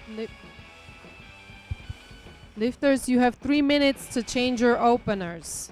Li- Lifters, you have 3 minutes to change your openers.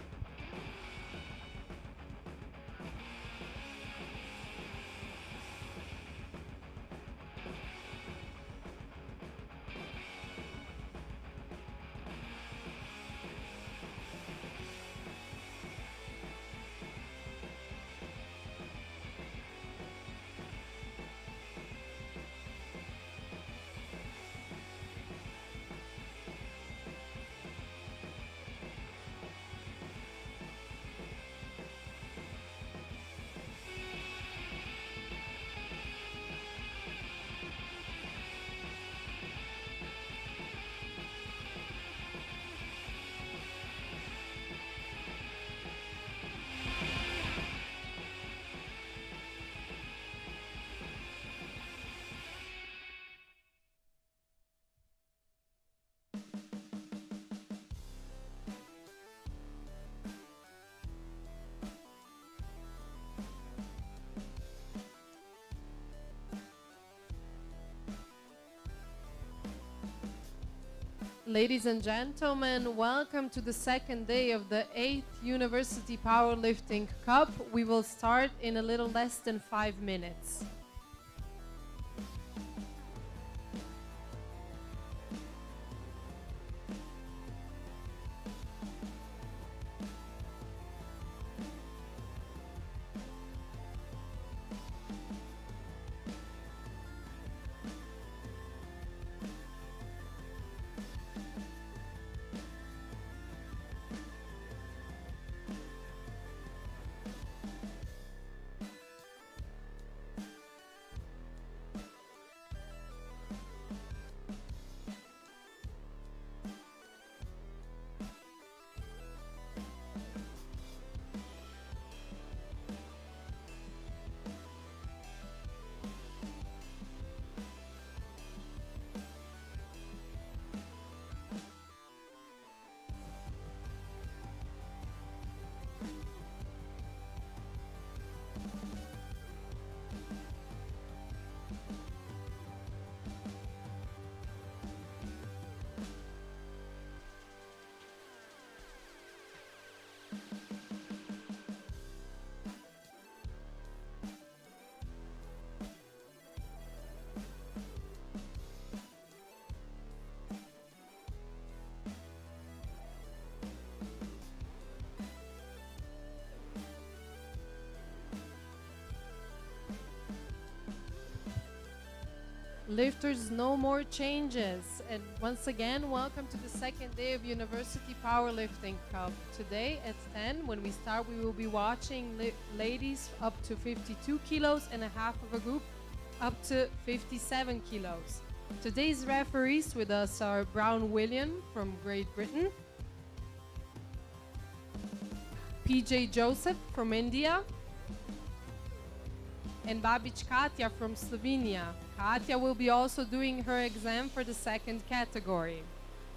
Ladies and gentlemen, welcome to the second day of the 8th University Powerlifting Cup. We will start in a little less than 5 minutes. Lifters, no more changes. And once again, welcome to the second day of University Powerlifting Cup. Today at 10, when we start, we will be watching ladies up to 52 kilos and a half of a group up to 57 kilos. Today's referees with us are Brown William from Great Britain, PJ Joseph from India, and Babic Katja from Slovenia. Katja will be also doing her exam for the second category.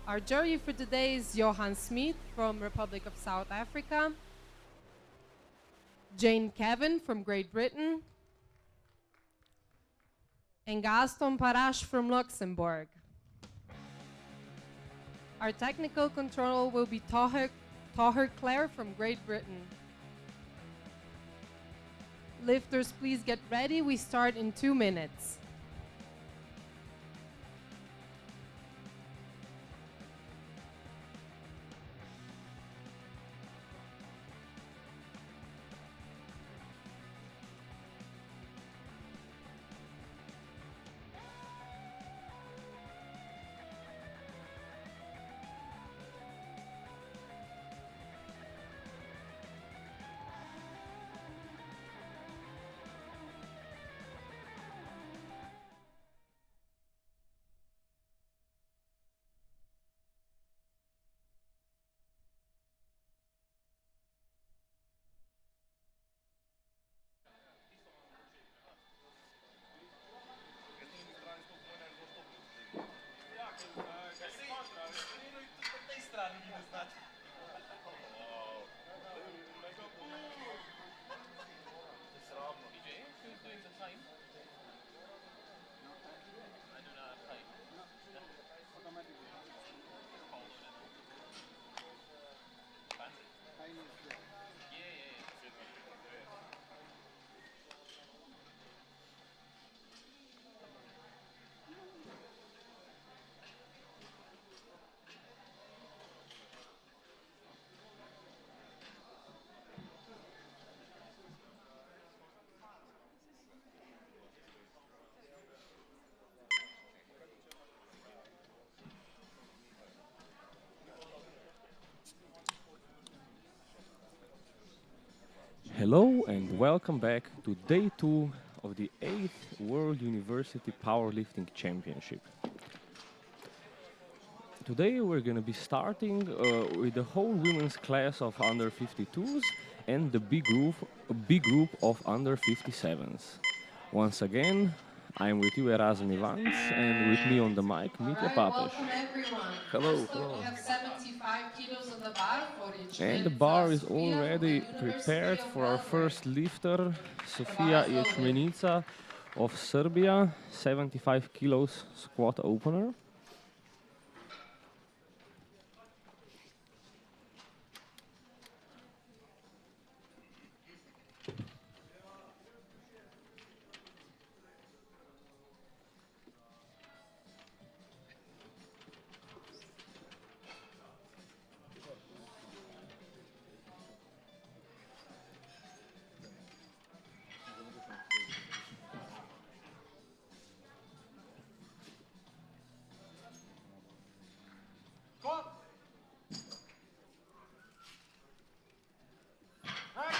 Our jury for today is Johan Smith from Republic of South Africa, Jane Kevin from Great Britain, and Gaston Parash from Luxembourg. Our technical control will be Thur Clare from Great Britain. Lifters, please get ready. We start in 2 minutes. Hello and welcome back to day 2 of the 8th World University Powerlifting Championship. Today we're going to be starting with the whole women's class of under 52s and the big group of under 57s. Once again, I'm with you, Erasm Ivans, and with me on the mic, Mitja Right, Papež. welcome everyone. Hello, First up, we hello. have 75 kilos on the bar for each And the and bar is Sofia from the already University prepared of for our Belgrade. first lifter, The bar Sofia is loaded. Ječmenica of Serbia, 75 kilos squat opener.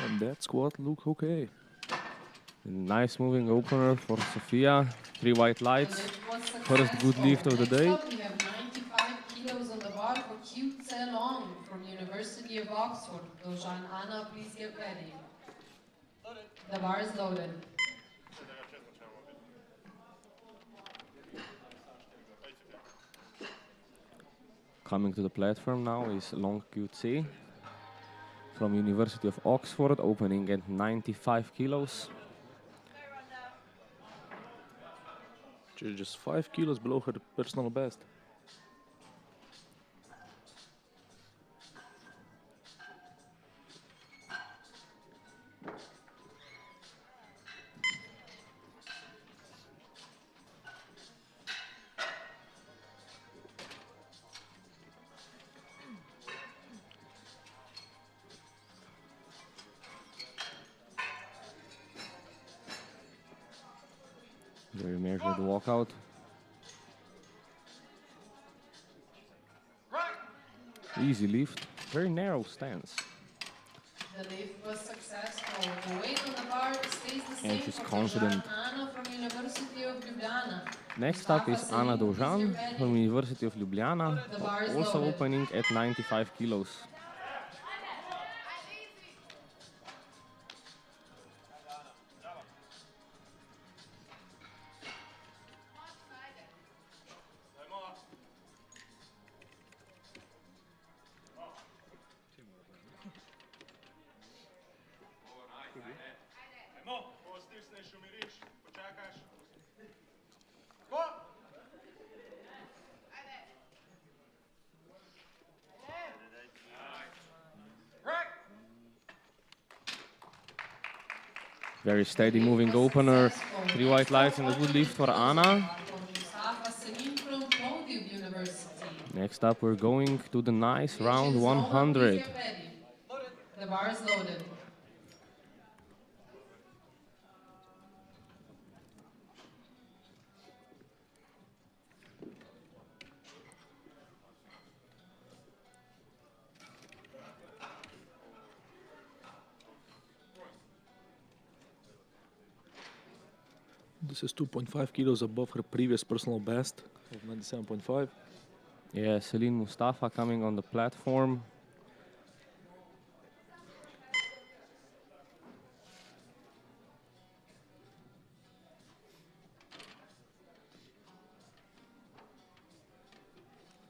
And that squat look okay. Nice moving opener for Sofia. 3 white The lights. lift was First good successful. lift of the Next day. up, we have 95 kilos on the bar for Kranjska Long from University of Oxford. Dojan Anna, please get ready. The bar is loaded. Coming to the platform now is Long QC from University of Oxford, opening at 95 kilos. She's just 5 kilos below her personal best. Very measured walkout. Easy lift. Very narrow stance. The lift was successful. The weight on the bar stays the same And she's for confident. Dojan Anna from University of Ljubljana. Next up is Anna Dojan from University of Ljubljana, The bar is also loaded. opening at 95 kilos. Very steady moving opener. 3 white lights and a good lift for Anna. Next up, we're going to the nice round 100. The bar is loaded. This is 2.5 kilos above her previous personal best of 97.5. Yeah, Celine Mustafa coming on the platform.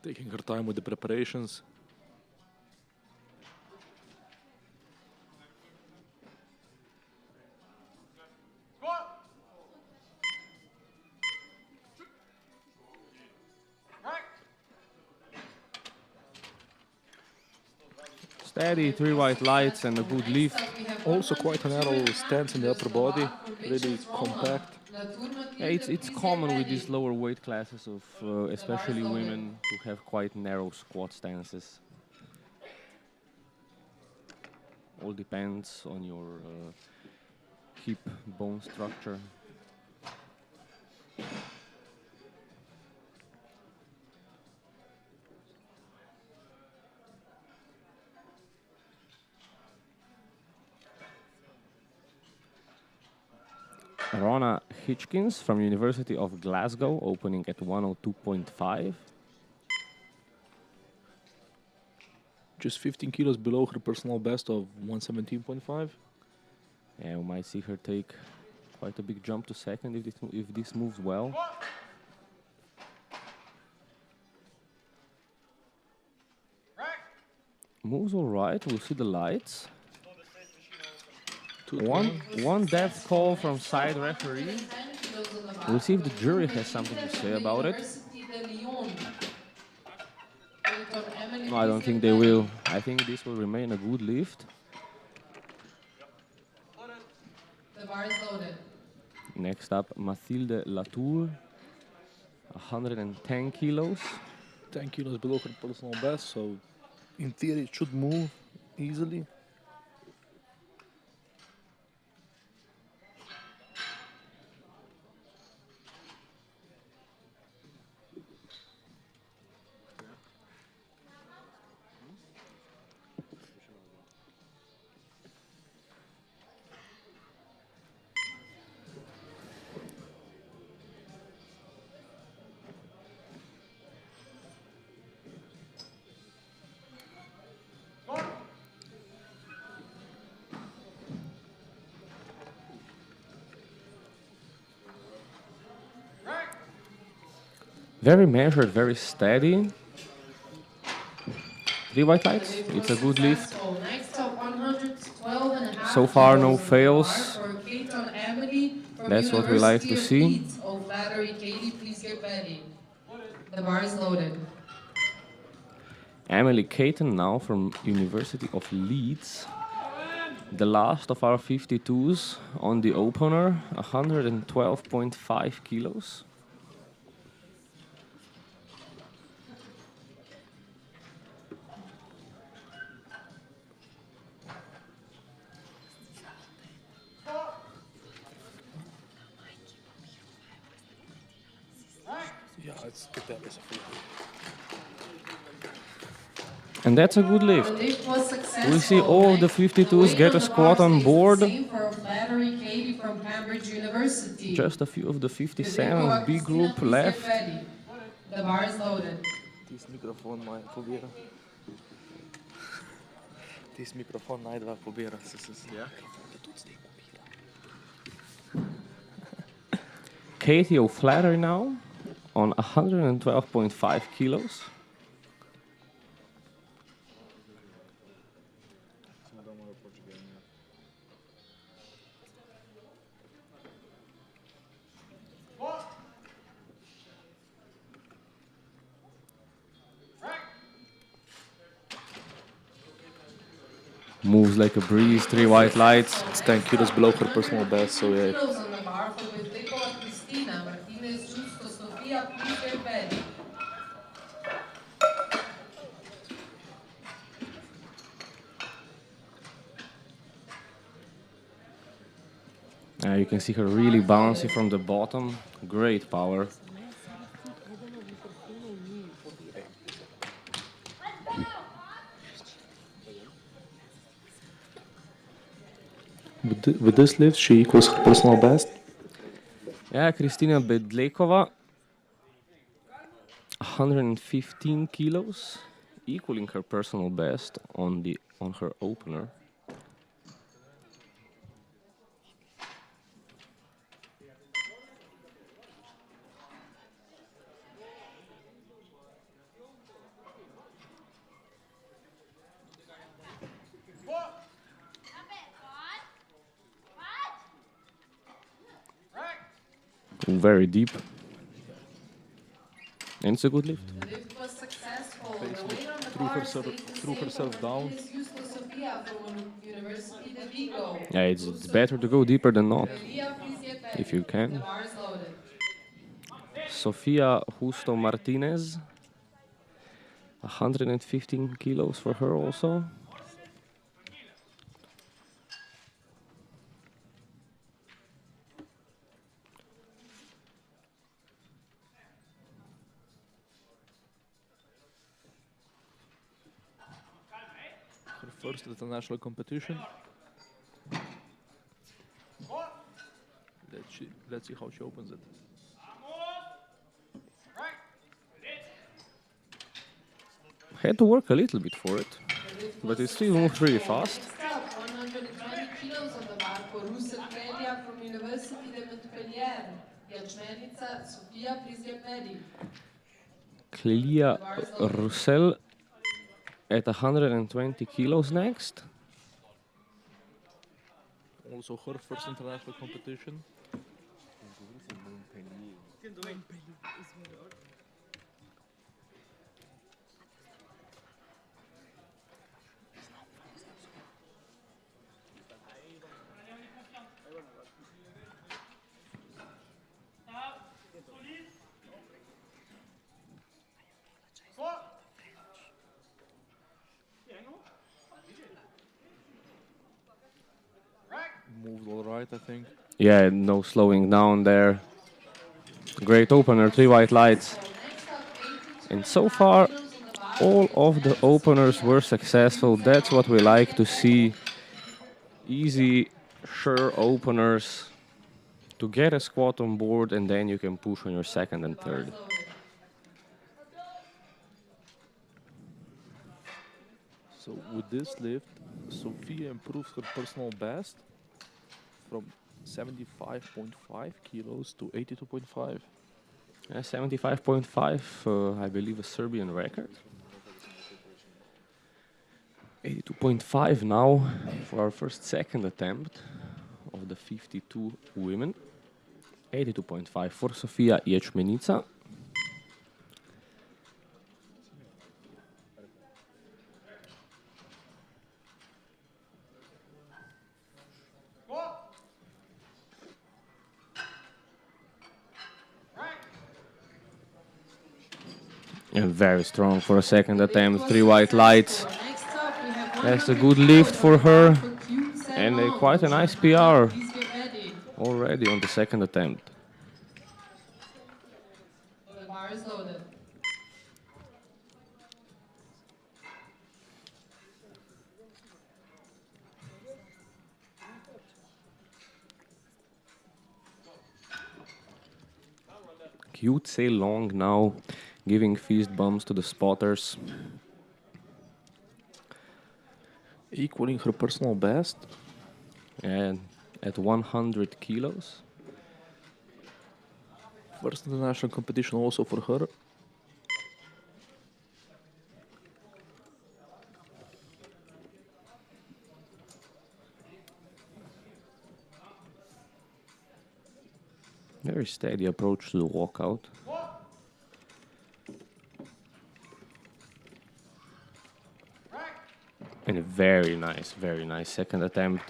Taking her time with the preparations. Steady, 3 white lights and a good lift. Also quite a narrow stance in the upper body, really compact. Yeah, it's common with these lower weight classes of especially women who have quite narrow squat stances. All depends on your hip bone structure. Rona Hitchkins from University of Glasgow, opening at 102.5. Just 15 kilos below her personal best of 117.5. Yeah, we might see her take quite a big jump to second if this moves well. Moves all right. We'll see the lights. One depth call from side referee. We'll see if the jury has something to say about it. No, I don't think they will. I think this will remain a good lift. The bar is loaded. Next up, Mathilde Latour, 110 kilos. 10 kilos below her personal best, so in theory it should move easily. Very measured, very steady. 3 white lights. It's a good lift. So far, no fails. That's what we like to see. The bar is loaded. Emily Caton now from University of Leeds. The last of our 52s on the opener, 112.5 kilos. Yeah, let's get that as a free. And that's a good lift. We see all of the 52s get a squat on board. Just a few of the 57s, B group left. The bar is loaded. This microphone might pobjera. This microphone najdva pobjera. Ja. Katie O'Flaherty now on 112.5 kilos. Moves like a breeze, 3 white lights. It's 10 kilos below her personal best, so yeah. You can see her really bouncy from the bottom. Great power. With this lift, she equals her personal best. Yeah, Kristina Bedlekova, 115 kilos, equaling her personal best on her opener. Very deep. And it's a good lift. The lift was successful. Threw herself down. Yeah, it's better to go deeper than not, if you can. Sofia Justo Martinez, 115 kilos for her also. Her first international competition. Let's see. Let's see how she opens it. Had to work a little bit for it, It but it was still moved really fast. Next up, 120 kilos on the bar for Russell Krelia from University de Montpellier. Ječmenica Sofia, please get ready. Clelia The bar is loaded. Roussel at 120 kilos next. Also her first international competition. Moved all right, I think. Yeah, no slowing down there. Great opener, 3 white lights. And so far, all of the openers were successful. That's what we like to see. Easy, sure openers to get a squat on board, and then you can push on your second and third. So with this lift, Sofia improves her personal best from 75.5 kilos to 82.5. 75.5, I believe, a Serbian record. 82.5 now for our second attempt of the 52 women. 82.5 for Sofia Ječmenica. And very strong for a second attempt, 3 white lights. That's a good lift for her, and quite a nice PR already on the second attempt. The bar is loaded. Cute sail long now, giving fist bumps to the spotters. Equaling her personal best. And at 100 kilos. First international competition also for her. Very steady approach to the walkout. And a very nice second attempt.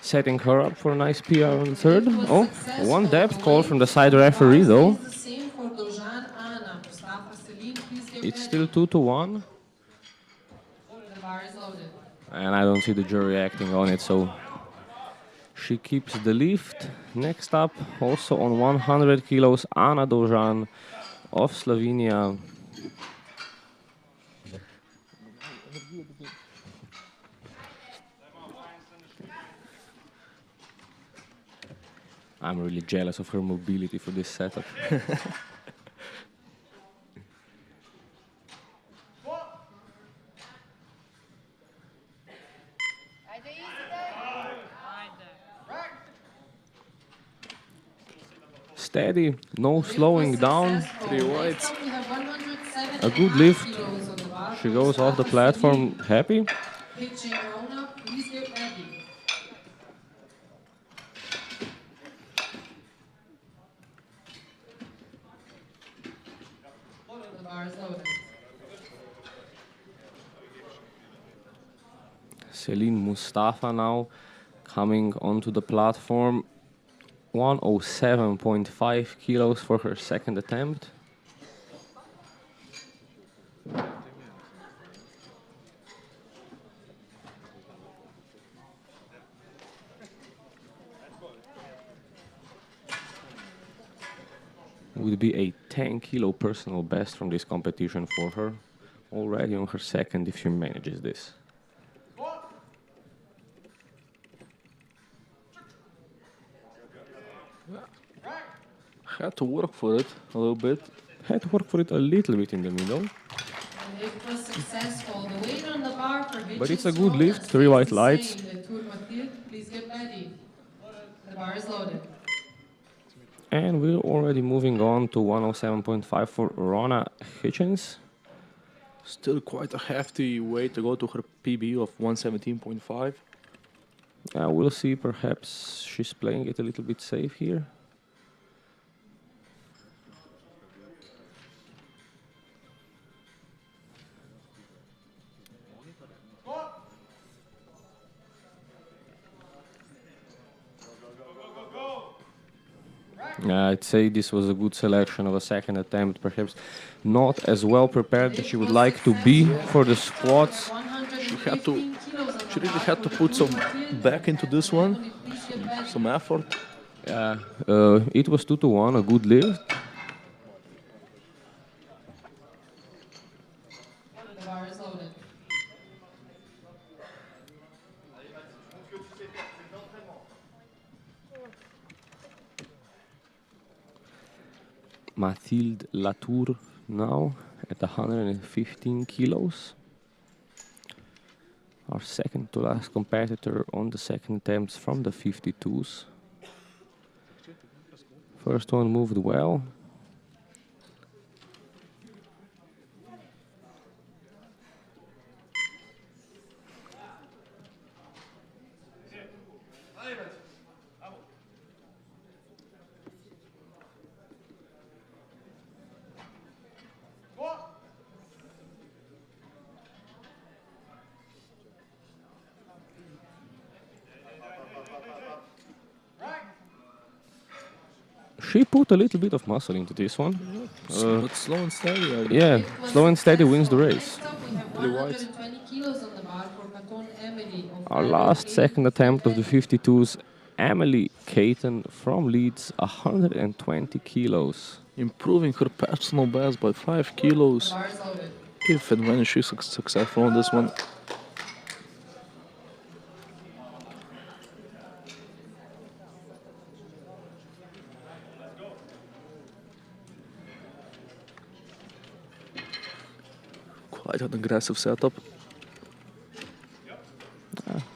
Setting her up for a nice PR on the third. Oh, one depth call from the side referee though. It's still 2-1. And I don't see the jury acting on it, so she keeps the lift. Next up, also on 100 kilos, Ana Dožan of Slovenia. I'm really jealous of her mobility for this setup. Steady, no slowing down. 3 whites. A good lift. She goes off the platform happy. Celine Mustafa now coming onto the platform. 107.5 kilos for her second attempt. Would be a 10-kilo personal best from this competition for her. Already on her second if she manages this. Had to work for it a little bit. Had to work for it a little bit in the middle. And it was successful. The weight on the bar for But it's a Hitchens good Rona lift, stays 3 white the lights. same. The Thur, please get ready. The bar is loaded. And we're already moving on to 107.5 for Rona Hitchens. Still quite a hefty way to go to her PB of 117.5. We'll see, perhaps she's playing it a little bit safe here. I'd say this was a good selection of a second attempt, perhaps not as well prepared as she would like to be for the squats. She really had to put some back into this one, some effort. It was 2-1, a good lift. The bar is loaded. Mathilde Latour now at 115 kilos. Our second to last competitor on the second attempts from the 52s. First one moved well. She put a little bit of muscle into this one. But slow and steady. Yeah, slow and steady wins the race. We have 120 kilos on the bar for Canton Emily. Our last second attempt of the 52s, Emily Caton from Leeds, 120 kilos. Improving her personal best by 5 kilos. The bar is loaded. If and when she's successful on this one. Quite an aggressive setup.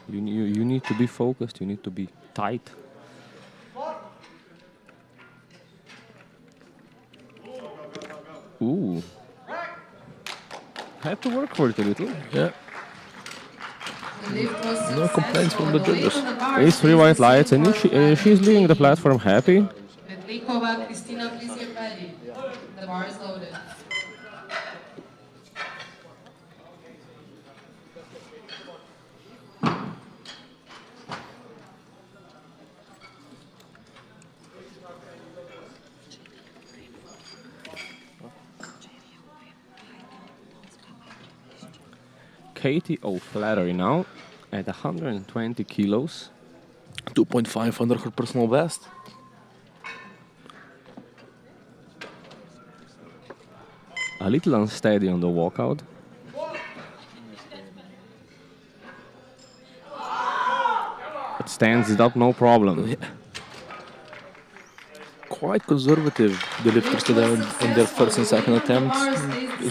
You need to be focused, you need to be tight. Ooh. Had to work for it a little. Yeah. The lift was No complaints from the successful. judges. The weight on the bar It's 3 stays white the lights same and she's leaving the platform happy. Medlikova, Kristina, please get ready. The bar is loaded. Katie O'Flaherty now at 120 kilos. 2.5 under her personal best. A little unsteady on the walkout. But stands it up no problem. Quite conservative, the lifters today in their first and second attempts.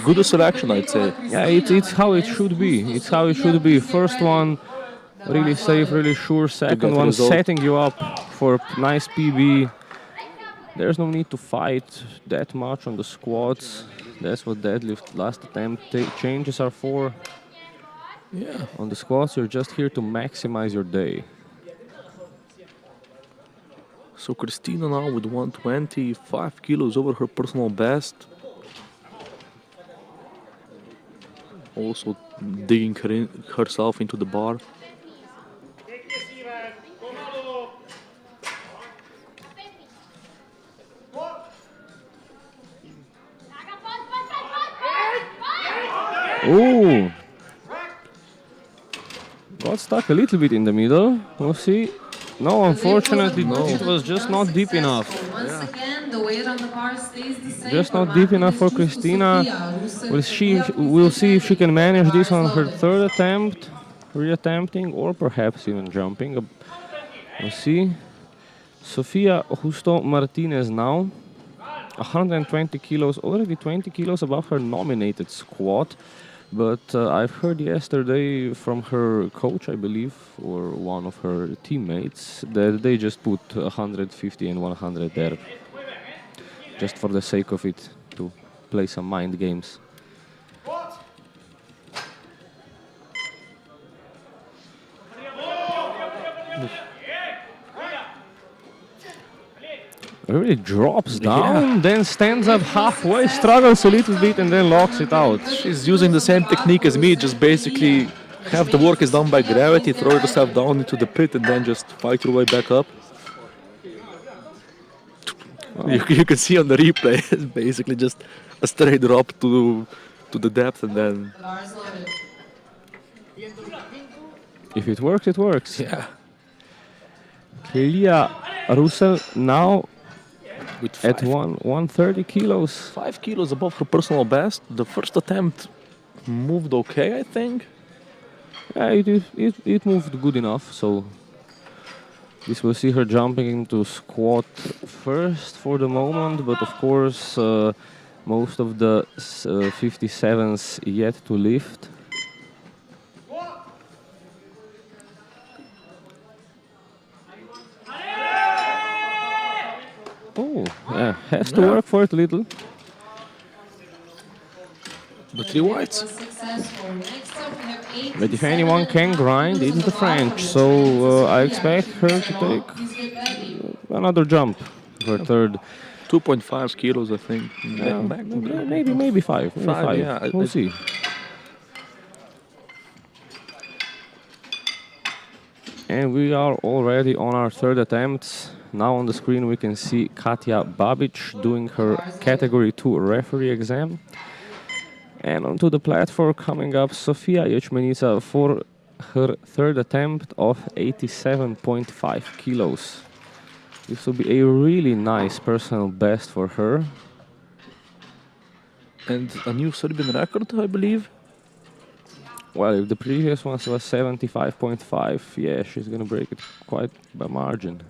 Good selection, I'd say. Yeah, it's how it should be. It's how it should be. First one, really safe, really sure. Second one, result. setting you up for a nice PB. There's no need to fight that much on the squats. That's what deadlift last attempt changes are for. Yeah. On the squats, you're just here to maximize your day. So Christina now with 125 kilos over her personal best. Also digging herself into the bar. Ooh! Got stuck a little bit in the middle. We'll see. No, unfortunately, no. It was just not deep enough. Once again, the weight on the bar stays the same. Just for not deep enough for Martinez, Christina. Sofia, We'll see if she can manage this on her loaded. third attempt, reattempting, or perhaps even jumping. We'll see. Sofia Justo Martinez now 120 kilos, already 20 kilos above her nominated squat. But I've heard yesterday from her coach, I believe, or one of her teammates, that they just put 150 and 100 there, just for the sake of it, to play some mind games. Really drops down, then stands up halfway, struggles a little bit, and then locks it out. She's using the same technique as me, just basically half the work is done by gravity, throw yourself down into the pit, and then just fight your way back up. You can see on the replay, it's basically just a straight drop to the depth, and then If it works, it works. yeah, Leah Russell now with at 130 kilos. 5 kilos above her personal best. The first attempt moved okay, I think. Yeah, it moved good enough, so this will see her jumping into squat first for the moment, but of course most of the 57s yet to lift. Oh, yeah, has to work for it a little. The 3 whites. But if anyone can grind, it's the French. So I expect her to take another jump, her third. 2.5 kilos, I think. Yeah, Back. maybe five. Maybe five. Yeah, We'll see. And we are already on our third attempt. Now on the screen we can see Katja Babic doing her Category 2 referee exam. And onto the platform coming up Sofia Ječmenica for her third attempt of 87.5 kilos. This will be a really nice personal best for her. And a new Serbian record, I believe. Well, if the previous one was 75.5, yeah, she's gonna break it quite by margin.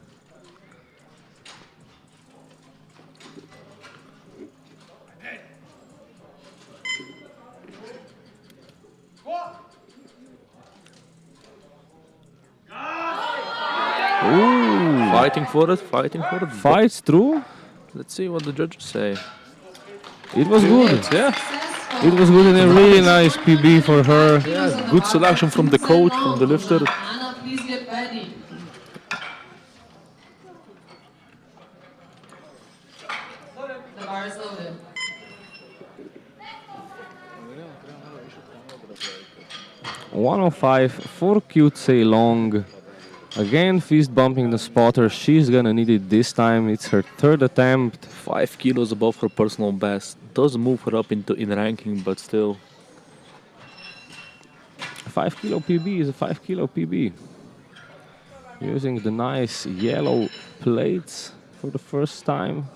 Ooh. Fighting for it. Fights through. Let's see what the judges say. It was good. Yeah. It was good and a really nice PB for her. Yeah, good selection from the coach, from the lifter. Anna, please get ready. The bar is loaded. .105 for Kutse Long. Again, fist bumping the spotter. She's gonna need it this time. It's her third attempt. 5 kilos above her personal best. Does move her up in ranking, but still. 5 kilo PB is a 5 kilo PB. Using the nice yellow plates for the first time.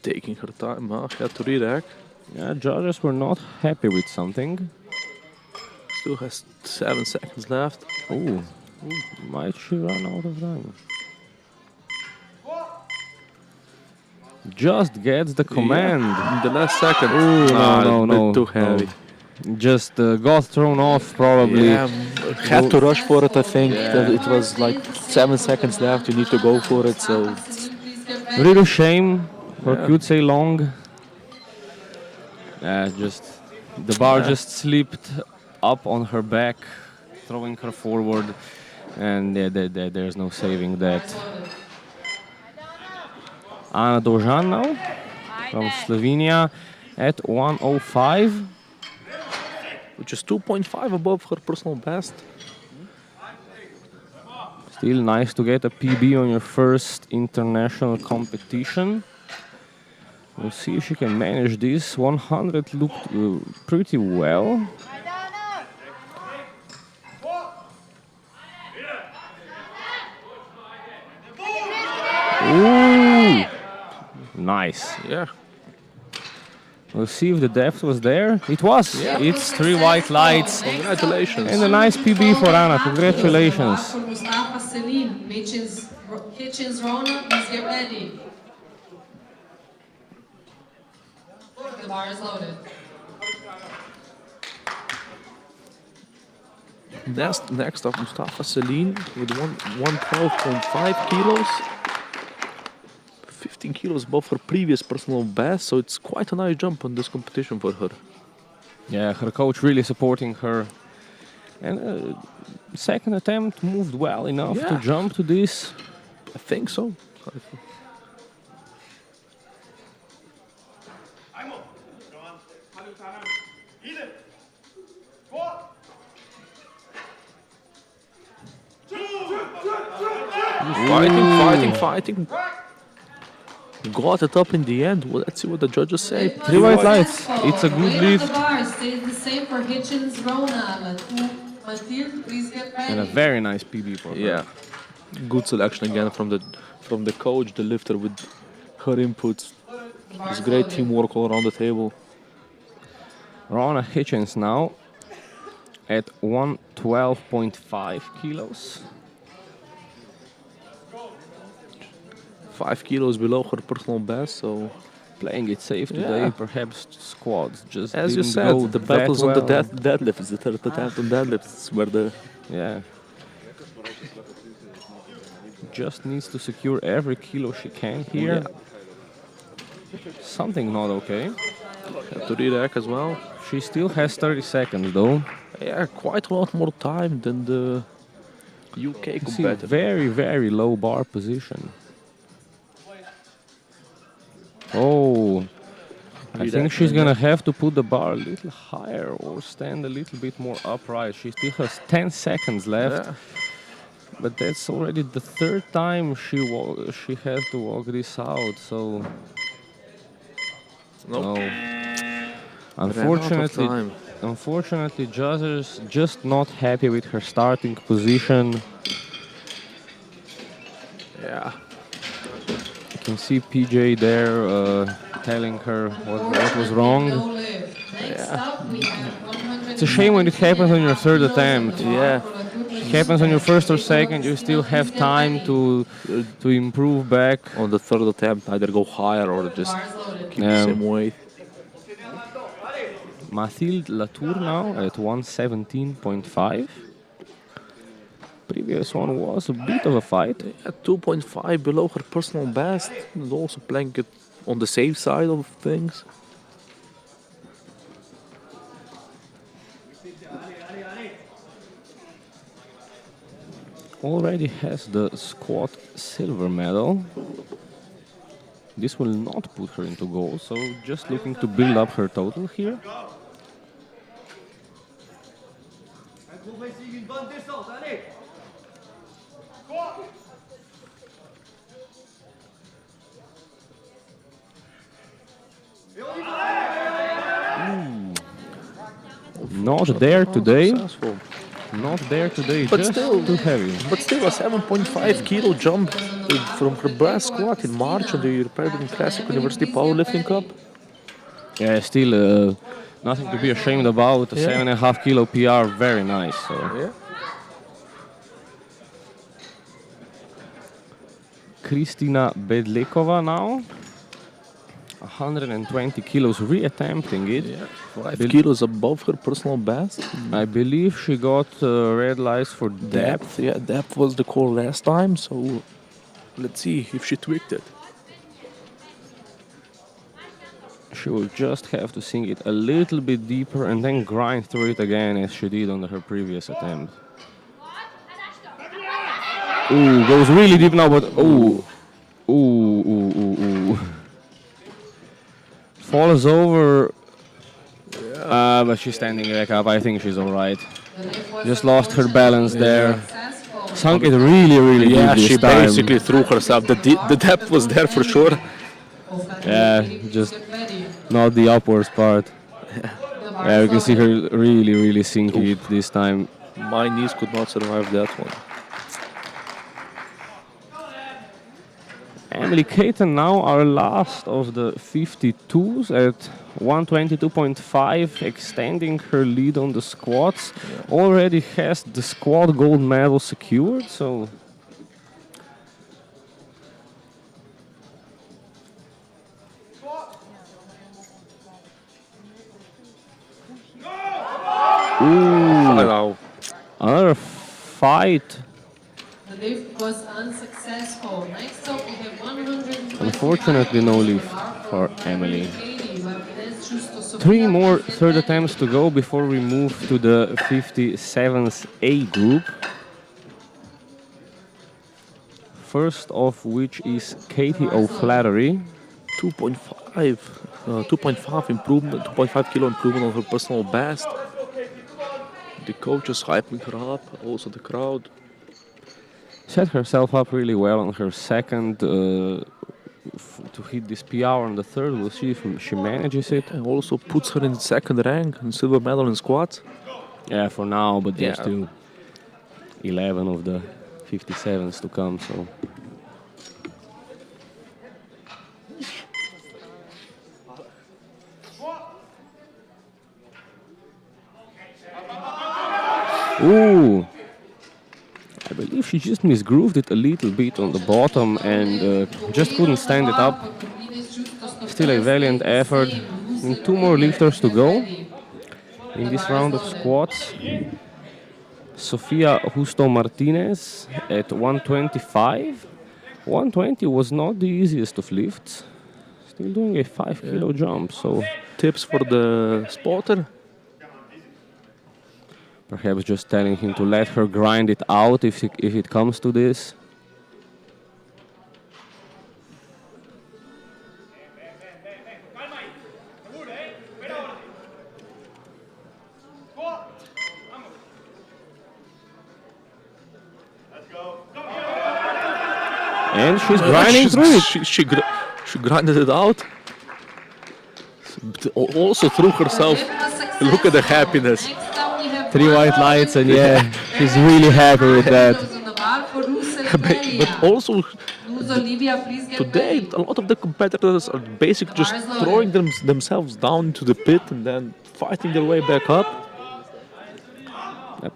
Taking her time, huh? Had to react. Yeah, judges were not happy with something. Still has 7 seconds left. Ooh, might she run out of time? Just gets the command. Yeah, in the last second. Ooh, no. Too heavy. Just got thrown off probably. Yeah, had to rush for it, I think. It was like 7 seconds left. You need to go for it, so. Really shame for Kutse Long. Just the bar just slipped up on her back, throwing her forward, and there's no saving that. Ana Dožan now from Slovenia at 105. Which is 2.5 above her personal best. Still nice to get a PB on your first international competition. We'll see if she can manage this. 100 looked pretty well. Ooh, nice. Yeah. We'll see if the depth was there. It was. Yeah. It's 3 white lights. Congratulations. And a nice PB for Anna. Congratulations. For Mustafa Selim, Hitchens Rona, please get ready. The bar is loaded. Next up, Mustafa Salim with 112.5 kilos. 15 kilos above her previous personal best, so it's quite a nice jump on this competition for her. Yeah, her coach really supporting her. And second attempt moved well enough to jump to this. I think so. 5 fighting. Got it up in the end. Well, let's see what the judges say. 3 white lights. It's a good lift. The bar stays the same for Hitchens Rona. Mathilde, please get ready. And a very nice PB for her. Yeah, good selection again from the coach, the lifter with her inputs. It's great teamwork all around the table. Rona Hitchens now at 112.5 kilos. 5 kilos below her personal best, so playing it safe today. Perhaps squats just as you didn't said, go the that battles on the well. deadlifts, the third attempt on deadlifts, where the just needs to secure every kilo she can here. Something not okay. have to react as well. She still has 30 seconds though. Yeah, quite a lot more time than the UK See, competitor. very, very low bar position. Oh, I think she's gonna have to put the bar a little higher or stand a little bit more upright. She still has 10 seconds left, but that's already the third time she has to walk this out. So no, unfortunately, judges just not happy with her starting position. Yeah. You can see PJ there telling her what was wrong. It's a shame when it happens on your third attempt. Yeah. It happens on your first or second, you still have time to improve back. On the third attempt, either go higher or just keep the same weight. Mathilde Latour now at 117.5. Previous one was a bit of a fight. At 2.5 below her personal best, and also playing it on the safe side of things. Already has the squat silver medal. This will not put her into goal, so just looking to build up her total here. Not there today. Successful. Not there today, But just still, too heavy. But still a 7.5 kilo jump from her brass squat in March at the European Kranjska University Powerlifting Cup. Yeah, still nothing to be ashamed about. A 7.5 kilo PR, very nice. So. Yeah. Kristina Bedlikova now. 120 kilos, re-attempting it. Yeah. 5 kilos above her personal best. I believe she got red lights for depth. Yeah, depth was the call last time, so let's see if she tweaked it. She will just have to sink it a little bit deeper and then grind through it again as she did on her previous attempt. Ooh, goes really deep now, but ooh. Falls over, but she's standing back up. I think she's all right. Just lost her balance there. Sunk it really, really deep this she time. basically threw herself. The depth was there for sure. Yeah, just not the upwards part. Yeah, you can see her really, really sinking it this time. My knees could not survive that one. And Emily Caton now our last of the 52s at 122.5, extending her lead on the squats. Already has the squat gold medal secured, so Wow. another fight. The lift was unsuccessful. Next up, we have 125 Unfortunately, no kilos lift for for Emily. Katie, Martinez, Justo, Sofia, Three more Bridget, third Betty. attempts to go before we move to the 57th A group. First of which is Katie O'Flaherty. 2.5, 2.5 improvement, 2.5 kilo improvement on her personal best. The coach is hyping her up, also the crowd. Set herself up really well on her second to hit this PR on the third. We'll see if she manages it. And also puts her in second rank and silver medal in squats. Yeah, for now, but there's Yeah. still 11 of the 57s to come, so. Ooh! I believe she just misgrooved it a little bit on the bottom and just couldn't stand it up. Still a valiant effort. And two more lifters to go in this round of squats. Sofia Justo Martinez at 125. 120 was not the easiest of lifts. Still doing a 5 kilo jump, so Tips for the spotter. perhaps just telling him to let her grind it out if it comes to this. And she's grinding through it. She grinded it out. Also through herself. Look at the happiness. 3 white lights, and yeah, she's really happy with that. But also today, a lot of the competitors are basically just throwing themselves down into the pit and then fighting their way back up.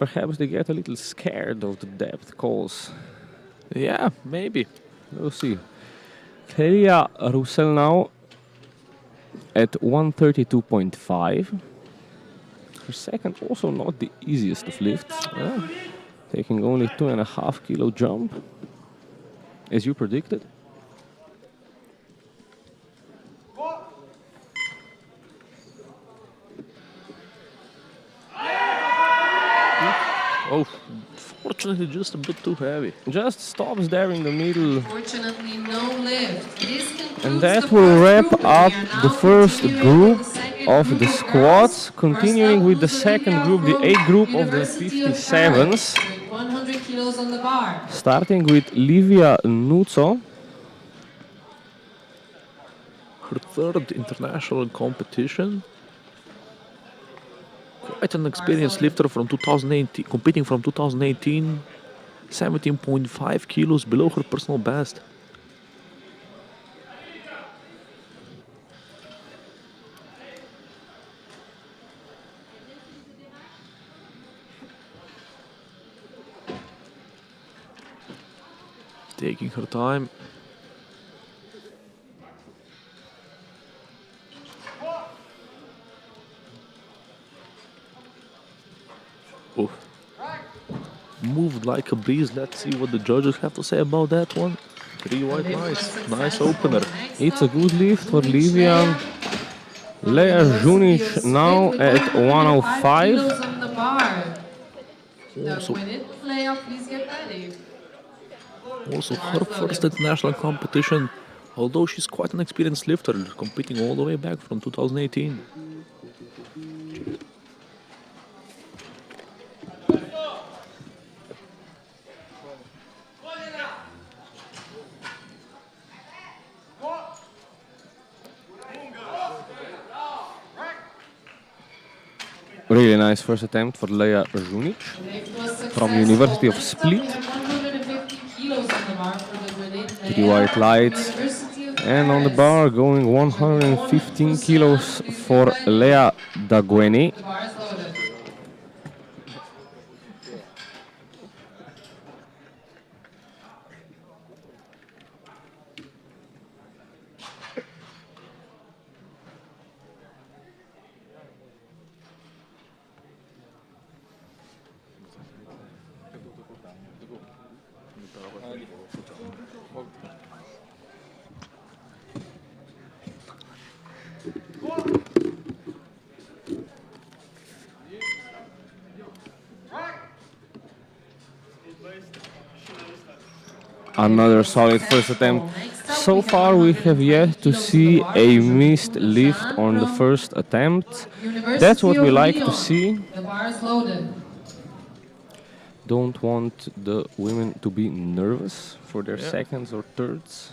Perhaps they get a little scared of the depth calls. Yeah, maybe. We'll see. Clelia Roussel now at 132.5. Her second also not the easiest of lifts. Taking only 2.5 kilo jump, as you predicted. Oh, fortunately, just a bit too heavy. Just stops there in the middle. Fortunately, no lift. This concludes And that the will first wrap group. We up are now the first continuing group with the second of group the of squats, girls. continuing First with up, the second group, the A group of the University of 57s, Paris, with 100 kilos on the bar. starting with Livia Nuzzo. Her third international competition. Quite an experienced lifter from 2018, competing from 2018, 17.5 kilos below her personal best. Taking her time. Oh. Moved like a breeze. Let's see what the judges have to say about that one. 3 white lights. Nice opener. It's a good lift for Livia. Lea Junic now at 105. Kilos on the bar. Also, Lea, please get ready. also her first international competition, although she's quite an experienced lifter, competing all the way back from 2018. Really nice first attempt for Lea Junic from University of Split. 150 kilos on the bar for the Grenade. 3 white lights. And on the bar, going 115 kilos for Lea Dagueni. The bar is loaded. Another solid first attempt. So far, we have yet to see a missed lift on the first attempt. That's what we like to see. The bar is loaded. Don't want the women to be nervous for their seconds or thirds.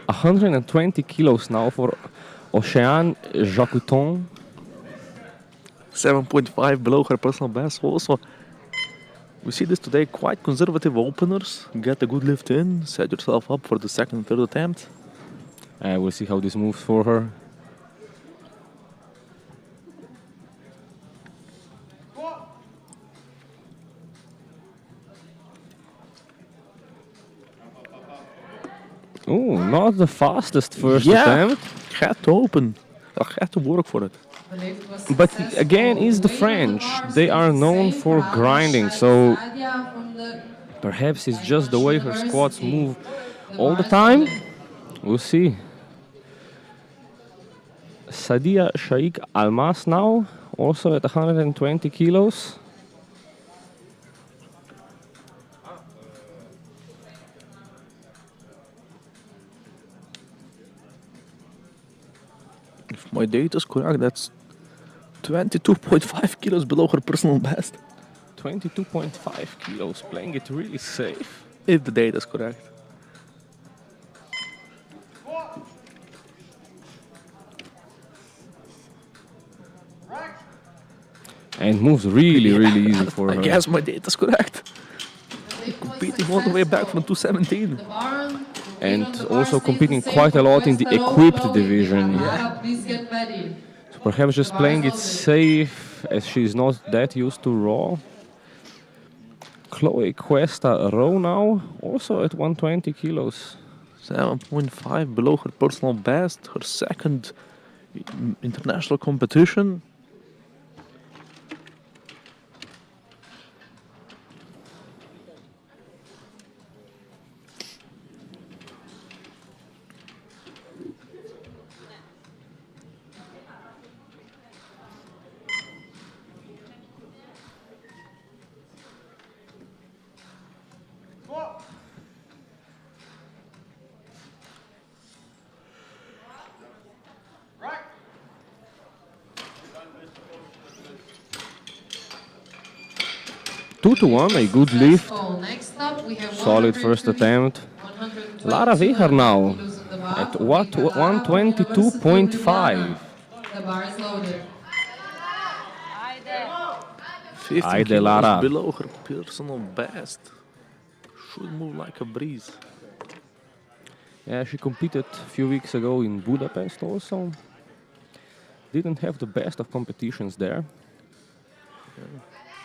A 120 kilos now for Oceane Jacouton. 7.5 below her personal best. Also, we see this today, quite conservative openers. Get a good lift in, set yourself up for the second and third attempt. We'll see how this moves for her. Oh, not the fastest first attempt. Had to open. Had to work for it. The lift was But successful. again, it's the Away French. from the They bars, are it's known safe for round. grinding, Shai so Sadia from the perhaps it's just the way her squats move The all the bar is time. loaded. We'll see. Sadia Shaikh Almas now, also at 120 kilos. If my data is correct, that's 22.5 kilos below her personal best. 22.5 kilos, playing it really safe. If the data is correct. And moves really easy for her. I guess my data is correct. The lift was Competing all the way back from successful. 217. The bar And on the bar also stays competing the same quite a for lot in the Questa equipped Road. division. Please get ready. So perhaps just playing it safe as she's not that used to raw. Chloe Cuesta row now, also at 120 kilos. 7.5 below her personal best. Her second international competition. Two to one, a good lift. So next up we have Solid first attempt. Lara Vejar now at 122.5. The bar is loaded. 15 Aide kilos Lara. below her personal best. Should move like a breeze. Yeah, she competed a few weeks ago in Budapest also. Didn't have the best of competitions there.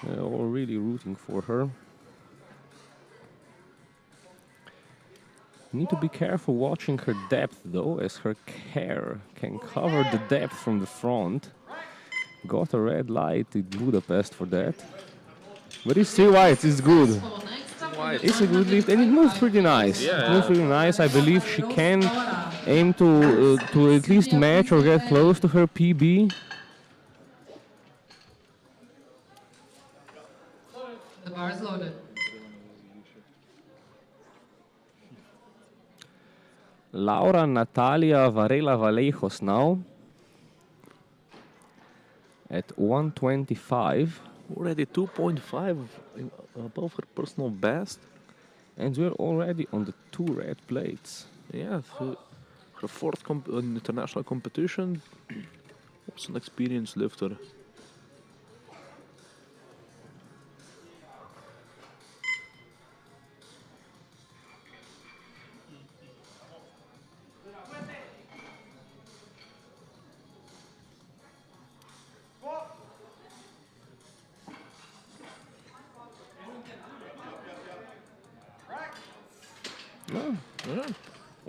They're all really rooting for her. Need to be careful watching her depth though, as her hair can cover the depth from the front. Got a red light in Budapest for that. But it's still white, it's good. So next up we have It's a good lift and it moves pretty nice. It moves really nice. I believe she can aim to at least match or get close to her PB. The bar is loaded. Laura Natalia Varela Valejos now at 125. Already 2.5 above her personal best. And we're already on the two red plates. Yeah, so Her fourth international competition. Also an experienced lifter.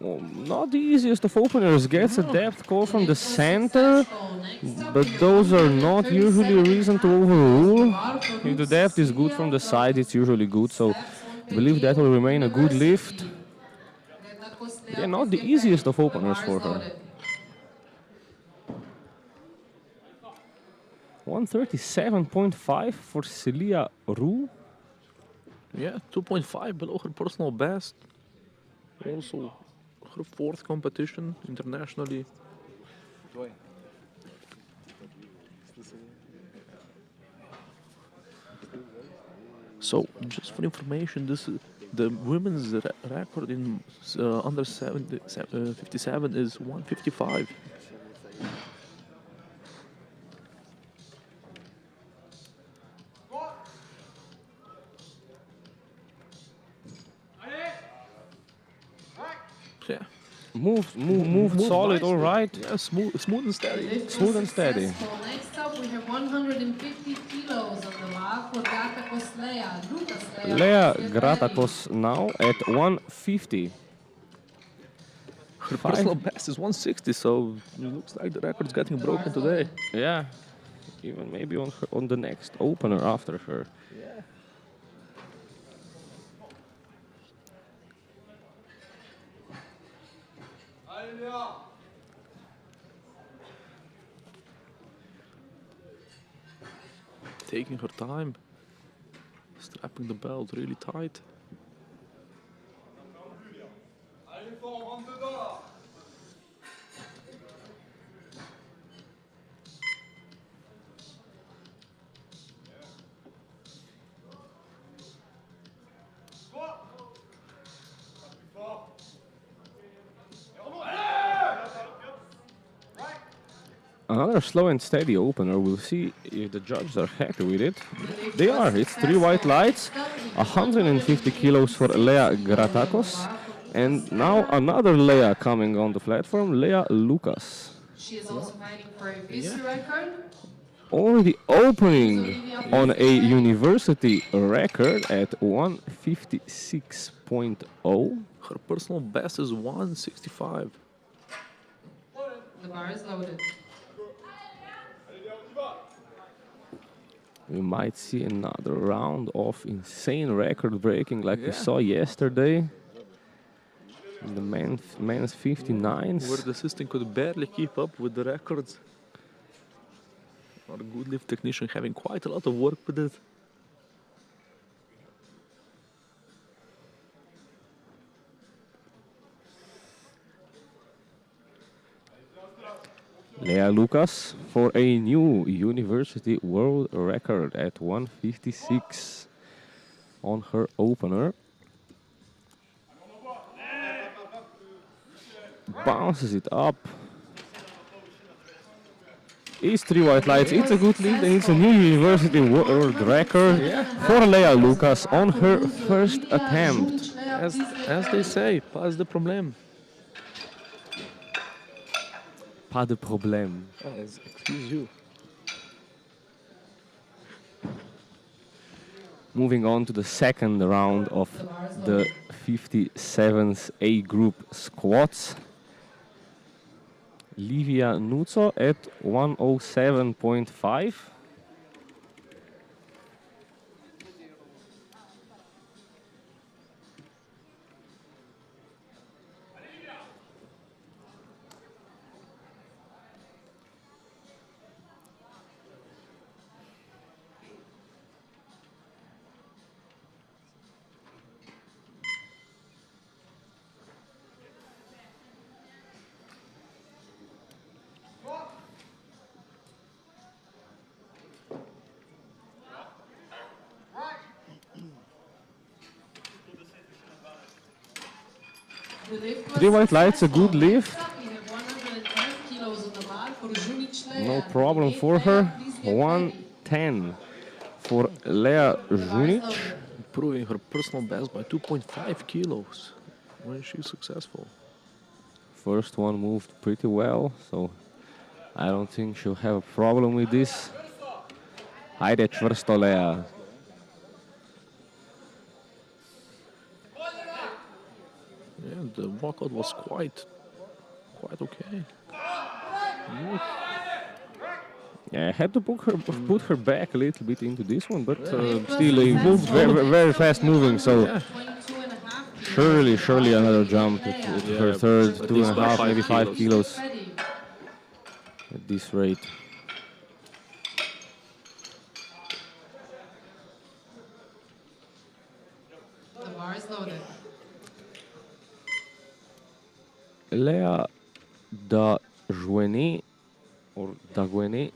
Well, not the easiest of openers. Gets a depth call from the center, but those are not usually a reason to overrule. If the depth is good from the side, it's usually good. So I believe that will remain a good lift. Yeah, not the easiest of openers for her. 137.5 for Celia Roux. Yeah, 2.5 below her personal best. Also, her fourth competition internationally. So, just for information, this the women's record in under 57 is 155. Yeah. Moved solid, all right. Yeah, smooth and steady. Smooth and steady. Next up, we have 150 kilos on the mat for Gatakos Lea. Lea Gratakos now at 150. Her personal best is 160, so it looks like the record's getting broken today. Yeah, even maybe on the next opener after her. Yeah. Taking her time, strapping the belt really tight. Another slow and steady opener. We'll see if the judges are happy with it. They are. It's 3 white lights, 150 kilos for Lea Gratakos. And now another Lea coming on the platform, Lea Lucas. She is also fighting for a VC record. Already opening on a university record at 156.0. Her personal best is 165. The bar is loaded. We might see another round of insane record breaking like we saw yesterday. In the men's 59s. Where the system could barely keep up with the records. Our good lift technician having quite a lot of work with it. Lea Lucas for a new University World Record at 156 on her opener. Bounces it up. It's 3 white lights, it's a good lead and it's a new University World Record for Lea Lucas on her first attempt. As they say, pas de problème. Pas de problème. Excuse you. Moving on to the second round of the 57s A group squats. Livia Nuzzo at 107.5. Three white lights, a good lift. problem for her. 110 for Lea Žunić. Improving her personal best by 2.5 kilos when she's successful. First one moved pretty well, so I don't think she'll have a problem with this. Ajde čvrsto, Lea. Yeah, the walkout was quite okay. Yeah, I had to put her back a little bit into this one, but still it moved very fast moving, so Yeah. surely another jump to her third, at 2.5, least by 5 maybe 5 kilos Ready. at this rate. The bar is loaded. Lea Daguene, or Daguene,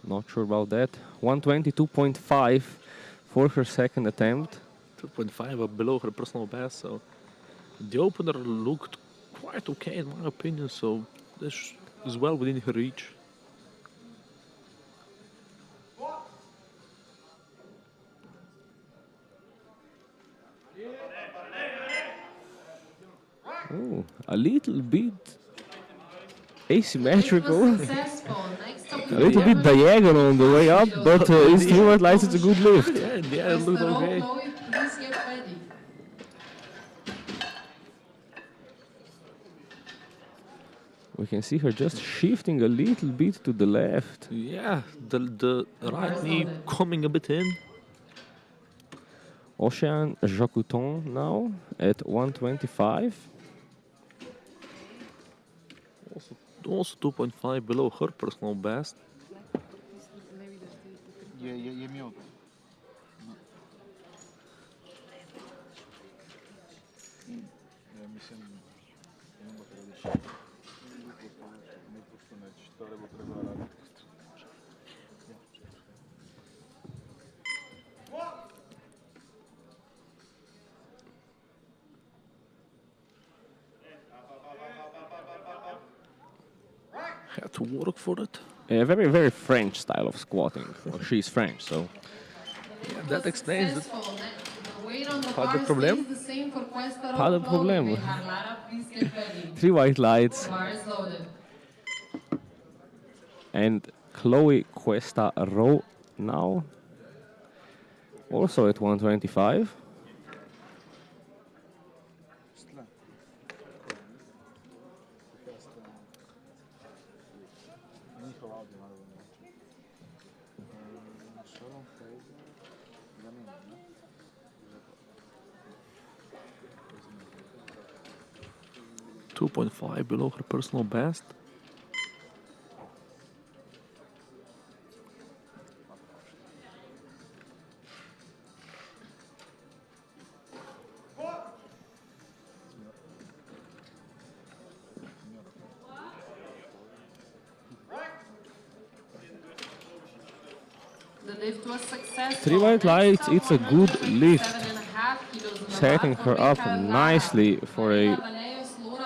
not sure about that. 122.5 for her second attempt. 2.5 below her personal best, so the opener looked quite okay in my opinion, so this is well within her reach. Oh, a little bit asymmetrical, It was successful. Next up, a little bit diagonal on the way up, but it's 3 white lights, it's a good lift. Yeah, in the end it looked okay. Chloe, please get ready. We can see her just shifting a little bit to the left. Yeah, the right knee coming a bit in. Ocean Jacouton now at 125. Also 2.5 below her personal best. Je mute. Ja mislim, nema previše. Ne pošto neće, to treba raditi. Had to work for it. A very French style of squatting. Well, she's French, so Yeah, that explains it. Successful. The weight on the Pas de bar problème? stays the same for Cuesta Pas de Chloe. problème. Lara, please get ready. 3 white lights. The bar is loaded. And Chloe Cuesta Row now, also at 125. Njihov audio naravno. Sharon Fraser, Janina, ne? 2.5 below her personal best. The lift was successful. 3 white lights, it's a good lift. 7.5 kilos on the Setting bar her for up Lara. nicely for a Laura,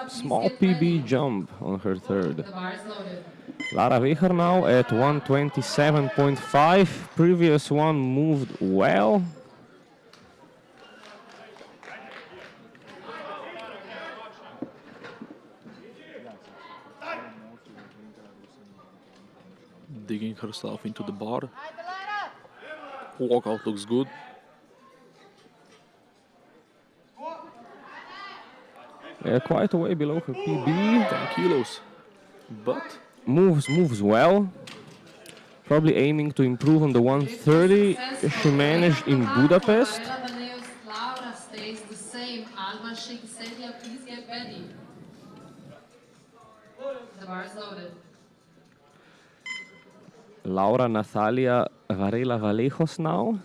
please small get ready. PB jump on her third. The bar is loaded. Lara Vihar now at 127.5. Previous one moved well. Digging herself into the bar. Walkout looks good. Quite a way below her PB. 10 kilos. But Moves well. Probably aiming to improve on the 130 she managed in Budapest. Laura stays the same. Alma Sheikh Sedia, please get ready. The bar is loaded. Laura Natalia Varela Valejos now.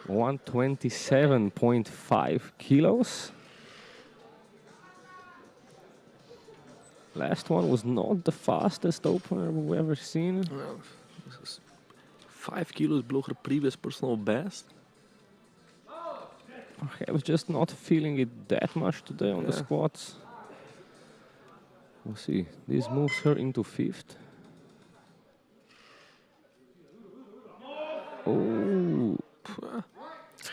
127.5 kilos. Last one was not the fastest opener we've ever seen. this is 5 kilos below her previous personal best. I was just not feeling it that much today on the Yeah. squats. We'll see. This moves her into fifth. Oh,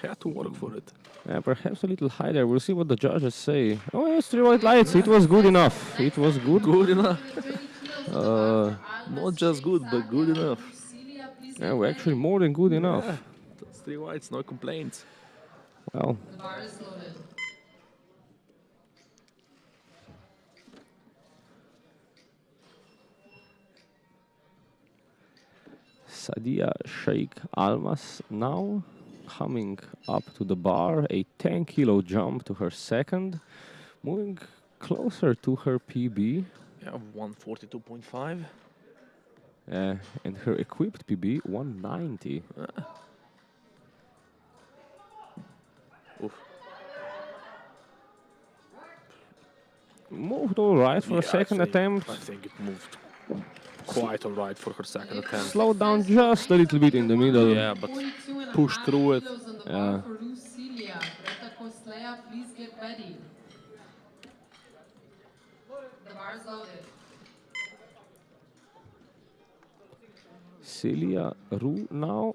Had to work for it. yeah, perhaps a little higher. We'll see what the judges say. Oh, yes, 3 white lights. It was good enough. It was good. Good enough. Not just good, but good enough. Yeah, well, actually more than good enough. Yeah, that's 3 whites, no complaints. Well, The bar is loaded. Sadia Sheikh Almas now coming up to the bar. A 10-kilo jump to her second. Moving closer to her PB. Yeah, 142.5. And her equipped PB, 190. Oof. Moved all right for a second attempt. I think it moved quite all right for her second attempt. Slowed down just a little bit in the middle. Yeah, but pushed through it. Yeah. For Lucilia. Greta Koslea, please get ready. The bar is loaded. Celia Roux now.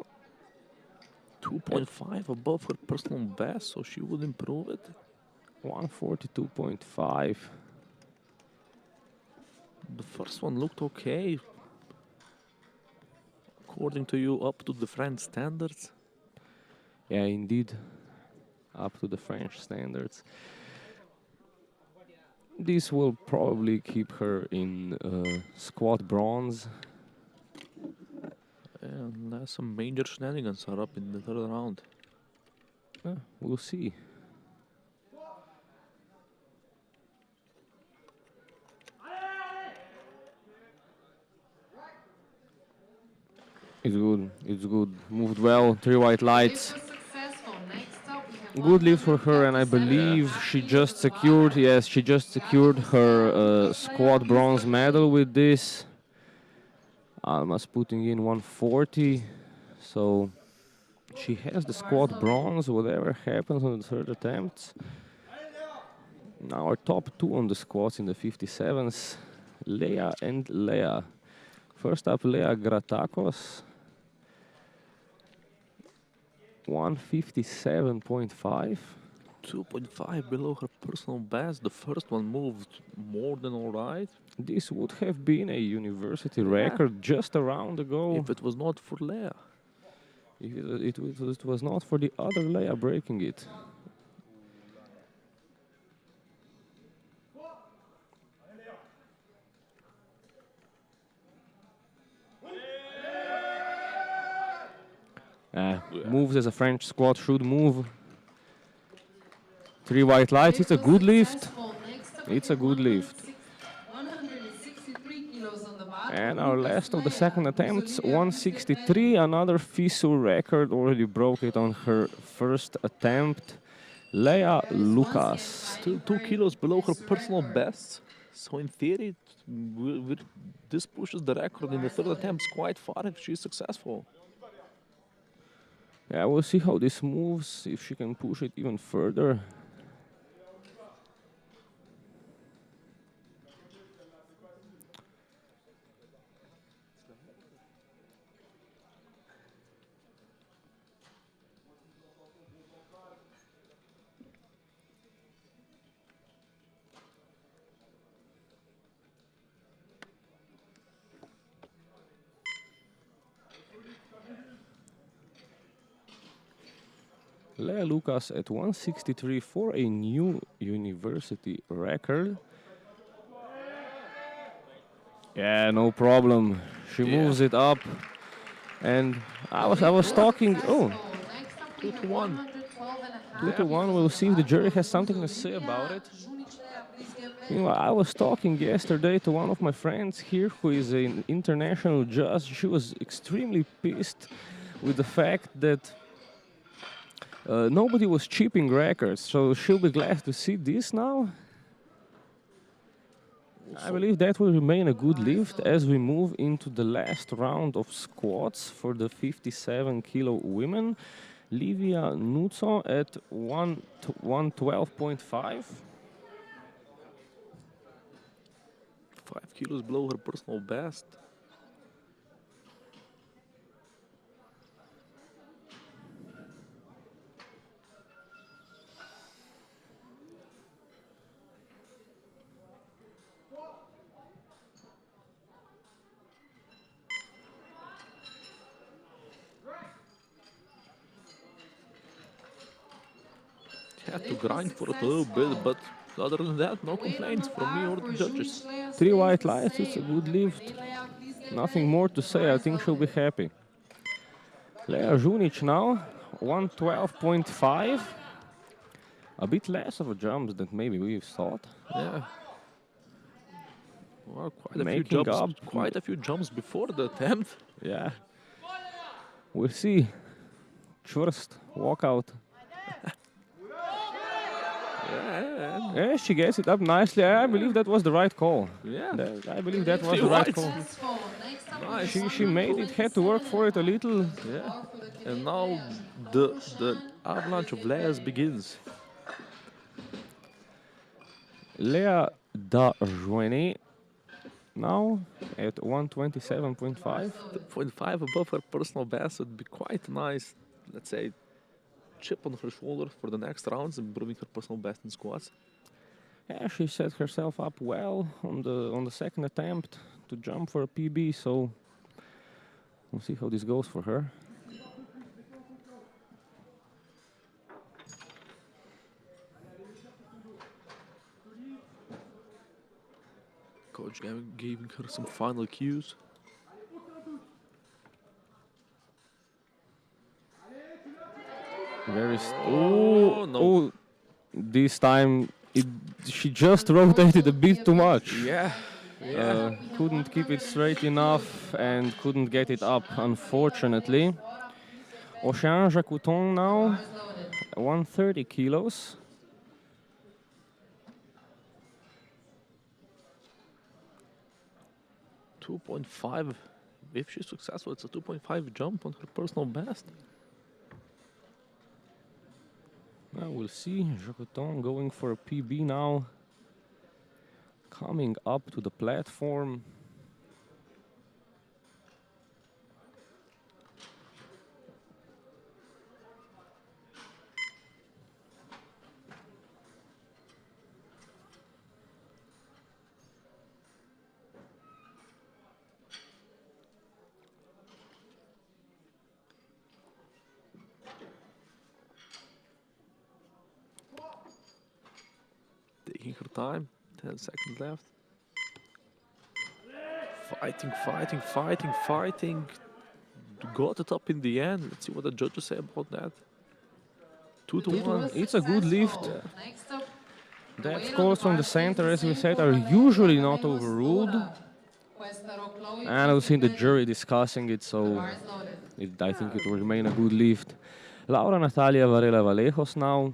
2.5 above her personal best, so she would improve it. 142.5. The first one looked okay. According to you, up to the French standards. Yeah, indeed. Up to the French standards. This will probably keep her in squat bronze. And some major shenanigans are up in the third round. Yeah, we'll see. It's good. It's good. Moved well. 3 white lights. Good lift for her, and I believe she just secured. Yes, she just secured her squad bronze medal with this. Alma's putting in 140, so she has the squad bronze. Whatever happens on the third attempt. Now our top two on the squats in the 57s, Leia and Leia. First up, Leia Gratakos. 157.5. 2.5 below her personal best. The first one moved more than all right. This would have been a university record just a round ago. If it was not for Leia. If it was not for the other Leia breaking it. Moves as a French squad should move. 3 white lights. It's a good lift. It's a good lift. And our last of the second attempts, 163. Another FISU record. Already broke it on her first attempt. Leia Lucas. Still 2 kilos below her personal best. So in theory, this pushes the record in the third attempt quite far if she's successful. Yeah, we'll see how this moves, if she can push it even further. Leia Lucas at 163 for a new university record. Yeah, no problem. She moves it up. And I was talking. Oh, 2-1. 2-1. We'll see if the jury has something to say about it. You know, I was talking yesterday to one of my friends here who is an international judge. She was extremely pissed with the fact that nobody was chipping records, so she'll be glad to see this now. I believe that will remain a good lift as we move into the last round of squats for the 57-kilo women. Livia Nuzzo at 112.5. 5 kilos below her personal best. Had to grind for it a little bit, but other than that, no complaints from me or the judges. 3 white lights, it's a good lift. Nothing more to say, I think she'll be happy. Lea Junic now, 112.5. A bit less of a jump than maybe we thought. Yeah. Well, Making up. quite a few jumps before the attempt. Yeah. We'll see. First walkout. Yeah, she gets it up nicely. I believe that was the right call. Yeah. I believe that was the right call. She made it, had to work for it a little. Yeah. And now the avalanche of layers begins. Lea Darjoine now at 127.5. 0.5 above her personal best would be quite nice, let's say, chip on her shoulder for the next rounds, improving her personal best in squats. Yeah, she set herself up well on the second attempt to jump for a PB, so we'll see how this goes for her. Coach giving her some final cues. No. This time she just rotated a bit too much. Yeah. Couldn't keep it straight enough and couldn't get it up, unfortunately. Ocean Jacouton now, 130 kilos. .5. If she's successful, it's a 2.5 jump on her personal best. Now we'll see. Jacouton going for a PB now. Coming up to the platform. Taking her time. 10 seconds left. Fighting. Got it up in the end. Let's see what the judges say about that. 2-1. It's a good lift. That scores from the center, as we said, are usually not overruled. And I've seen the jury discussing it, so I think it will remain a good lift. Laura Natalia Varela Valejos now.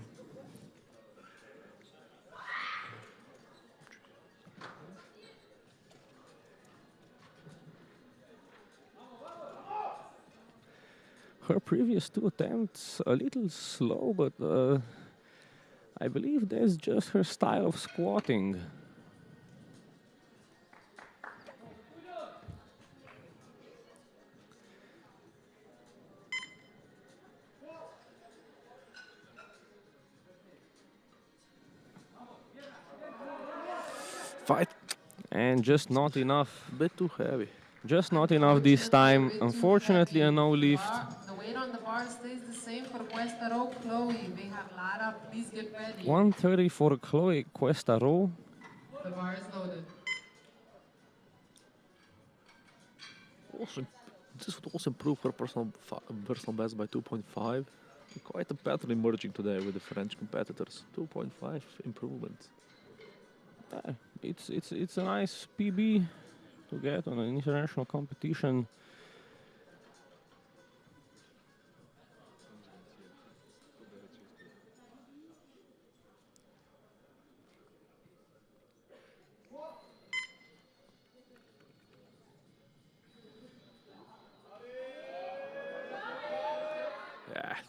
Her previous 2 attempts a little slow, but I believe that's just her style of squatting. Fight. And just not enough. A bit too heavy. Just not enough this time. Unfortunately, a no lift. The weight on the bar stays the same for Cuesta Row Chloe. We have Lara, please get ready. 130 for Chloe Cuesta Row. The bar is loaded. Also, this would also improve her personal best by 2.5. Quite a pattern emerging today with the French competitors. 2.5 improvement. It's a nice PB to get on an international competition.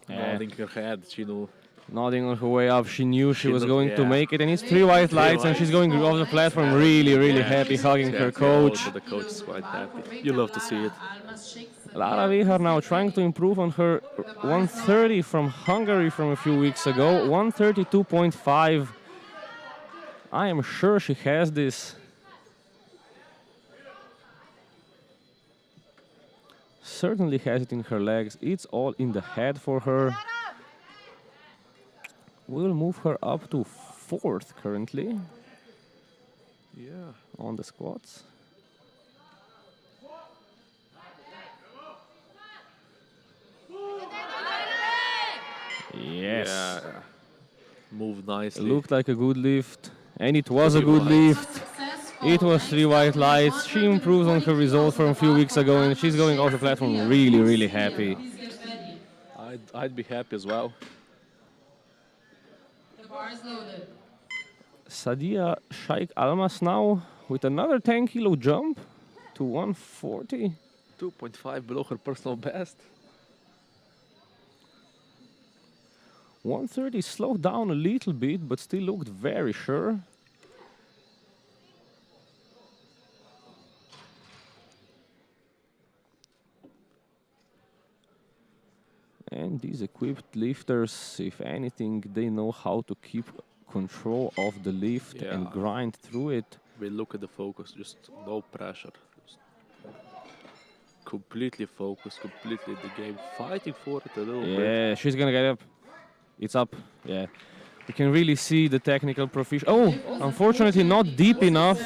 Nodding her head, she knew. Nodding on her way up, she knew she was knew- going to yeah. make it, and it's 3 white lights, and she's going off the platform really, really happy, hugging her coach. The coach is quite happy. You love to see it. Lara Vihar now trying to improve on her 130 from Hungary from a few weeks ago, 132.5. I am sure she has this. Certainly has it in her legs. It's all in the head for her. We'll move her up to 4th currently Yeah. on the squats. Yes. Yeah. Moved nicely. It looked like a good lift, and it was a good lift. It was 3 white lights. She improves on her result from a few weeks ago, and she's going off the platform really, really happy. I'd be happy as well. The bar is loaded. Sadia Shaikh Almas now with another 10-kilo jump to 140. 2.5 below her personal best. 130 slowed down a little bit, but still looked very sure. And these equipped lifters, if anything, they know how to keep control of the lift and Yeah. grind through it. We look at the focus, just no pressure. Just completely focused, completely the game, fighting for it a little bit. Yeah, she's gonna get up. It's up. Yeah. You can really see the technical proficiency. Oh, unfortunately not deep enough.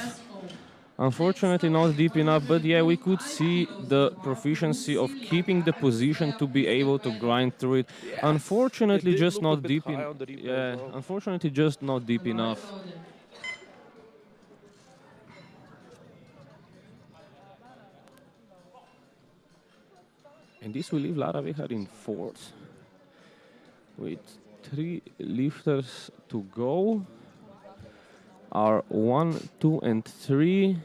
Unfortunately not deep enough, but yeah, we could see the proficiency of keeping the position to be able to grind through it. Unfortunately, It did just look a not bit deep high enough. on the replay Yeah, as well. unfortunately, just not deep enough. And this will leave Lara Vihar in 4th with 3 lifters to go. Our 1, 2, and 3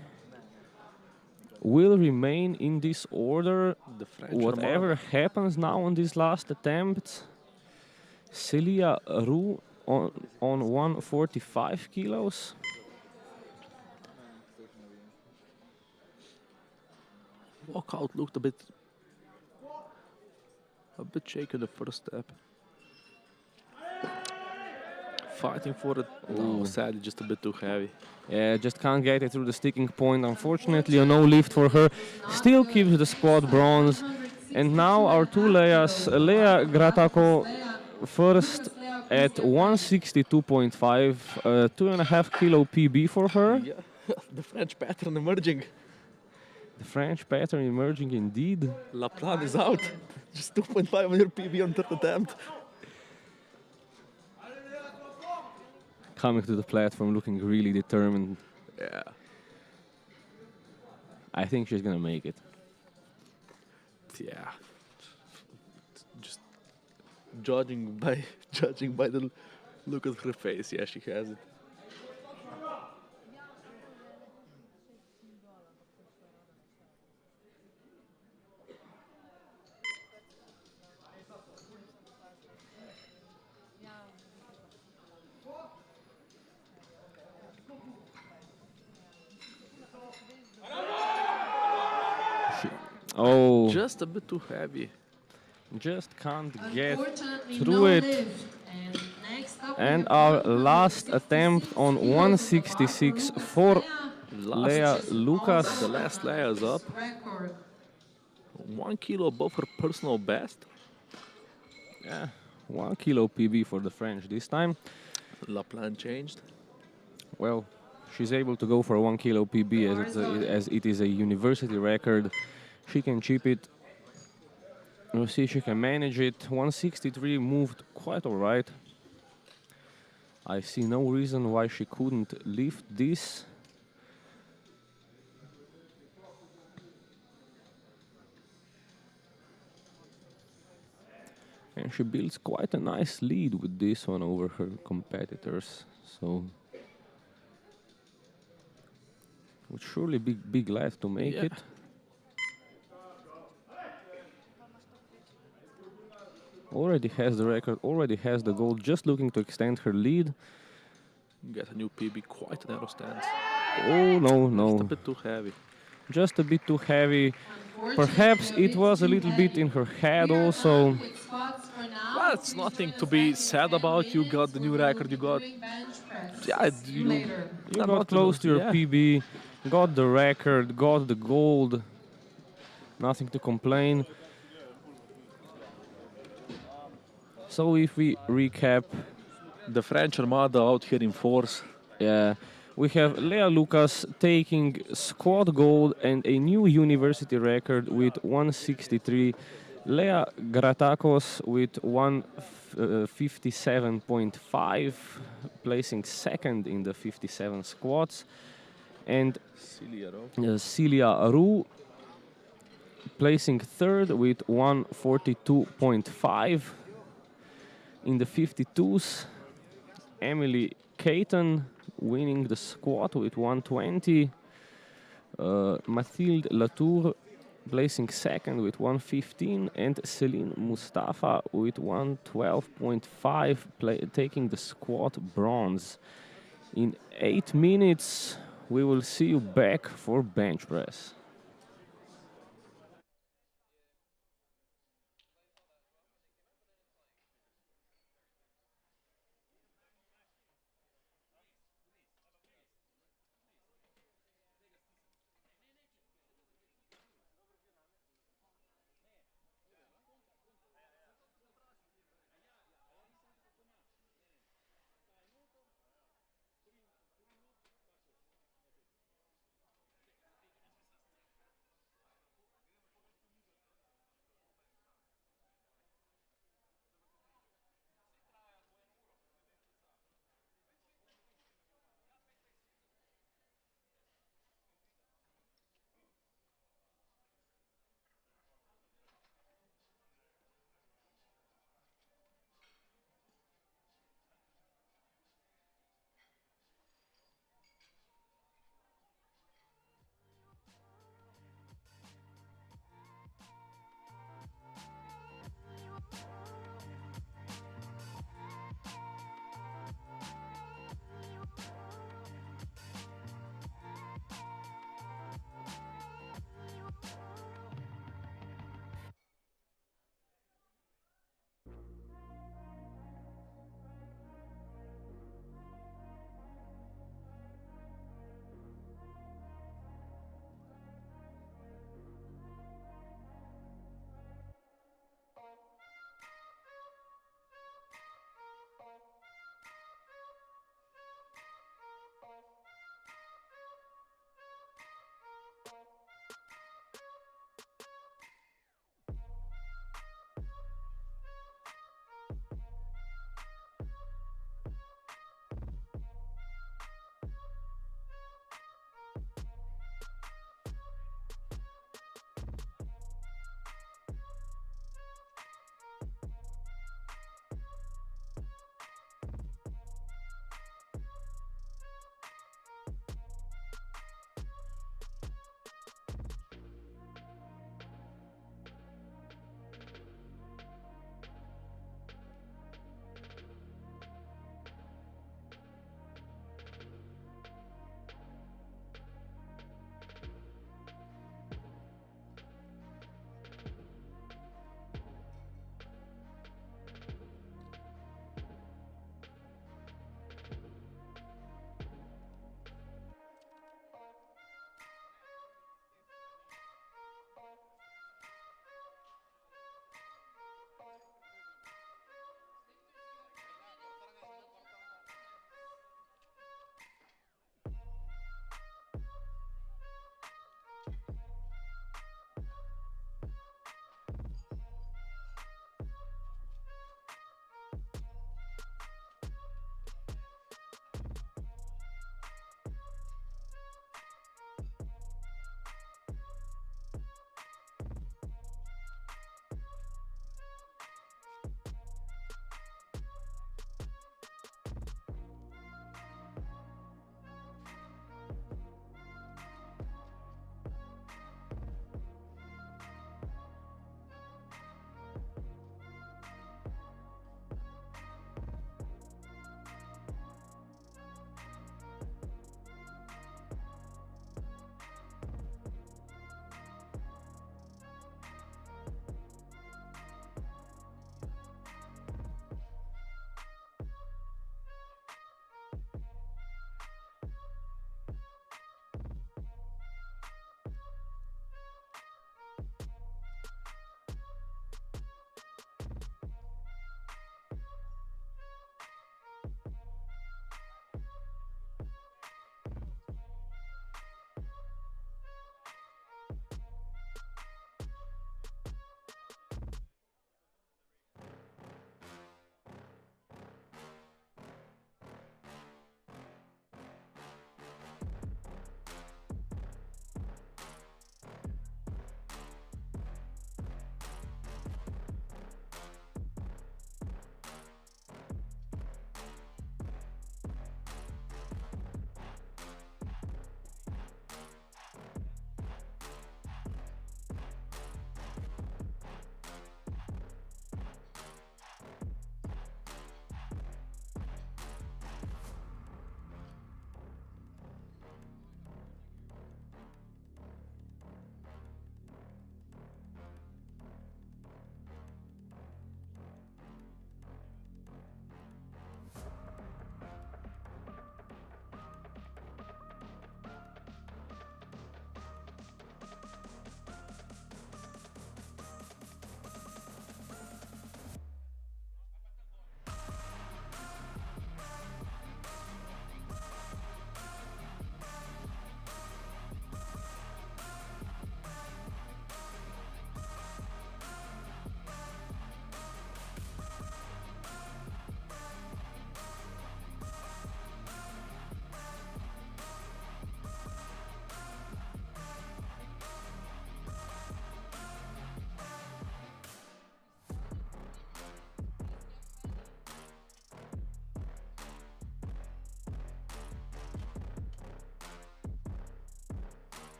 will remain in this order. The French Whatever happens now on this last attempt, Celia Roux on 145 kilos. Walkout looked a bit shaky the first step. Fighting for it. No, sadly, just a bit too heavy. Yeah, just can't get it through the sticking point. Unfortunately, a no lift for her. Still keeps the squad bronze. And now our 2 Leas, Lea Gratako first at 162.5, 2.5 kilo PB for her. Yeah, the French pattern emerging. The French pattern emerging indeed. La Plan is out. Just 2.5 on your PB on 3rd attempt. Coming to the platform looking really determined. Yeah. I think she's gonna make it. Yeah. Just judging by the look at her face, yeah, she has it. Oh, Just a bit too heavy. just can't get Unfortunately, through no it. lift. And next up we And have our number last 166 attempt on kilos 166 of the bar. for Last, Lea Lucas. the last layer is up. Record. 1 kilo above her personal best. Yeah, 1 kilo PB for the French this time. La Plan changed. Well, she's able to go for 1 kilo PB as it is a university record. She can chip it. We'll see if she can manage it. 163 moved quite all right. I see no reason why she couldn't lift this. And she builds quite a nice lead with this one over her competitors. So would surely be big left to make Yeah. it. Already has the record, already has the goal, just looking to extend her lead. Get a new PB, quite a narrow stance. Oh, no, Just a no. bit too heavy. Just a bit too heavy. Perhaps it was a little bit in her head also. That's nothing to be sad about. You got the new record. You got, yeah, you. You No, got not to close lose, to your yeah. PB, got the record, got the gold. Nothing to complain. So if we recap, The French Armada out here in force. yeah, we have Lea Lucas taking squad gold and a new university record with 163. Lea Gratakos with 157.5, placing second in the 57 squads. And Celia Roux placing third with 142.5. In the 52s, Emily Caton winning the squat with 120. Mathilde Latour placing second with 115. And Celine Mustafa with 112.5 taking the squat bronze. In 8 minutes, we will see you back for bench press.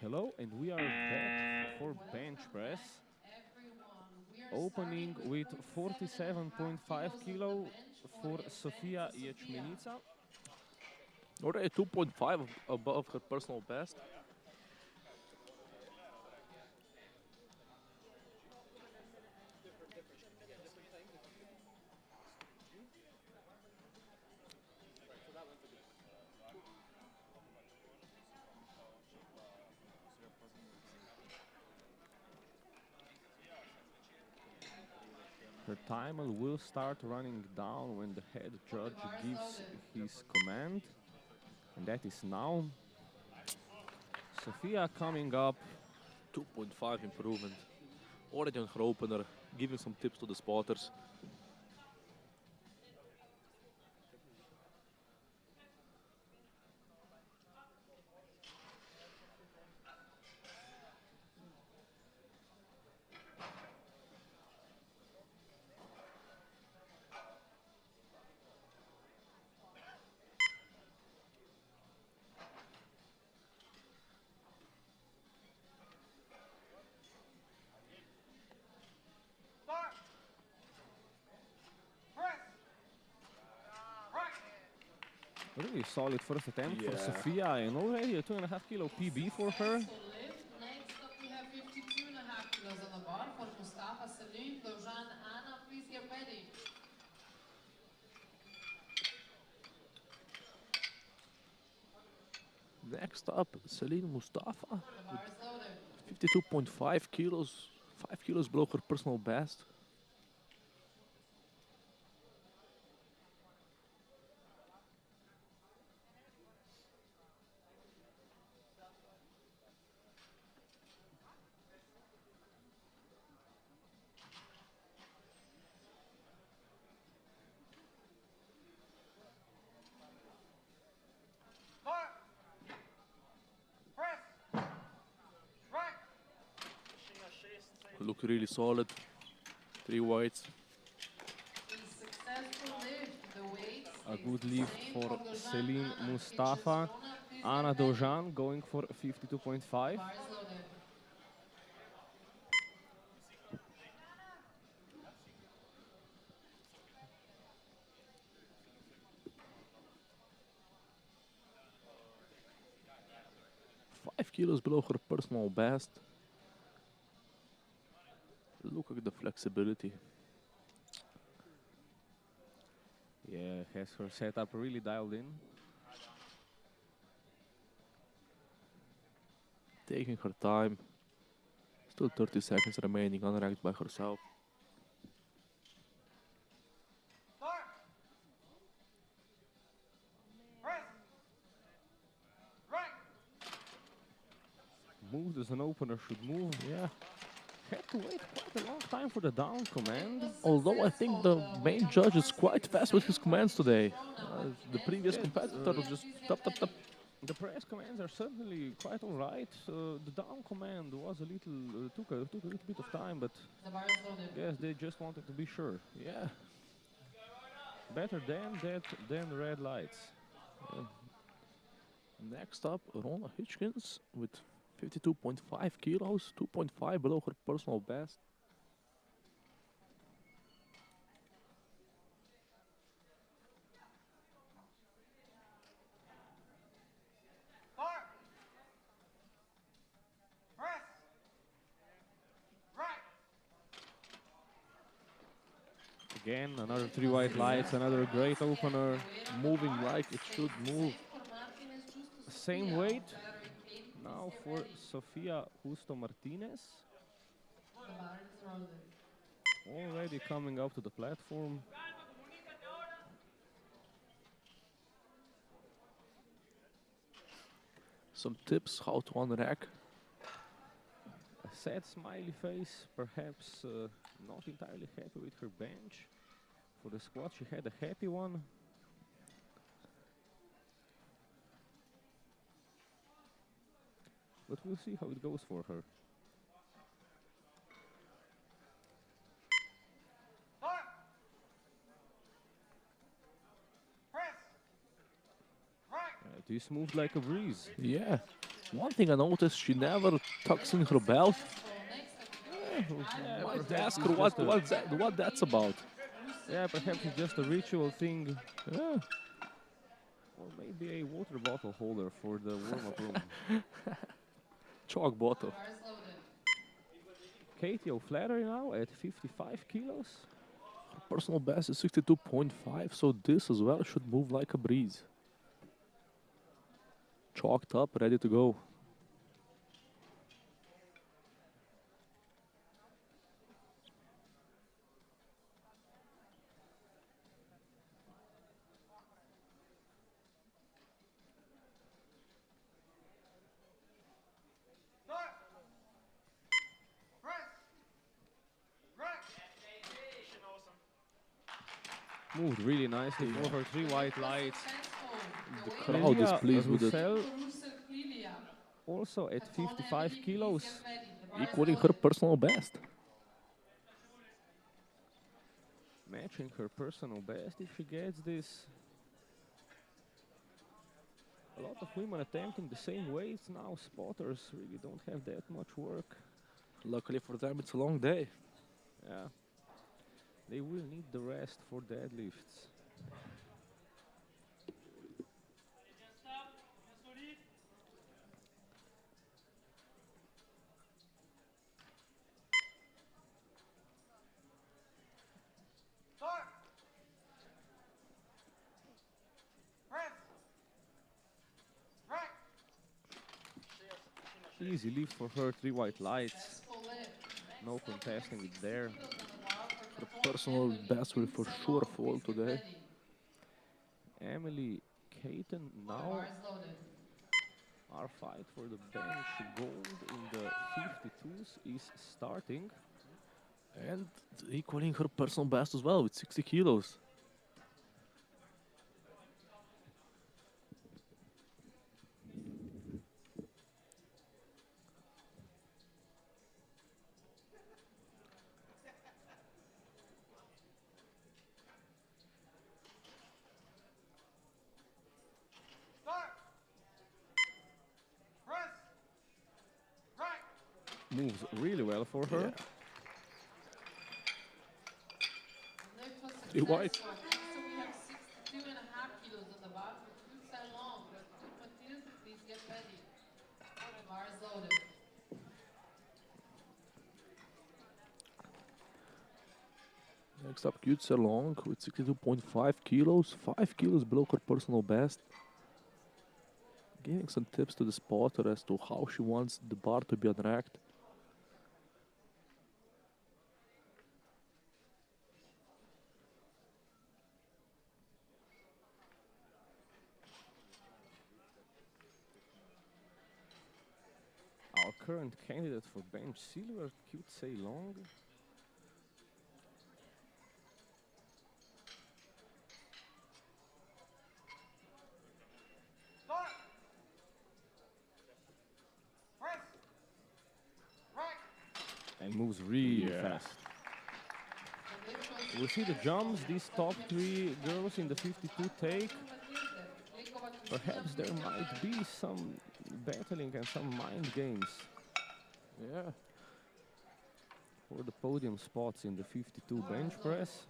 Hello, and we are back for bench press. Opening with 47.5 kilo for Sofia Ječmenica. Already 2.5 above her personal best. Her timer will start running down when the head judge gives his command. And that is now. Sofia coming up. 2.5 improvement. Already on her opener, giving some tips to the spotters. Really solid first attempt for Yeah. Sofia, and already a 2.5 kilo PB for her. Next up we have 52.5 kilos on the bar for Mustafa Salim. Dojan, Anna, please get ready. Next up, Celine Mustafa. The bar is loaded. 52.5 kilos. 5 kilos below her personal best. Look really solid. 3 weights. Successful lift. The weights A stay good the lift same for Dojan, Celine Anna. Mustafa. Inches, Rona, please get Anna ready. Dojan going for 52.5. Bar is loaded. 5 kilos below her personal best. Look at the flexibility. Yeah, has her setup really dialed in. Taking her time. Still 30 seconds remaining unranked by herself. Moved as an opener should move. Yeah. Had to wait quite a long time for the down command. Although I think the main judge is quite fast with his commands today. The previous Yes, competitor was just tap tap tap. The press commands are certainly quite alright. The down command was a little took a little bit of time, but The bar is loaded. yes, they just wanted to be sure. Yeah. Better than that than red lights. Next up, Rona Hitchkins with 52.5 kilos, 2.5 below her personal best. Again, another 3 white lights, another great opener. Moving like it should move. Same weight. Now for Sofia Justo Martinez. The bar is loaded. Already coming up to the platform. Some tips how to unrack. A sad smiley face, perhaps not entirely happy with her bench. For the squat, she had a happy one. But we'll see how it goes for her. This moved like a breeze. Yeah. One thing I noticed, she never tucks in her belt. Yeah, Might perhaps ask her it's just a, what that's about. yeah, perhaps it's just a ritual thing, Yeah. or maybe a water bottle holder for the warm-up room. Chalk bottle. Bars loaded. Katie O'Flaherty now at 55 kilos. Personal best is 62.5, so this as well should move like a breeze. Chalked up, ready to go. Moved really nicely for her 3 white lights. The crowd is Lilia pleased with it. Roussel also at 55 kilos. Equaling her personal best. Matching her personal best if she gets this. A lot of women attempting the same weights now. Spotters really don't have that much work. Luckily for them, it's a long day. Yeah. They will need the rest for deadlifts. Easy lift for her, 3 white lights. No contesting it there. Her personal best will for sure fall today. Emily Caton now. Our fight for the bench gold in the 52s is starting. And equaling her personal best as well with 60 kilos. Moves really well for her. Three white. So we have 62.5 kilos on the bar for two set long. Two Matilda, please get ready. Bars loaded. Next up, Kutser Long with 62.5 kilos, 5 kilos below her personal best. Giving some tips to the spotter as to how she wants the bar to be unracked. Our current candidate for bench silver, Kutse Long. And moves really fast. We'll see the jumps these top 3 girls in the 52 take. Perhaps there might be some battling and some mind games. Yeah. For the podium spots in the 52 bench press.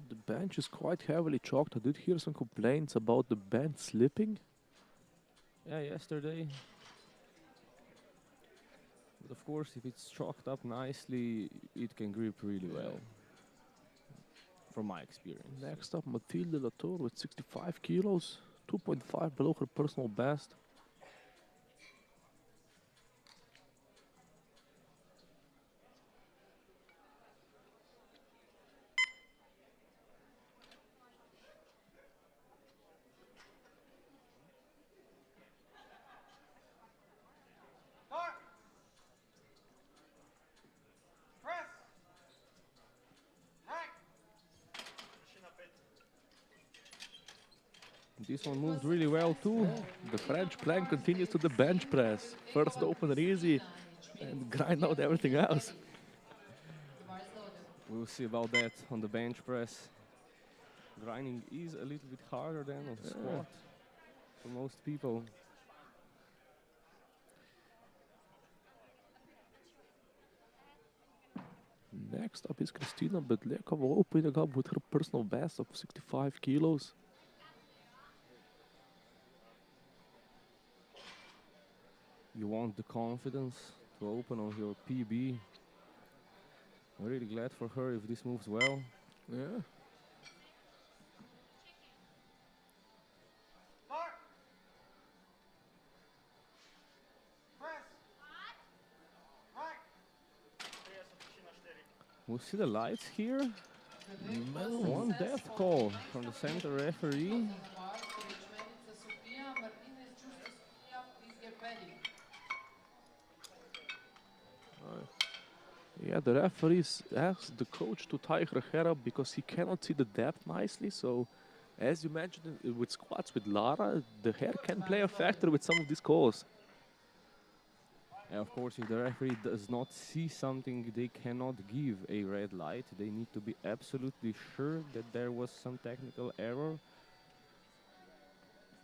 The bench is quite heavily chalked. I did hear some complaints about the bench slipping. Yeah, yesterday. But of course, if it's chalked up nicely, it can grip really well. From my experience. Next up, Mathilde Thur with 65 kilos, 2.5 below her personal best. This one moved really well too. The French plank continues to the bench press. First opener easy and grind out everything else. We'll see about that on the bench press. Grinding is a little bit harder than on squat for most people. Next up is Kristina Bedlekova opening up with her personal best of 65 kilos. You want the confidence to open on your PB. I'm really glad for her if this moves well. Yeah. We'll see the lights here. One death call from the center referee. Yeah, the referees asked the coach to tie her hair up because he cannot see the depth nicely. So, as you mentioned with squats with Lara, the hair can play a factor with some of these calls. And of course, if the referee does not see something, they cannot give a red light. They need to be absolutely sure that there was some technical error.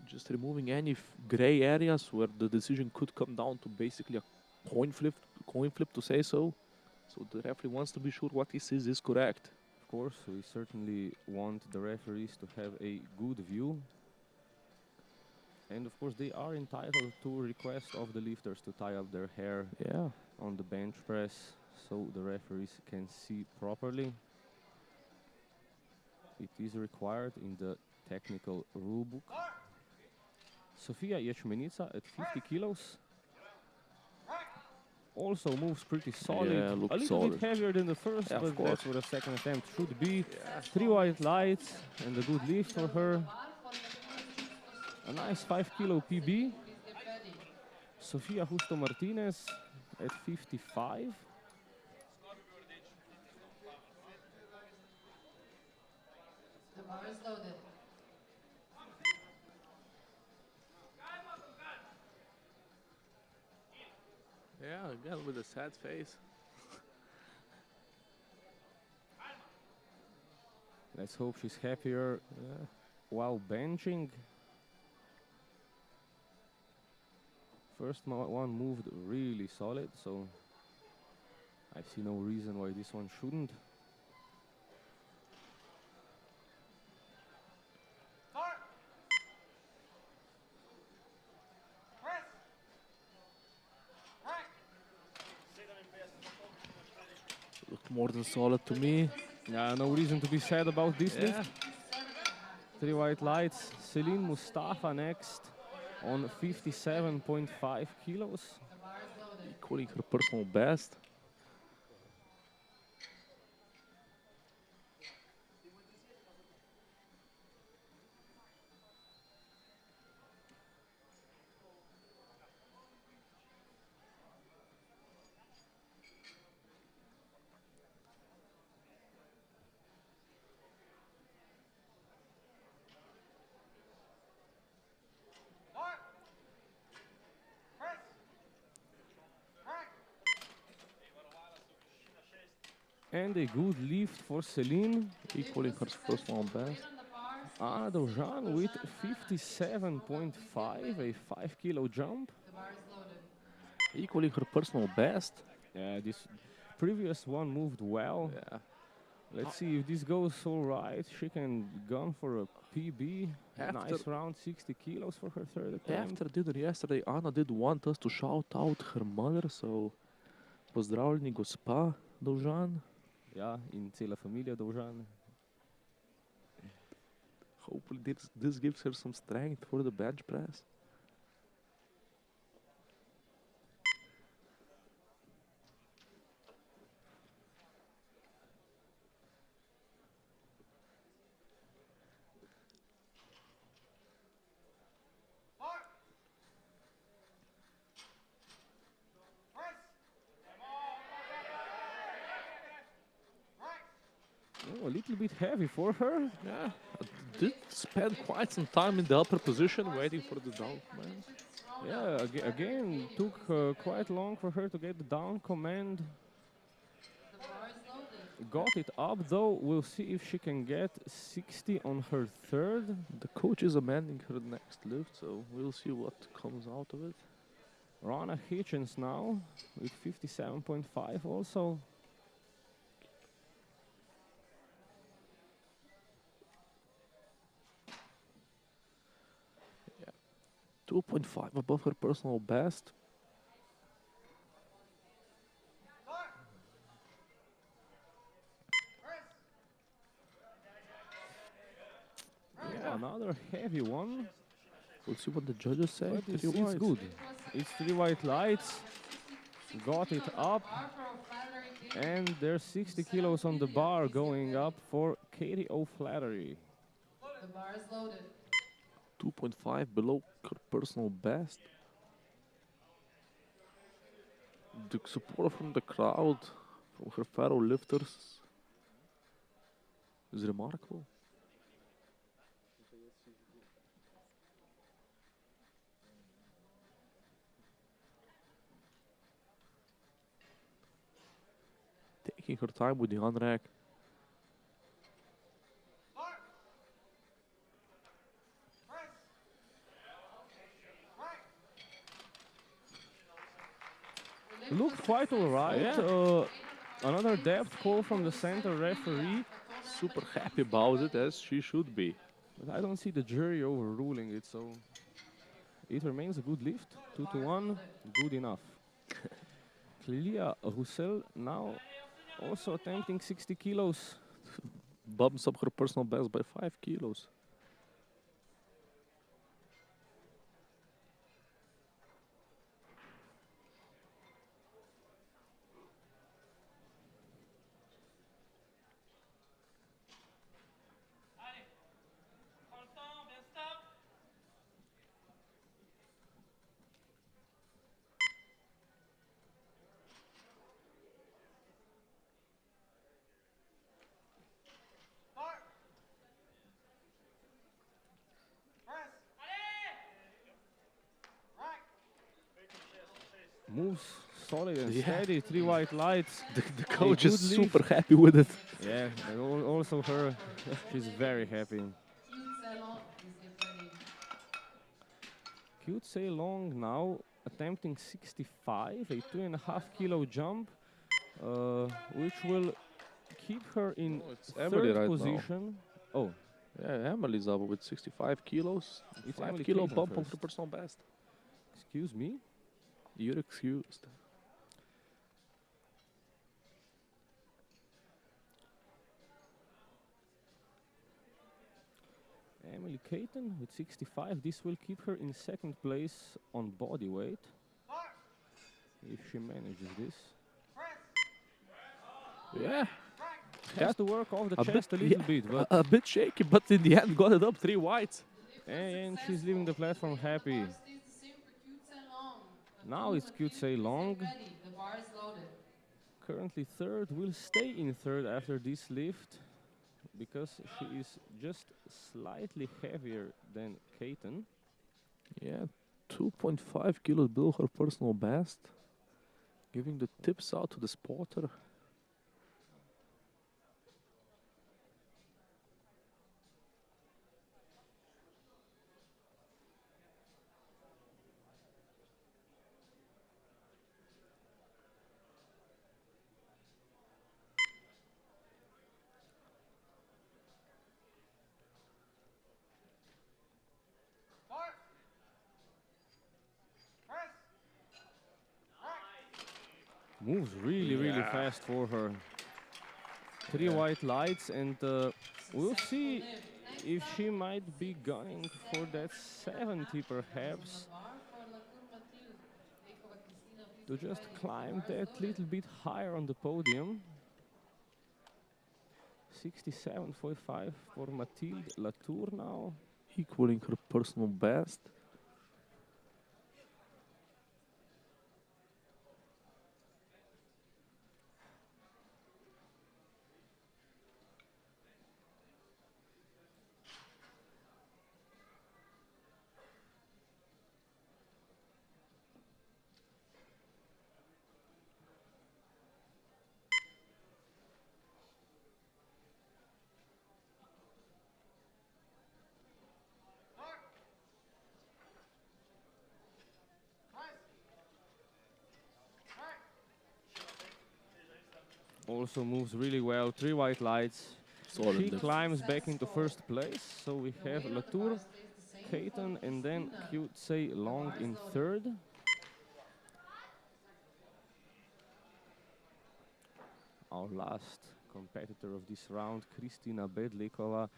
Just removing any gray areas where the decision could come down to basically a coin flip to say so. So the referee wants to be sure what he sees is correct. Of course, we certainly want the referees to have a good view. And of course, they are entitled to request of the lifters to tie up their hair on the bench press so the referees can see properly. It is required in the technical rule book. Sofia Ječmenica at 50 kilos also moves pretty solid. Yeah, A looks little solid. bit heavier than the first, Yeah, of but that's course. what a second attempt should be. 3 white lights and a good lift for her. A nice 5 kilo PB. Sofia Justo Martinez at 55. The bar is loaded. Yeah, again with a sad face. Let's hope she's happier while benching. First one moved really solid, so I see no reason why this one shouldn't. Looked more than solid to me. Yeah, no reason to be sad about this Yeah. lift. 3 white lights. Celine Mustafa next on 57.5 kilos. Equaling her personal best. And a good lift for Celine. Equaling her personal best. Anna Dojan with 57.5, a 5 kilo jump. Equaling her personal best. Yeah, this previous one moved well. Yeah. Let's see if this goes all right. She can gun for a PB. Nice round 60 kilos for her third attempt. After dinner yesterday, Anna did want us to shout out her mother, so pozdravljeni gospa Dožan. Yeah, in cela familia Dožan. Hopefully this gives her some strength for the bench press. Oh, a little bit heavy for her. Yeah, did spend quite some time in the upper position waiting for the down command. Yeah, again, took quite long for her to get the down command. Got it up though. We'll see if she can get 60 on her third. The coach is amending her next lift, so we'll see what comes out of it. Rana Hitchens now with 57.5 also. 2.5 above her personal best. Yeah, another heavy one, We'll see what the judges say. but it's Whites. good. It's 3 white lights. Got it up. And there's 60 kilos on the bar going up for Katie O'Flaherty. The bar is loaded. 2.5 below her personal best. The support from the crowd, from her fellow lifters, is remarkable. Taking her time with the unrack. Looked quite alright. Yeah. Another depth call from the center referee, Super happy about it, as she should be. but I don't see the jury overruling it, so it remains a good lift. 2-1, good enough. Clelia Roussel now also attempting 60 kilos. Bumps up her personal best by 5 kilos. Moves solid and Yeah. steady, 3 white lights. The coach is good super happy with it. Yeah, and also her, she's very happy. Cute Say Long now attempting 65, a 2.5 kilo jump, which will keep her in It's Emily third right now. position. Oh, Yeah, Emily's up with 65 kilos. It's 5 Emily kilo Clayton bump on first. her personal best. excuse me. You're excused. Emily Caton with 65. This will keep her in second place on body weight. If she manages this. Yeah, Has to work off the a chest bit- a little yeah, bit, but a bit shaky, but in the end got it up 3 whites. and she's leaving the platform happy. Now it's Cute Say Long. The bar is loaded. Currently third, will stay in third after this lift because she is just slightly heavier than Caton. Yeah, 2.5 kilos below her personal best. Giving the tips out to the spotter. Moves really fast for her. 3 white lights, and we'll see if she might be gunning for that 70 perhaps, to just climb that little bit higher on the podium. 67.45 for Mathilde Latour now. Equaling her personal best. Also moves really well. 3 white lights. Solid She lift. climbs back into first place. So we have Latour Hayton, and then cute say Long in third. Our last competitor of this round, Kristina Bedlikova,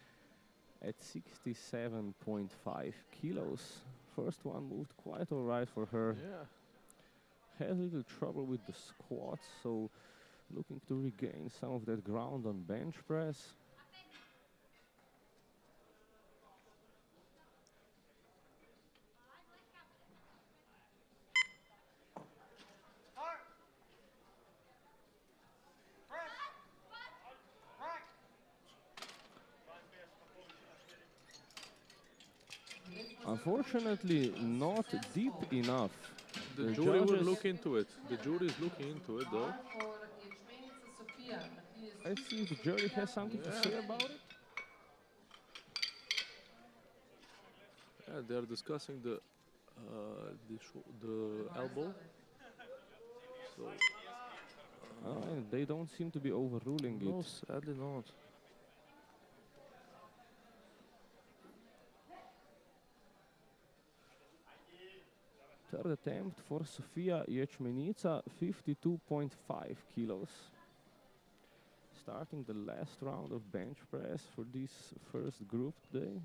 at 67.5 kilos. First one moved quite alright for her. Yeah. Had a little trouble with the squats, so looking to regain some of that ground on bench press. Unfortunately, not deep enough. The The jury will judges- look into it. The jury is looking into it, though. Let's see if the jury has something to say about it. Yeah, they're discussing the elbow. So And they don't seem to be overruling no, it. sadly not. Third attempt for Sofia Ječmenica, 52.5 kilos. Starting the last round of bench press for this first group today.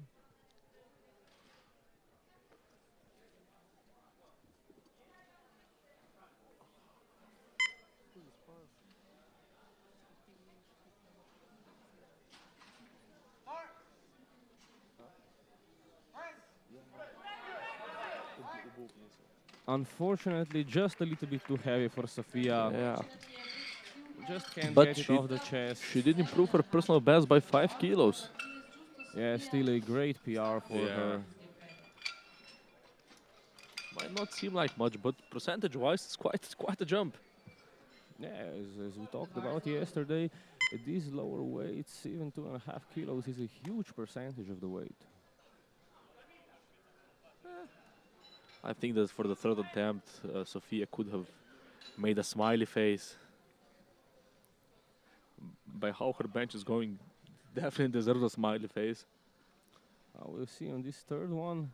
Unfortunately, just a little bit too heavy for Sofia. Yeah. Just can't But get it she- off the chest. She did improve her personal best by 5 kilos. Yeah, still a great PR for Yeah. her. Might not seem like much, but percentage-wise, it's quite a jump. Yeah, as we talked about yesterday, at these lower weights, even 2.5 kilos is a huge percentage of the weight. I think that for the third attempt, Sofia could have made a smiley face. By how her bench is going, definitely deserves a smiley face. We'll see on this third one.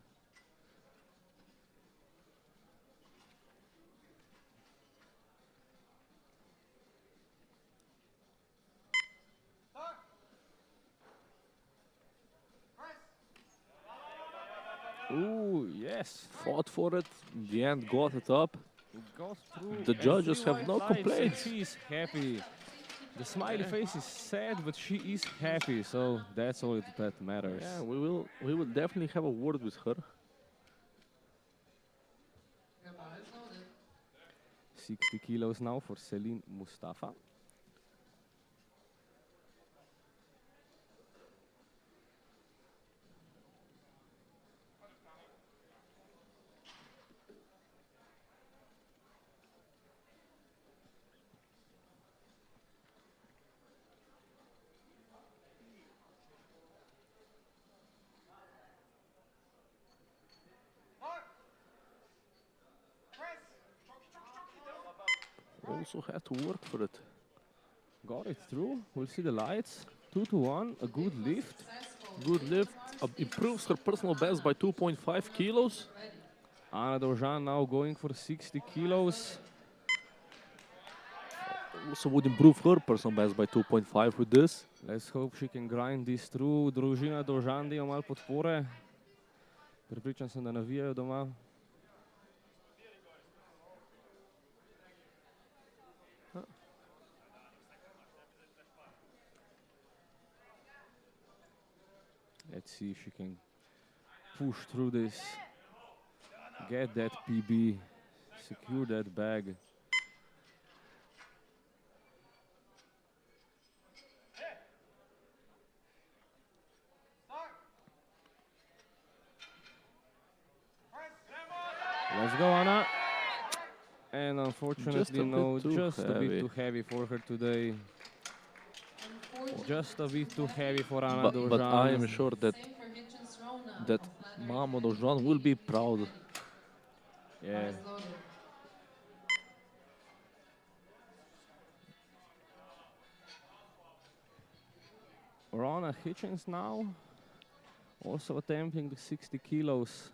Ooh, yes. Fought for it, in the end got it up. Got through. The and judges three have white no lights, and complaints. She's happy. The smiley face is sad, but she is happy, so that's all that matters. Yeah, we will definitely have a word with her. 60 kilos now for Celine Mustafa. Also had to work for it. Got it through. We'll see the lights. 2-1, a good lift. Good lift, improves her personal best by 2.5 kilos. Ana Dojan now going for 60 kilos. Also would improve her personal best by 2.5 with this. Let's hope she can grind this through. Družina Dožan ima malo podpore. Pripričan sem, da navijajo doma. Let's see if she can push through this. Get that PB. Secure that bag. Let's go, Anna. And unfortunately, no, just a bit too heavy for her today. Just a bit too heavy for Ana Dojan. But I am sure that Mama Dojan will be proud. Yeah. Rona Hitchens now Also attempting the 60 kilos.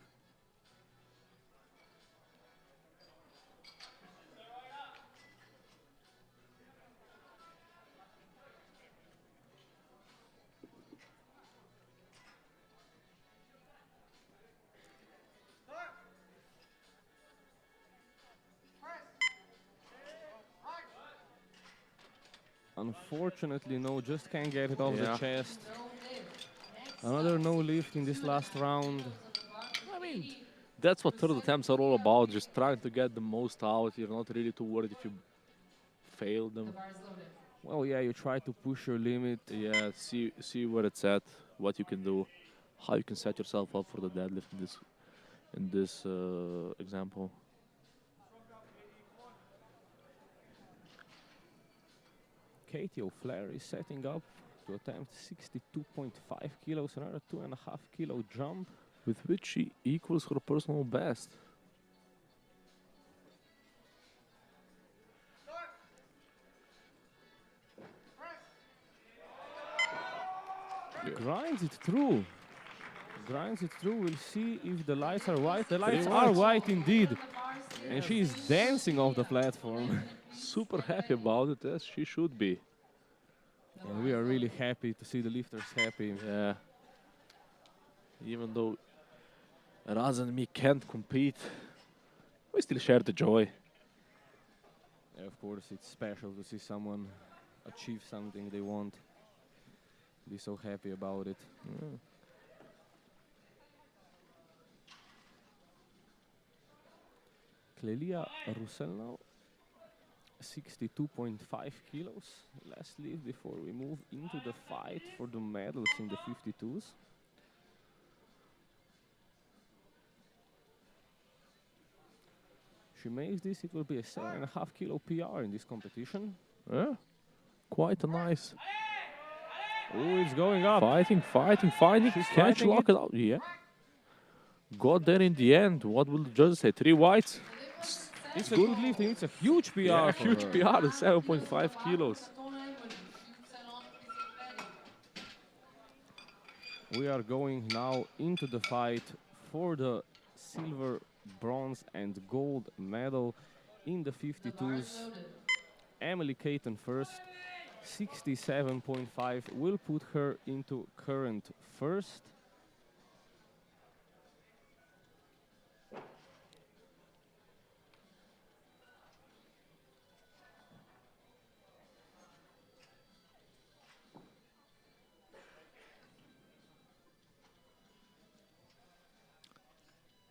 Unfortunately, no, just can't get it off the Yeah. chest. Another no lift in this last round. I mean, that's what third attempts are all about. Just trying to get the most out. You're not really too worried if you fail them. Well, yeah, you try to push your limit. Yeah, see where it's at, what you can do, how you can set yourself up for the deadlift in this example. Katie O'Flair is setting up to attempt 62.5 kilos, another 2.5 kilo jump. With which she equals her personal best. Grinds it through. Grinds it through. We'll see if the lights are white. The lights They are white. white indeed. And she is dancing off the platform. Super happy about it, as she should be. And we are really happy to see the lifters happy. Yeah. Even though Raz and me can't compete, we still share the joy. Yeah, of course, it's special to see someone achieve something they want. Be so happy about it. Mm. Clelia Roussel now, 62.5 kilos. Last lift before we move into the fight for the medals in the 52s. She makes this, it will be a 7.5 kilo PR in this competition. Yeah. Quite a nice. Oh, it's going up. Fighting. She's Can't she fighting lock it out? Yeah. Got there in the end. What will the judges say? 3 whites? It's a good lift and it's a huge PR. Yeah, for huge her. PR, 7.5 kilos. We are going now into the fight for the silver, bronze and gold medal in the 52s. Emily Caton first, 67.5 will put her into current first.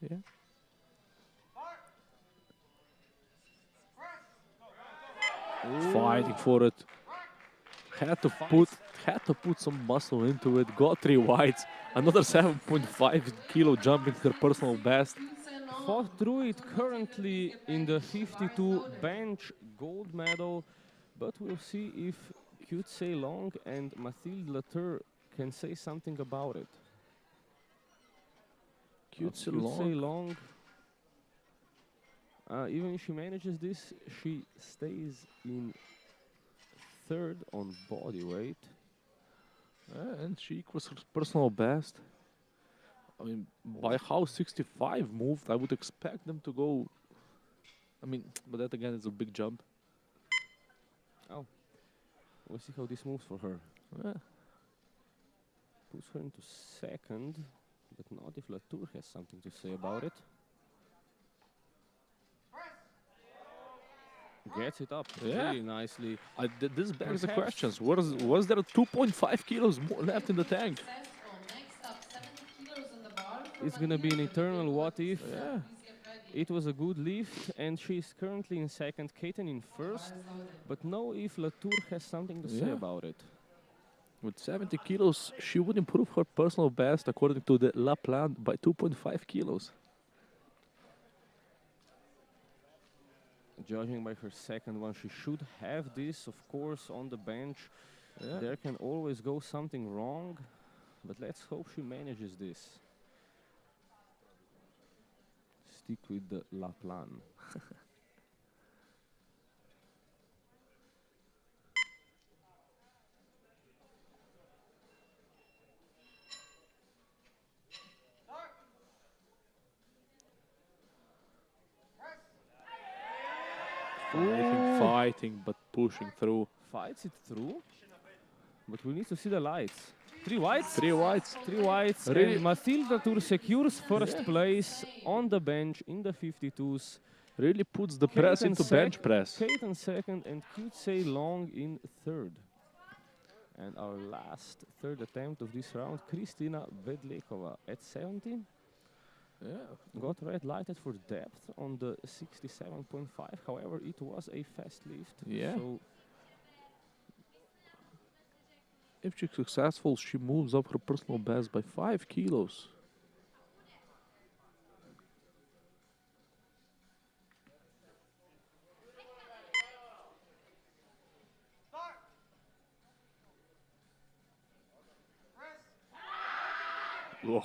Yeah. Fighting for it. Had to put some muscle into it. Got 3 whites. Another 7.5 kilo jump into her personal best. Fought through it currently in the 52 bench gold medal, but we'll see if Kutse Long and Mathilde Latour can say something about it. Kutse Long. Even if she manages this, she stays in third on body weight. And she equals her personal best. I mean, by how 65 moved, I would expect them to go. I mean, but that again is a big jump. Oh, we'll see how this moves for her. Yeah. Puts her into second, but not if Latour has something to say about it. Gets it up really nicely. This begs the Perhaps. questions. Was there 2.5 kilos more left in the tank? It's gonna be an eternal what if. Yeah. It was a good lift, and she's currently in second, Katen in first, but no if Latour has something to say Yeah. about it. With 70 kilos, she would improve her personal best according to the La Plan by 2.5 kilos. Judging by her second one, she should have this, of course, on the bench. Yeah. There can always go something wrong, but let's hope she manages this. Stick with the La Plan. Fighting, Ooh. fighting, but pushing through. Fights it through, but we need to see the lights. 3 whites. 3 whites. 3 whites. Really? And Mathilda Thur secures first Yeah. place on the bench in the 52s. Really puts the press Kate into bench press. Kate in second and Kutse Long in third. And our last third attempt of this round, Kristina Vedlekova at 17. Yeah. Got red lighted for depth on the 67.5. However, it was a fast lift. Yeah. So If she's successful, she moves up her personal best by 5 kilos. Oh,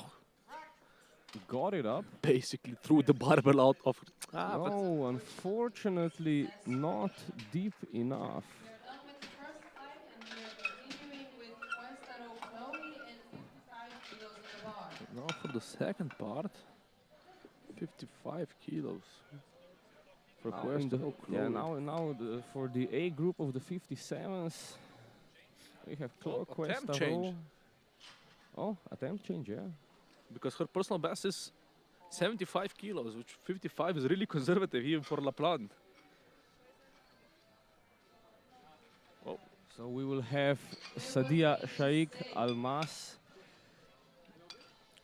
got it up. basically threw the barbell out of her. But No, unfortunately, not deep enough. We are done with the first fight and we are continuing with Questaro Chloe and 55 kilos in the bar. now for the second part, 55 kilos. For Now in the- Questaro yeah, Chloe. now for the A group of the 57s, we have Chloe attempt Questaro. change. Oh, attempt change, yeah. Because her personal best is 75 kilos, which 55 is really conservative even for Lapland. So we will have Sadia Shaikh Almas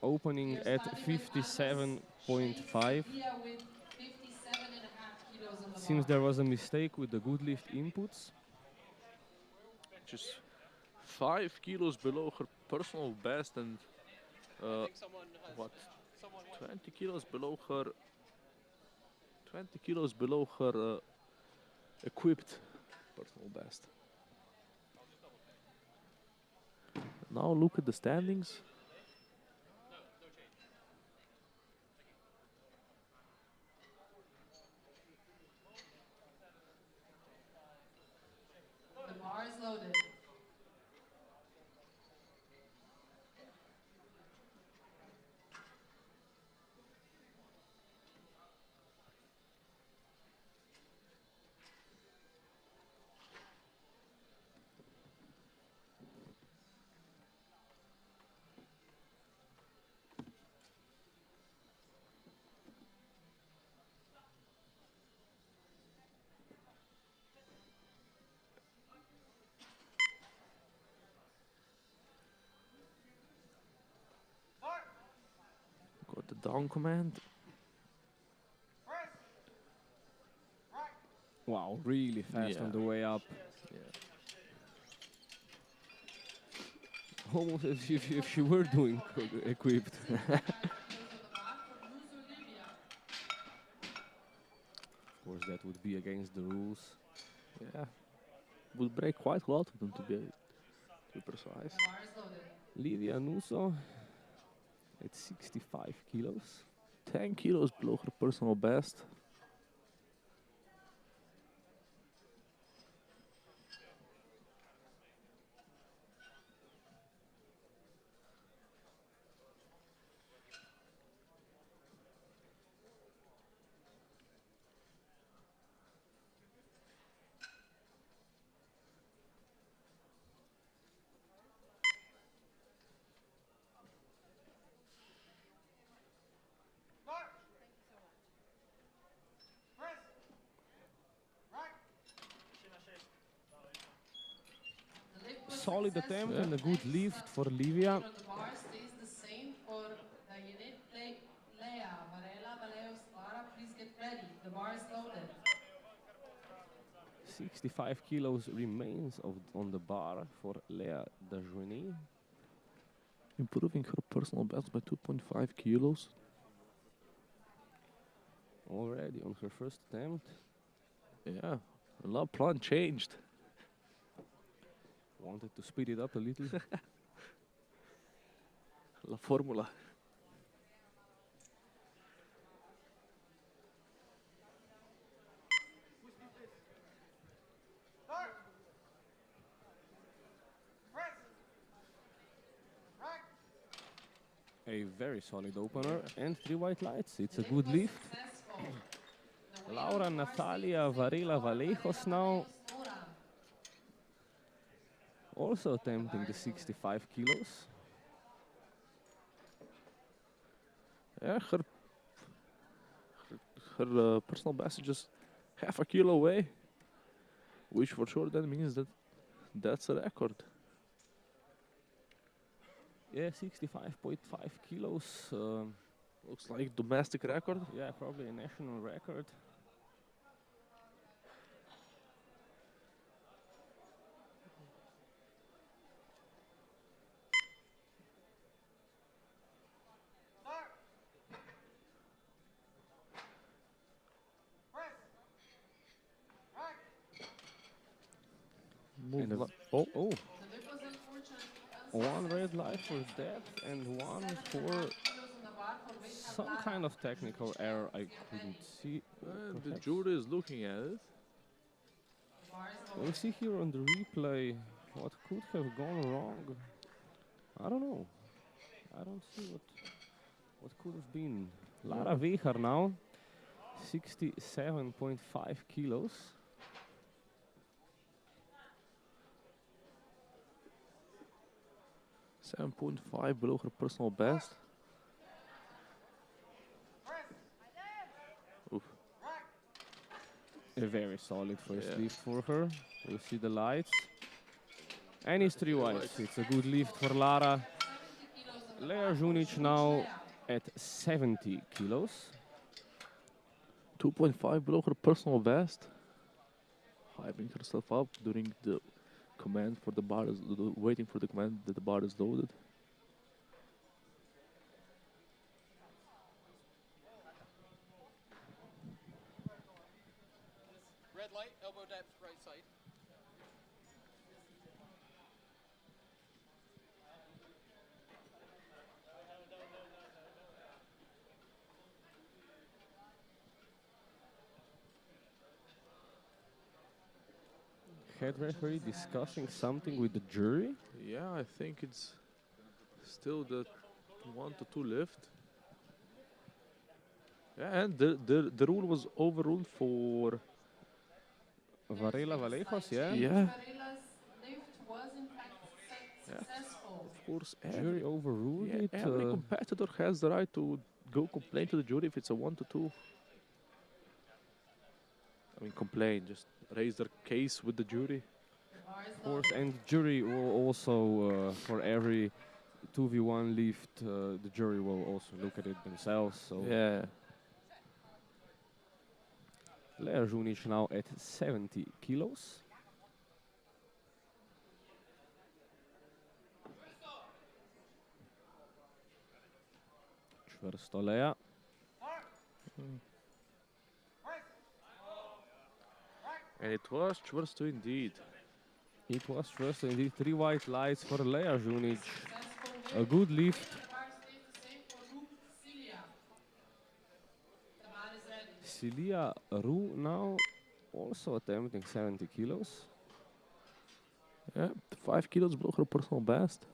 opening at 57.5. Leah with 57.5 kilos on the Seems bar. there was a mistake with the good lift inputs. Which is 5 kilos below her personal best and what? 20 kilos below her. 20 kilos below her equipped personal best. Now look at the standings. The bar is loaded. Got the down command. Wow, really fast on Yeah. the way up. Yeah. Almost as if she were doing equipped. Kilos on the bar for loser Livia. Of course, that would be against the rules. Yeah. Would break quite a lot of them to be precise. The bar is loaded. Livia Nuso at 65 kilos. 10 kilos below her personal best. The lift was Solid successful. attempt and a good lift for Livia. On the bar stays the same for the unit Leia Varela Valeo Slara. Please get ready. The bar is loaded. 65 kilos remains on the bar for Lea Dajouni. Improving her personal best by 2.5 kilos. Already on her first attempt. Yeah, a lot plan changed. Wanted to speed it up a little. La Formula. A very solid opener and 3 white lights. It's a good lift. Successful. The Laura Natalia Varela Valejos now, also attempting the 65 kilos. Yeah, her personal best is just half a kilo away, which for sure then means that that's a record. Yeah, 65.5 kilos. Looks like domestic record. Yeah, probably a national record. Move And a, li- oh, The lift was unfortunately one red light for depth and one for some kind of technical error I couldn't see. the Perhaps. jury is looking at it. We'll see here on the replay what could have gone wrong. I don't know. I don't see what could have been. Lara Weger now, 67.5 kilos. 7.5 below her personal best. Oof. A very solid first Yeah. lift for her. We'll see the lights. And it's 3 whites. It's a good lift for Lara. Lea Žunić now at 70 kilos. 2.5 below her personal best. Hyping herself up during the command for the bar, waiting for the command that the bar is loaded. Red light, elbow depth, right side. Head referee discussing something with the jury. Yeah, I think it's still the 1 to 2 lift. Yeah, and the rule was overruled for Varela Valejos, yeah. yeah, Varela's lift was in fact successful. of course. Jury overruled Yeah, it. every competitor has the right to go complain to the jury if it's a 1 to 2. I mean, complain, just raise their case with the jury. Of course, and jury will also, for every 2v1 lift, the jury will also look at it themselves. So Yeah. Lea Žunić now at 70 kilos. Čvrsto Lea. And it was čvrsto indeed. It was first indeed 3 white lights for Lea Žunić. A good lift. Cilia Ru now also attempting 70 kilos. Yeah, 5 kilos below her personal best.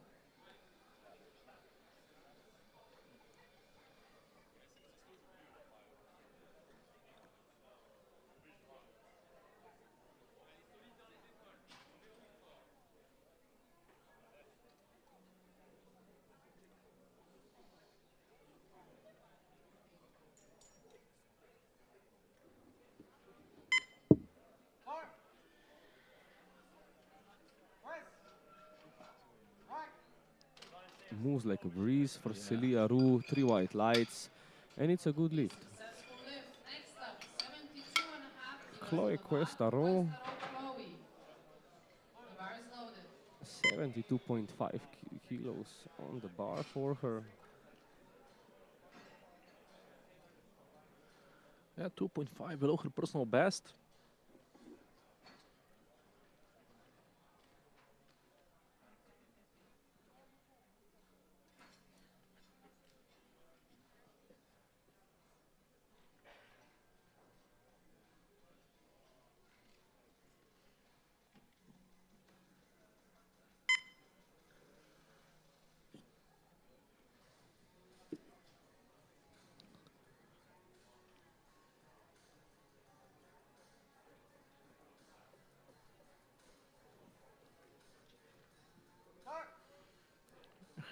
Moves like a breeze for Cilia Ru, 3 white lights, and it's a good lift. Chloe Cuesta-Ro, 72.5 kilos on the bar for her. Yeah, 2.5 below her personal best.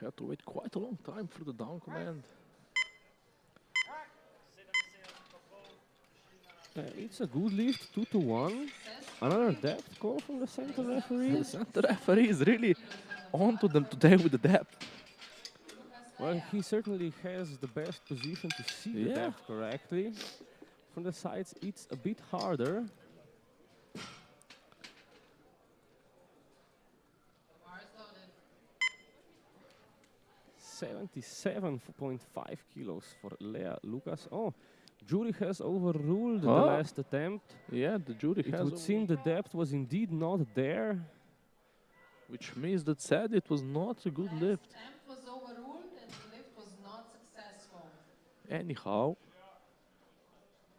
Had to wait quite a long time for the down command. It's a good lift, 2-1. Another depth call from the center referee. The center referee is really onto them today with the depth. Well, he certainly has the best position to see the Yeah. depth correctly. From the sides, it's a bit harder. Bars loaded. 77.5 kilos for Lea Lucas. Oh, jury has overruled the Oh. last attempt. Yeah, the jury It has would seem the depth was indeed not there. which means that said it was not a good lift. Attempt was overruled and the lift was not successful. Anyhow,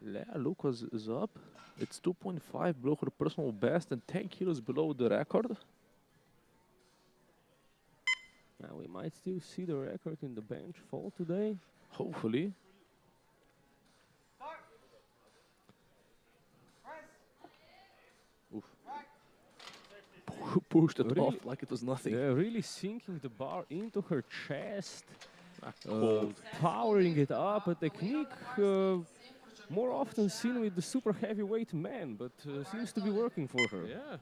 Lea Lucas is up. It's 2.5 below her personal best and 10 kilos below the record. Now we might still see the record in the bench fall today. Hopefully. Oof. Pushed it Really? off like it was nothing. Yeah, really sinking the bar into her chest, Cold. powering it up. A technique more often seen with the super heavyweight men, but seems to be working for her. Yeah.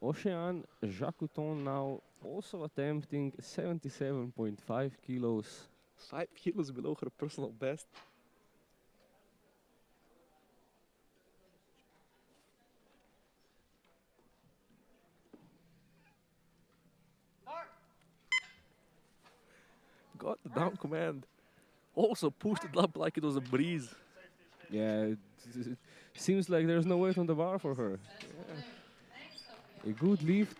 Ocean Jacouton now also attempting 77.5 kilos. 5 kilos below her personal best. Got the down command. Also pushed it up like it was a breeze. Yeah, it seems like there's no weight on the bar for her. A good lift.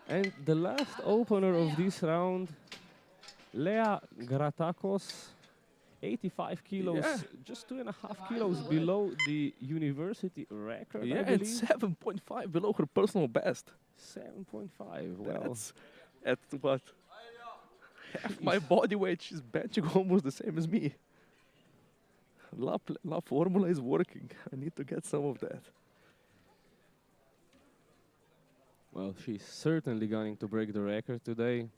And the last opener of this round, Lea Gratakos, 85 kilos, Yeah. just 2.5 kilos below the university record, I Yeah, and believe. 7.5 below her personal best. 7.5, well, That's at what? Half my body weight, she's benching almost the same as me. La Formula is working. I need to get some of that. well, she's certainly going to break the record today.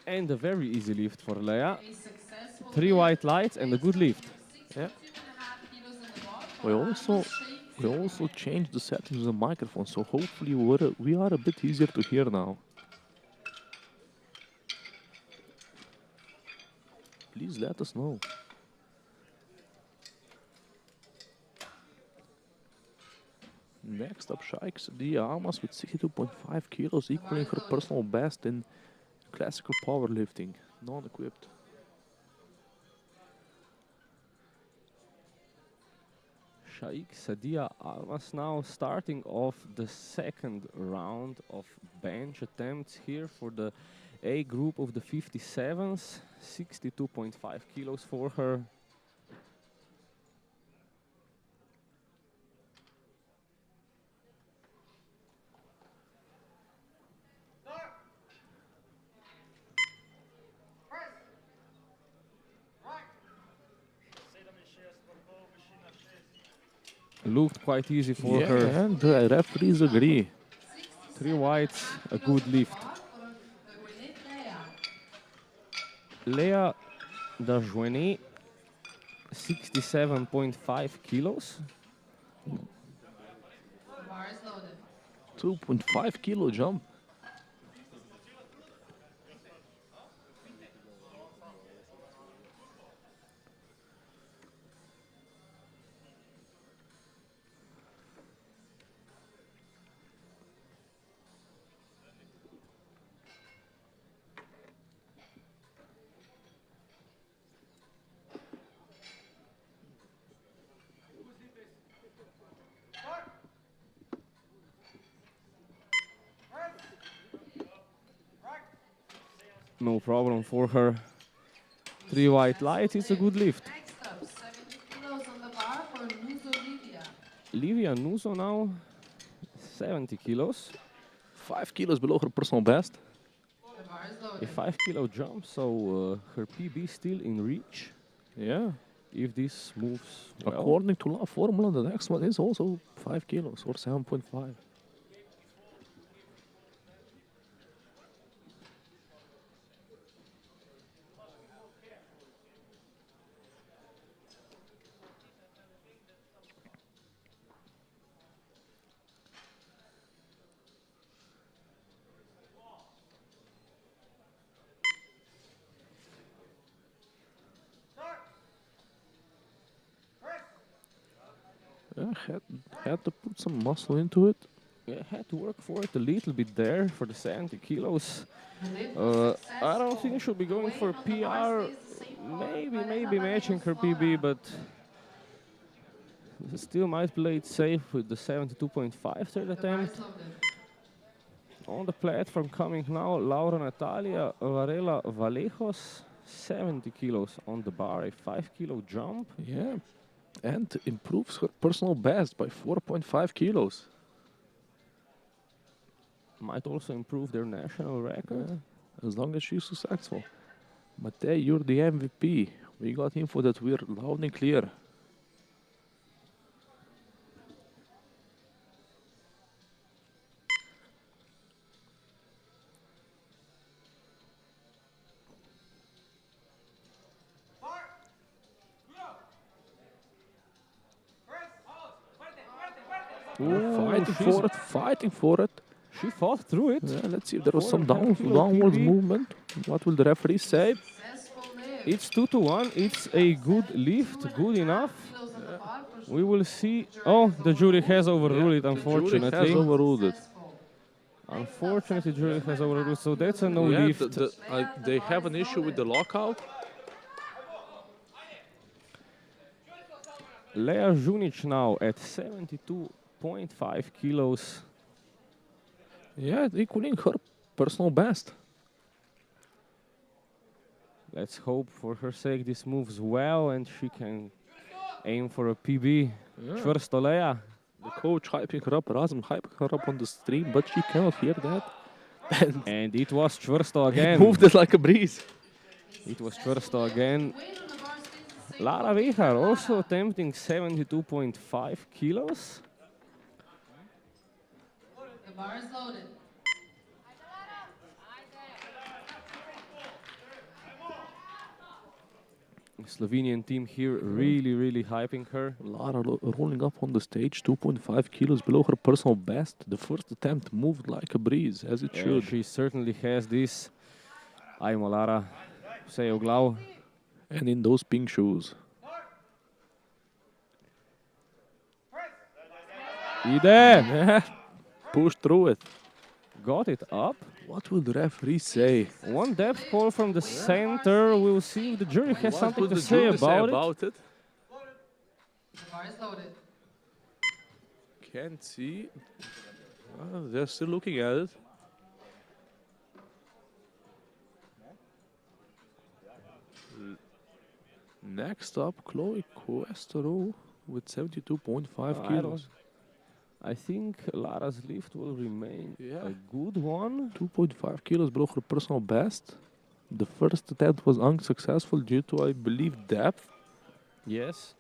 And a very easy lift for Lea. A successful 3 white lights and a good lift. Yeah. 62.5 kilos in the bar. We also changed the settings of the microphone, so hopefully we are a bit easier to hear now. Please let us know. Next up, Shikes Diamas with 62.5 kilos, equaling her personal best in classical powerlifting, non-equipped. Shaikh Sadia Almas now starting off the second round of bench attempts here for the A group of the 57s. 62.5 kilos for her. Looked quite easy for Yeah, her. and the referees agree. 3 whites, a good lift. Lea Dajuene, 67.5 kilos. Bar is loaded. 2.5 kilo jump. No problem for her. 3 white lights, it's a good lift. Next up, 70 kilos on the bar for Nuzo Livia. Livia Nuso now, 70 kilos. 5 kilos below her personal best. The bar is A loaded. 5-kilo jump, so her PB still in reach. Yeah. If this moves well. According to La Formula, the next one is also 5 kilos or 7.5. Yeah, had to put some muscle into it. Yeah, had to work for it a little bit there for the 70 kilos. The lift was I don't successful. think she'll be going Weight for on the bar PR. stays the same for Maybe Alejandra matching her Gora. PB, but still might play it safe with the 72.5 third The bar attempt. is loaded. On the platform coming now, Laura Natalia Varela Valejos, 70 kilos on the bar, a 5-kilo jump. Yeah. And improves her personal best by 4.5 kilos. Might also improve their national record. Yeah, as long as she's successful. Matej, you're the MVP. We got info that we're loud and clear. Fighting for it. She fought through it. Yeah, let's see if there was some 4.5 kilo downwards PB. movement. What will the referee say? Successful lift. It's 2-1. It's a good lift, good enough. Kilos on the bar for We will see. Oh, the jury has overruled it, Jury unfortunately. has overruled it. successful. Unfortunately, jury has overruled, so that's a no Yeah, lift. they have an issue with the lockout. Lea Junic now at 72.5 kilos. Yeah, equaling her personal best. Let's hope for her sake this moves well and she can aim for a PB. Čvrsto Lea. The coach hyping her up, Razum hyping her up on the stream, but she cannot hear that. And it was čvrsto He again. moved it like a breeze. It was čvrsto again. Weight on the bar stays the same. Lara Vihar also attempting 72.5 kilos. The bar is loaded. Slovenian team here really hyping her. Lara rolling up on the stage, 2.5 kilos below her personal best. The first attempt moved like a breeze, as it Yeah, should. she certainly has this. Ajmo Lara, vse je v glavu. And in those pink shoes. Ide! Yeah, push through it. Got it up. What will the referee say? One depth call from the center. We'll see if the jury has What something will to the say jury about it. it? The bar is loaded. Can't see. They're still looking at it. Next up, Chloe Cuestero with 72.5 kilos. I think Lara's lift will remain Yeah. a good one. 2.5 kilos below her personal best. The first attempt was unsuccessful due to, I believe, depth. Yes.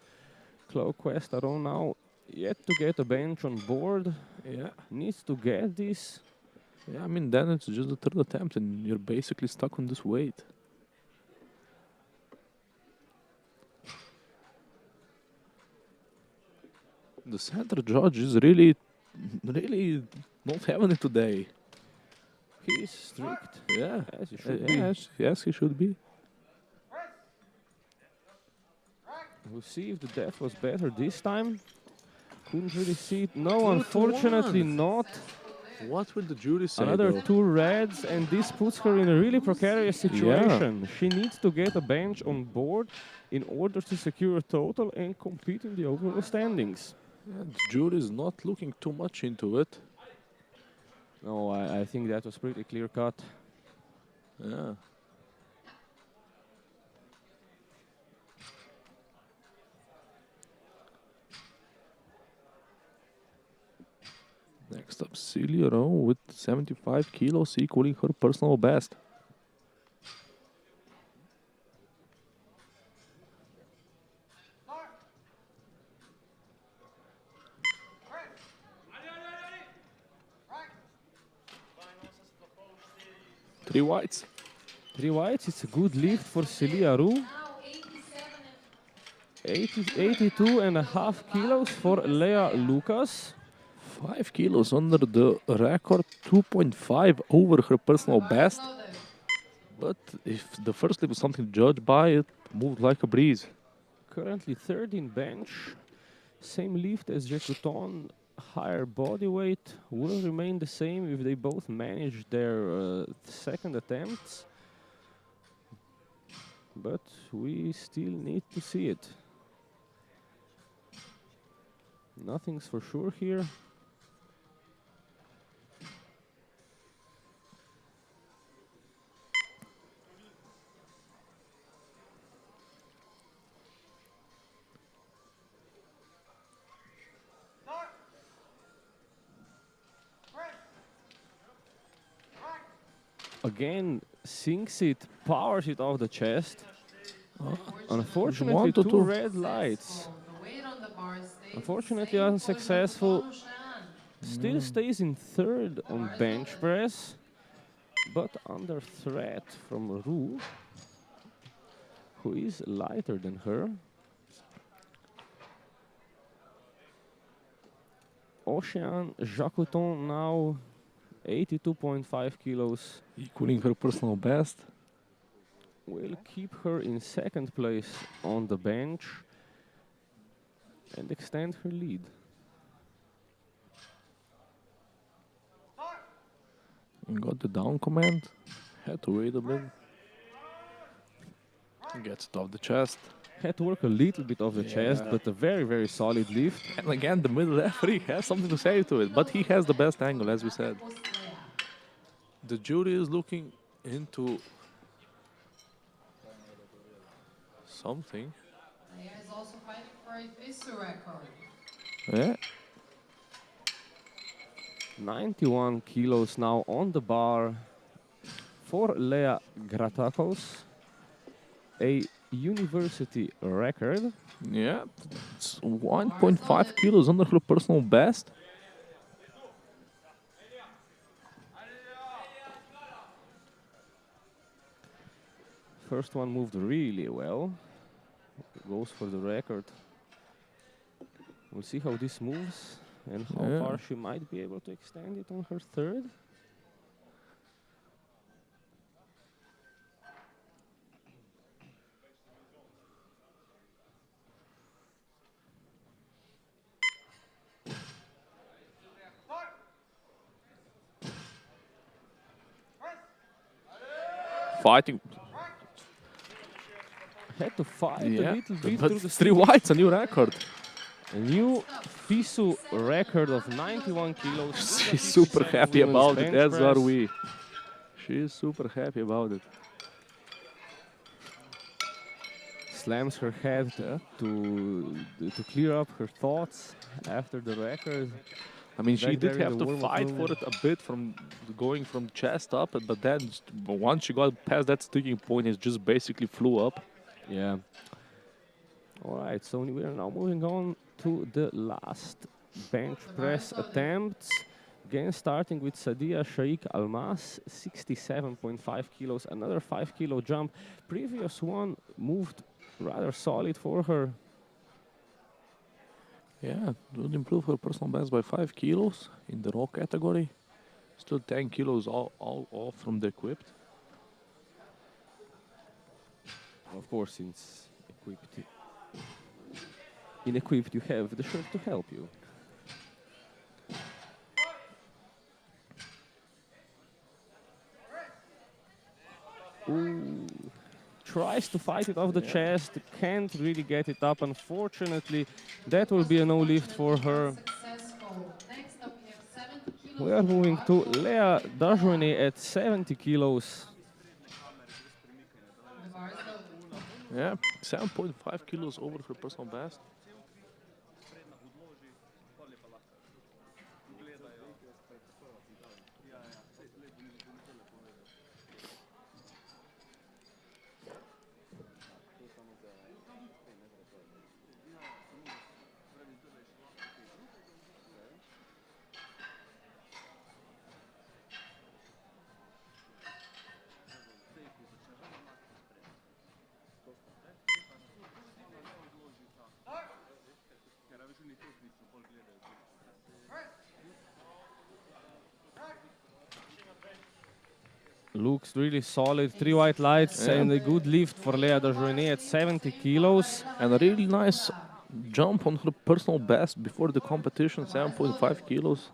Chloe Questaro now yet to get a bench on board. Yeah. Needs to get this. Yeah, I mean, then it's just the third attempt and you're basically stuck on this weight. The center judge is really not having it today. He's strict. Yeah, As he should be. yes, he should be. We'll see if the depth was better this time. Couldn't really see it. No, unfortunately not. What will the jury say? Another though? 2 reds, and this puts her in a really precarious situation. She needs to get a bench on board in order to secure a total and compete in the overall standings. Yeah, the jury is not looking too much into it. No, I think that was pretty clear cut. Yeah. Next up, Celia Rowe with 75 kilos, equaling her personal best. Three whites. 3 whites, it's a good lift for Celia Roux. Now 87 82 and a half kilos for Lea Lucas. 5 kilos under the record, 2.5 over her personal best. But if the first lift was something to judge by, it moved like a breeze. Currently third in bench. Same lift as Jekuton. Higher body weight will remain the same if they both manage their second attempts. But we still need to see it. Nothing's for sure here. Again, sinks it, powers it off the chest. Unfortunately, One to two two. red lights. The weight on the bar stays the Unfortunately, same for unsuccessful. Jekuton. Still stays in third on bench press, but under threat from Roux, who is lighter than her. Ocean Jacouton now 82.5 kilos. Equaling her personal best. Will keep her in second place on the bench and extend her lead. Got the down command. Had to wait a bit. Gets it off the chest. Had to work a little bit off the chest, but a very, very solid lift. And again, the middle referee has something to say to it, but he has the best angle, as we said. The jury is looking into something. He is also fighting for a FISU record. Yeah. 91 kilos now on the bar for Lea Gratakos. A university record. Yeah. It's 1.5 kilos under her personal best. First one moved really well. Goes for the record. We'll see how this moves and how far she might be able to extend it on her third. Fighting. Had to fight a Yeah. little bit But through the three whites, a new record. A new FISU record of 91 kilos. She's super happy women's about it. bench That's press. what we. She's super happy about it. Slams her head to clear up her thoughts after the record. I mean, she Back there did in have the to warm-up fight room. for it a bit from going from chest up, but then once she got past that sticking point, it just basically flew up. Yeah. All right, so we are now moving on to the last bench press attempts. Again, starting with Sadia Shaikh Almas, 67.5 kilos, another 5 kilo jump. Previous one moved rather solid for her. Yeah, would improve her personal best by 5 kilos in the raw category. Still 10 kilos all off from the equipped. Of course, since equipped you have the shirt to help you. Ooh. Tries to fight it off the chest, can't really get it up. Unfortunately, that will be a no lift for her. Successful. Next up, we have 70 kilos. We are moving to Lea Dajouane at 70 kilos. The bar is low. Yeah, 7.5 kilos over her personal best. Looks really solid. 3 white lights and a good lift for Lea Darjoinet at 70 kilos. And a really nice jump on her personal best before the competition, 7.5 kilos.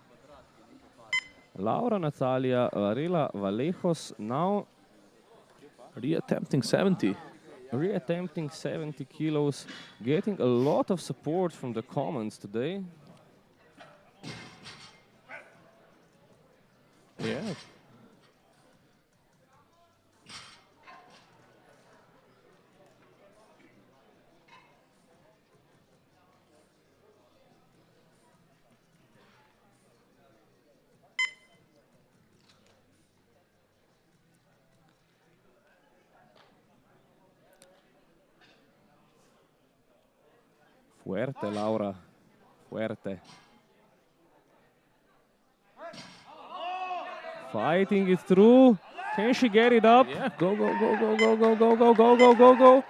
Laura Natalia Varela Valejos now Reattempting 70. reattempting 70 kilos, getting a lot of support from the comments today. Yeah. Fuerte, Laura. Fuerte. Fighting it through. Can she get it up? Yeah, go, go, go, go, go, go, go, go, go, go, go, go.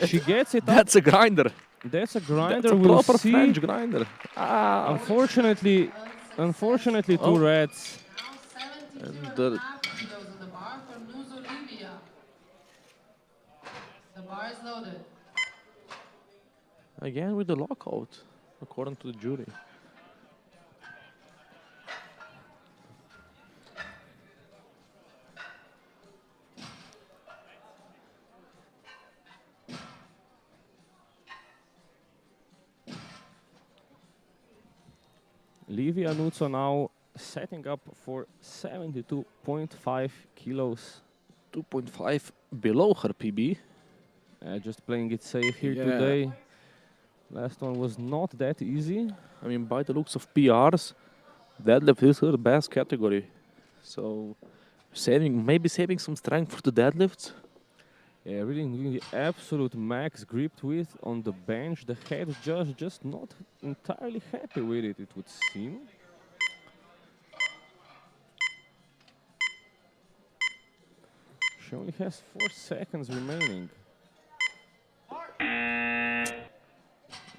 She gets it up. That's a grinder. That's a grinder. That's a We'll proper see. French grinder. Ah. Unfortunately, two reds. And The bar for News Olivia. The bar is loaded. Again with the lockout, according to the jury. Livia Nuzzo now setting up for 72.5 kilos. 2.5 below her PB. Just playing it safe here Yeah. today. Last one was not that easy. I mean, by the looks of PRs, deadlift is her best category. So, maybe saving some strength for the deadlifts. Yeah, really doing the absolute max grip width on the bench. The head judge just not entirely happy with it, it would seem. She only has 4 seconds remaining.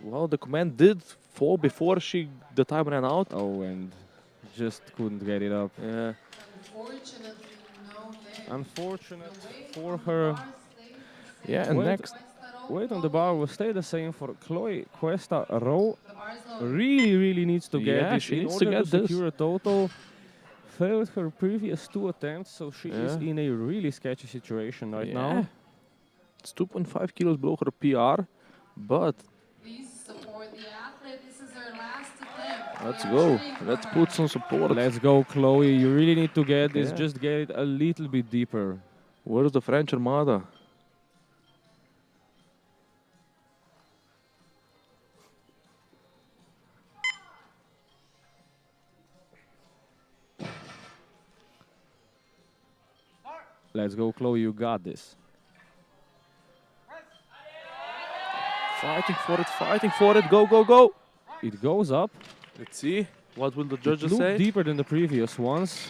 Well, the command did fall before the time ran out. Oh, and just couldn't get it up. Yeah. Unfortunately, no hit. Unfortunate for her. Yeah, and Wait. next. Weight on the bar will stay the same for Chloe Cuesta Rowe. The bar is loaded. Really needs to get Yeah, this she in needs to order get this. secure a total. Failed her previous 2 attempts, so she is Yeah. in a really sketchy situation right Yeah. now. It's 2.5 kilos below her PR, but Please support the athlete. This is her last attempt. let's We are go. cheering for Let's her. put some support. Let's go, Chloe. You really need to get this. Yeah. Just get it a little bit deeper. Where's the French Armada? Let's go, Chloe. You got this. Fighting for it. Go, go, go. It goes up. Let's see. What will the It judges looked say? deeper than the previous ones.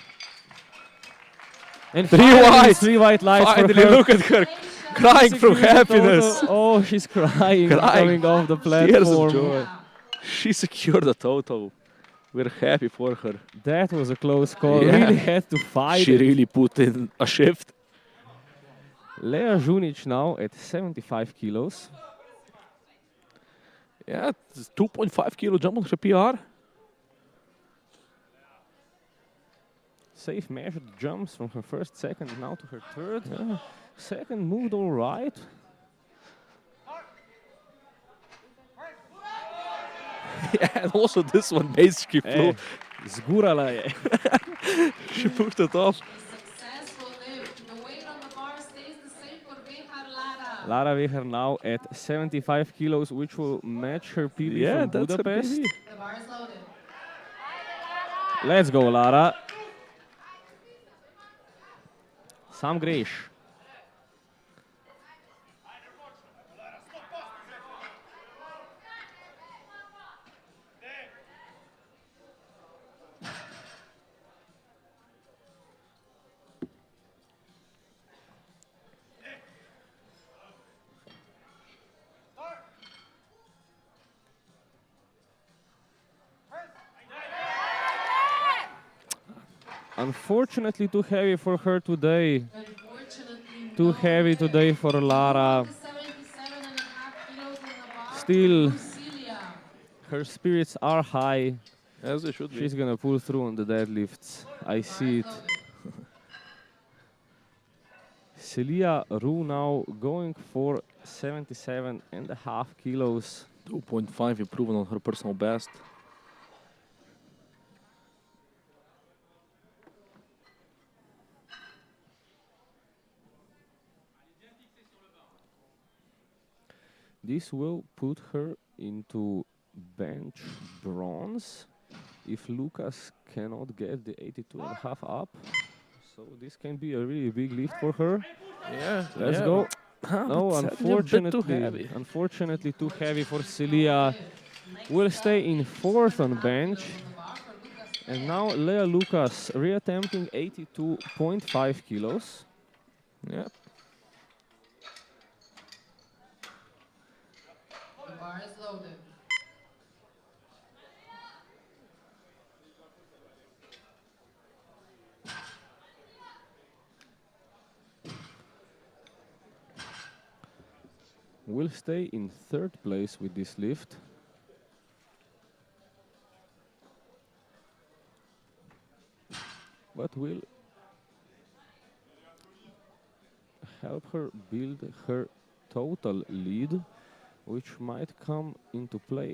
And 3 finally, whites. 3 white lights for Finally, her. look at her crying from Secure the happiness. total. Oh, she's crying, Crying. coming off the Tears of platform. joy. She secured the total. We're happy for her. That was a close call. Yeah. Really had to fight. She it. really put in a shift. Lea Žunić now at 75 kilos. Yeah, it's 2.5 kilo jump on her PR. Safe measured jumps from her first, second, now to her third. Second moved all right. Yeah, and also this one basically flew. Zgurala je. She pushed it off. Successful lift. The weight on the bar stays the same for Behar Lara. Lara Weger now at 75 kilos, which will match her PB Yeah, from that's her Budapest. PB. The bar is loaded. Let's go, Lara. Sam greš. Unfortunately, too heavy for her today. Too heavy today for Lara. Still, her spirits are high. As they should be. She's gonna pull through on the deadlifts. I see it. Celia Roux now going for 77.5 kilos. 2.5 improvement on her personal best. This will put her into bench bronze if Lucas cannot get the 82.5 up. So this can be a really big lift for her. Yeah. Let's go. No, unfortunately. unfortunately too heavy for Celia. Will stay in fourth on bench. And now Lea Lucas reattempting 82.5 kilos. Yeah. The bar is loaded. Will stay in third place with this lift. But will help her build her total lead, which might come into play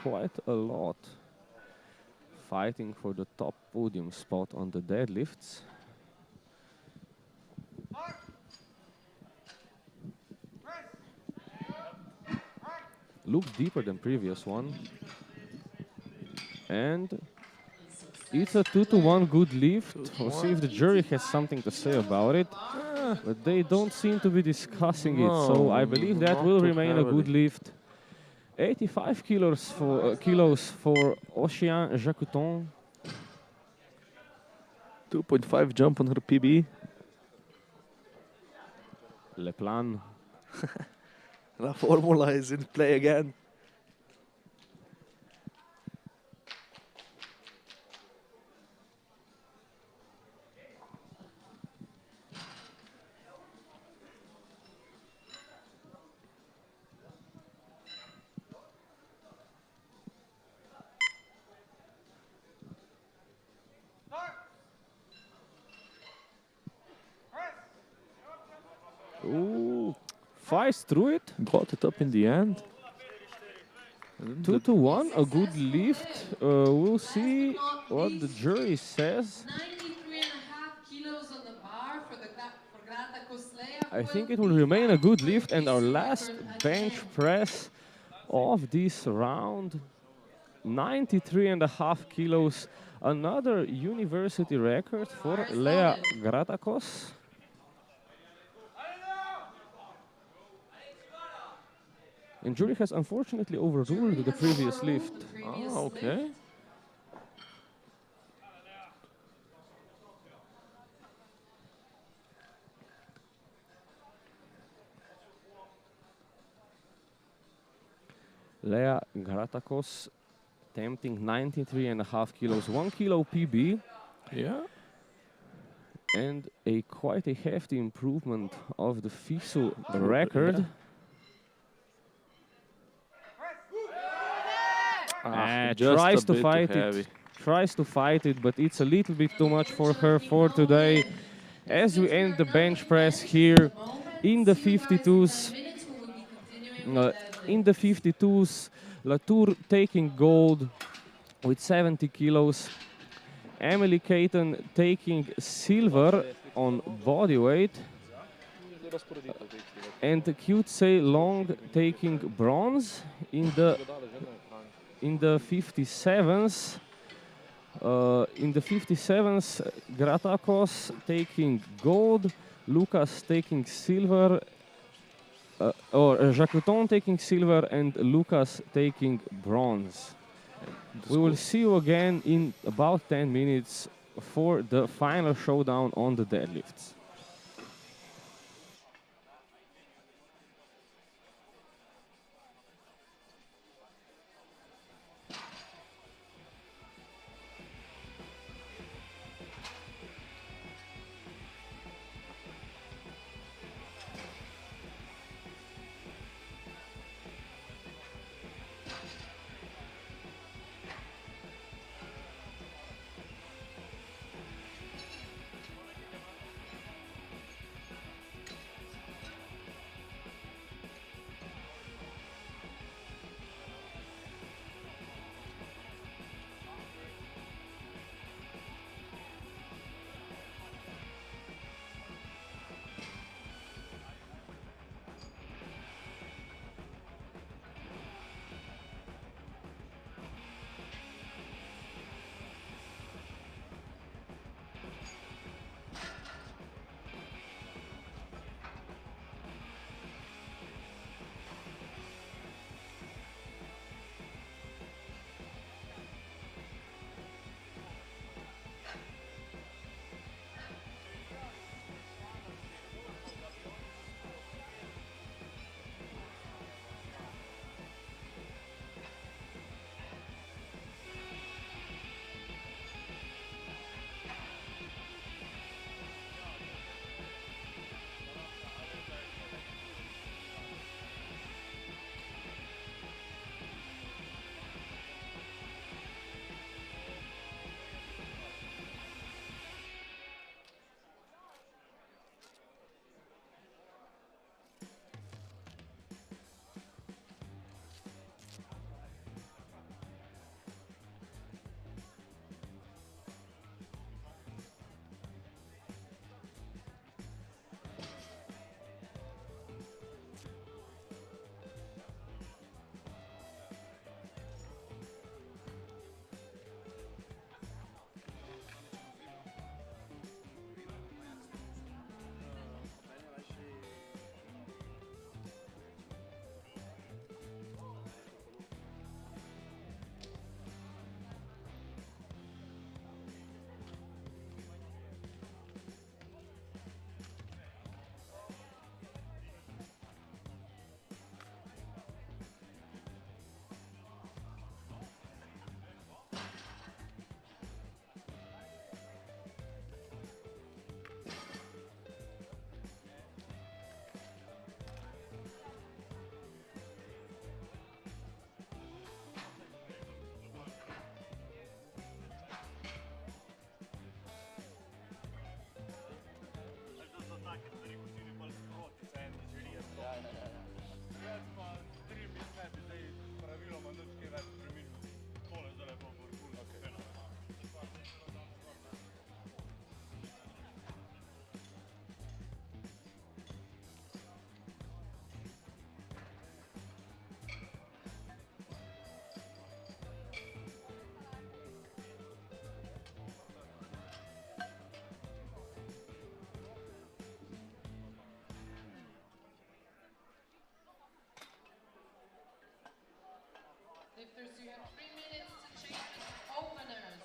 quite a lot. Fighting for the top podium spot on the deadlifts. Looks deeper than previous one. And it's a 2-to-1 good lift. We'll see if the jury has something to say about it. But they don't seem to be discussing it, so I believe that will remain a good lift. 85 kilos for Ocean Jacouton. 2.5 jump on her PB. Le plan. La formula is in play again. Ooh, fights through it. Got it up in the end. 2-to-1, a good lift. We'll see what the jury says. 93.5 kilos on the bar for Grata Koslea. I think it will remain a good lift, and our last bench press of this round. 93.5 kilos, another university record for Lea Gratakos. And jury has unfortunately overruled the previous lift. Oh, okay. Lea Gratakos attempting 93.5 kilos, 1 kilo PB. Yeah. And quite a hefty improvement of the FISU record. Tries to fight it. Tries to fight it, but it's a little bit too much for her for today. As we end the bench press here in the 52s. In the 52s, Thur taking gold with 70 kilos. Emily Caton taking silver on body weight. And Cutesay Long taking bronze in the 57s. In the 57s, Gratakos taking gold, Lucas taking silver, or Jacuton taking silver, and Lucas taking bronze. We will see you again in about 10 minutes for the final showdown on the deadlifts. Lifters, you have 3 minutes to change the openers.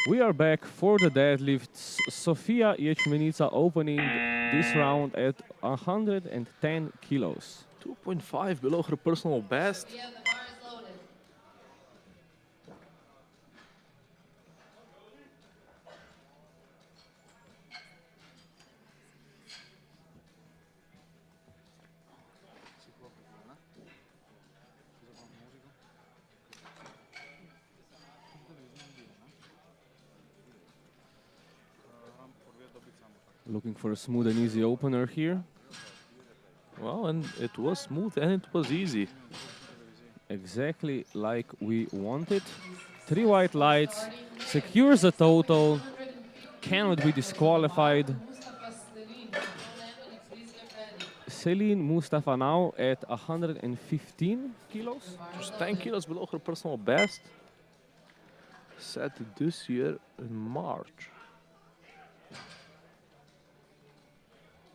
We are back for the deadlifts. Sofia Ječmenica opening this round at 110 kilos. 2.5 below her personal best. Yeah, the bar is loaded. Looking for a smooth and easy opener here. Well, and it was smooth and it was easy. Exactly like we wanted. 3 white lights, secures a total, cannot be disqualified. Celine Mustafa now at 115 kilos. Just 10 kilos below her personal best. Set this year in March,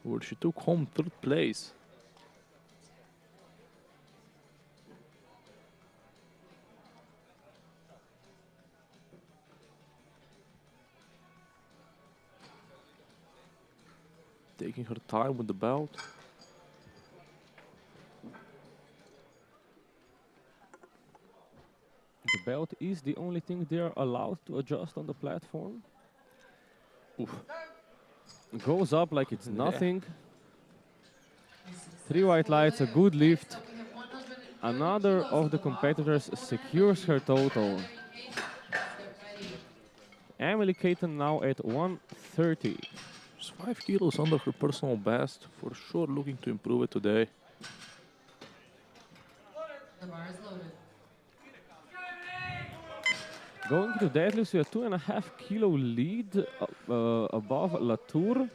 where she took home 3rd place. Taking her time with the belt. The belt is the only thing they are allowed to adjust on the platform. Oof. Goes up like it's nothing. 3 white lights, a good lift. Another of the competitors secures her total. Emily Caton now at 130. Just 5 kilos under her personal best. For sure looking to improve it today. The bar is loaded. Going to deadlifts with a 2.5 kilo lead above Thur.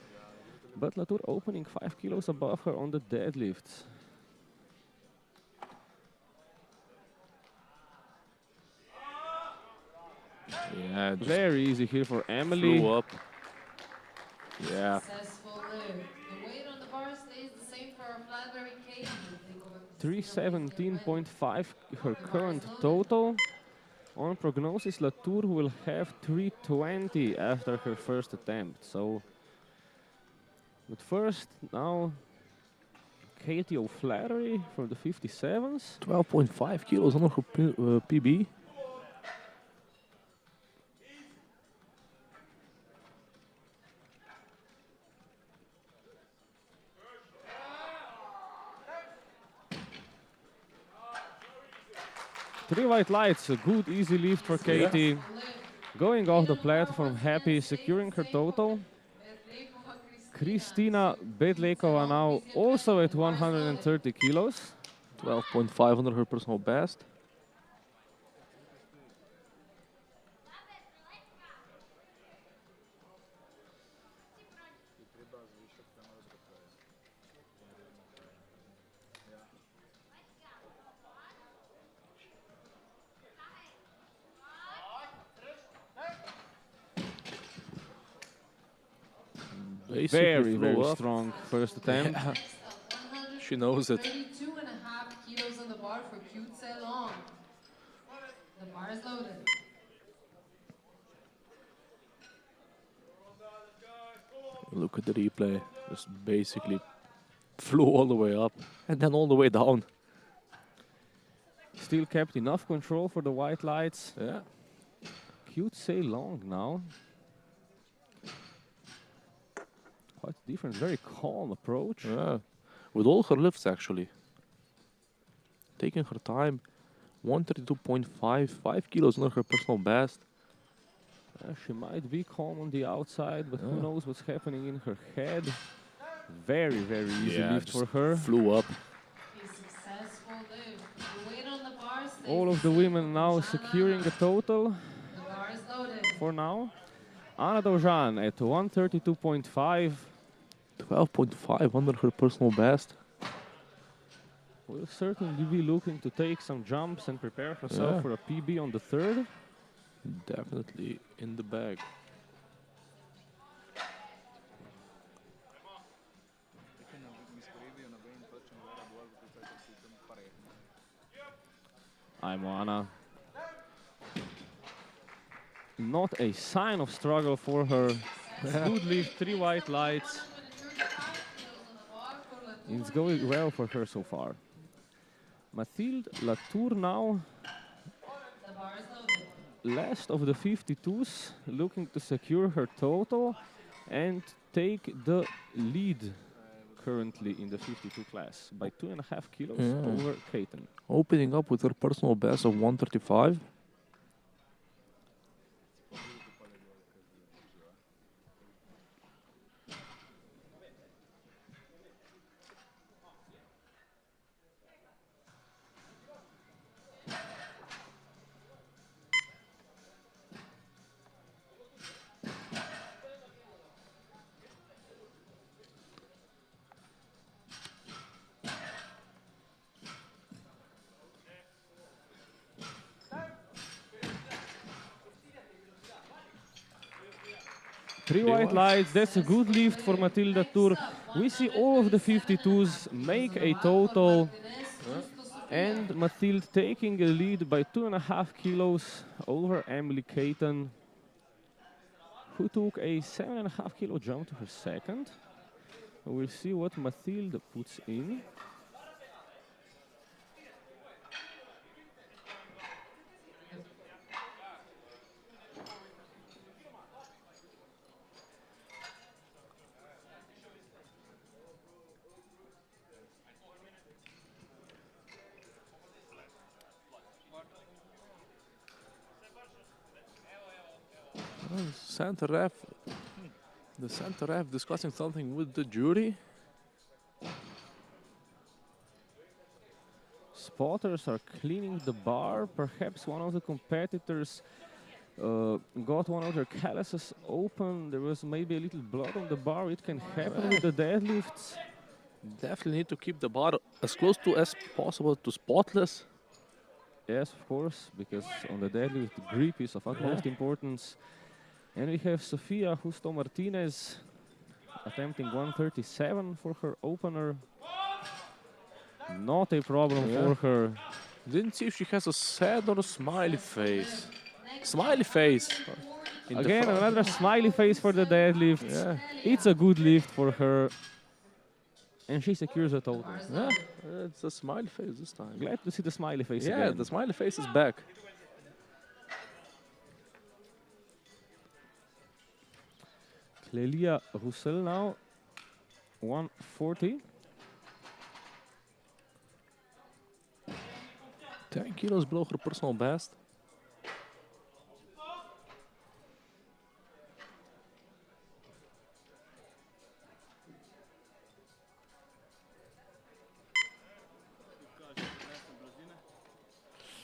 But Thur opening 5 kilos above her on the deadlifts. Yeah, just Very easy here for Emily. flew up. Yeah. Successful lift. The weight on the bar stays the same for our flat-bearing Kate. 317.5 her current total. On prognosis, Thur will have 320 after her first attempt. So, but first, now, Katie O'Flaherty from the 57s. 12.5 kilos under her PB. Three white lights, a good easy lift for Katie. Going off the platform, happy, securing her total. Kristina Bedlekova now also at 130 kilos. 12.5 under her personal best. Very, flew very up. strong first attempt. Yeah. She knows it. 32.5 kilos on the bar for cute Long. The bar is loaded. Look at the replay. Just basically flew all the way up and then all the way down. Still kept enough control for the white lights. Yeah. Cute Long now. Quite different, very calm approach. Yeah. With all her lifts actually. Taking her time. 132.5, 5 kilos under her personal best. She might be calm on the outside, but who knows what's happening in her head. Very, very easy lift for her. Flew up. A successful lift. The weight on the bar stays All of the women now securing a total The bar is loaded. for now. Anna Dojan at 132.5. 12.5 under her personal best. Will certainly be looking to take some jumps and prepare herself for a PB on the third. Definitely in the bag. I'm Anna. Not a sign of struggle for her. Good lift, 3 white lights. It's going well for her so far. Mathilde Latour now, last of the 52s, looking to secure her total and take the lead currently in the 52 class by 2.5 kilos over Keiten. Opening up with her personal best of 135. Three white lights, that's a good lift for Mathilde Thur. We see all of the 52s make a total. And Mathilde taking a lead by 2.5 kilos over Emily Keiten, who took a 7.5 kilo jump to her second. We'll see what Mathilde puts in. The center ref discussing something with the jury. Spotters are cleaning the bar. Perhaps one of the competitors got one of their calluses open. There was maybe a little blood on the bar. It can happen with the deadlifts. Definitely need to keep the bar as close to as possible to spotless. Yes, of course, because on the deadlift, the grip is of utmost importance. And we have Sofia Justo Martinez attempting 137 for her opener. Not a problem for her. Didn't see if she has a sad or a smiley face. Smiley face. Again, another smiley face for the deadlift. Yeah. It's a good lift for her. And she secures a total. Yeah, it's a smiley face this time. Glad to see the smiley face Yeah, again. the smiley face is back. Clelia Roussel now, 140. 10 kilos below her personal best.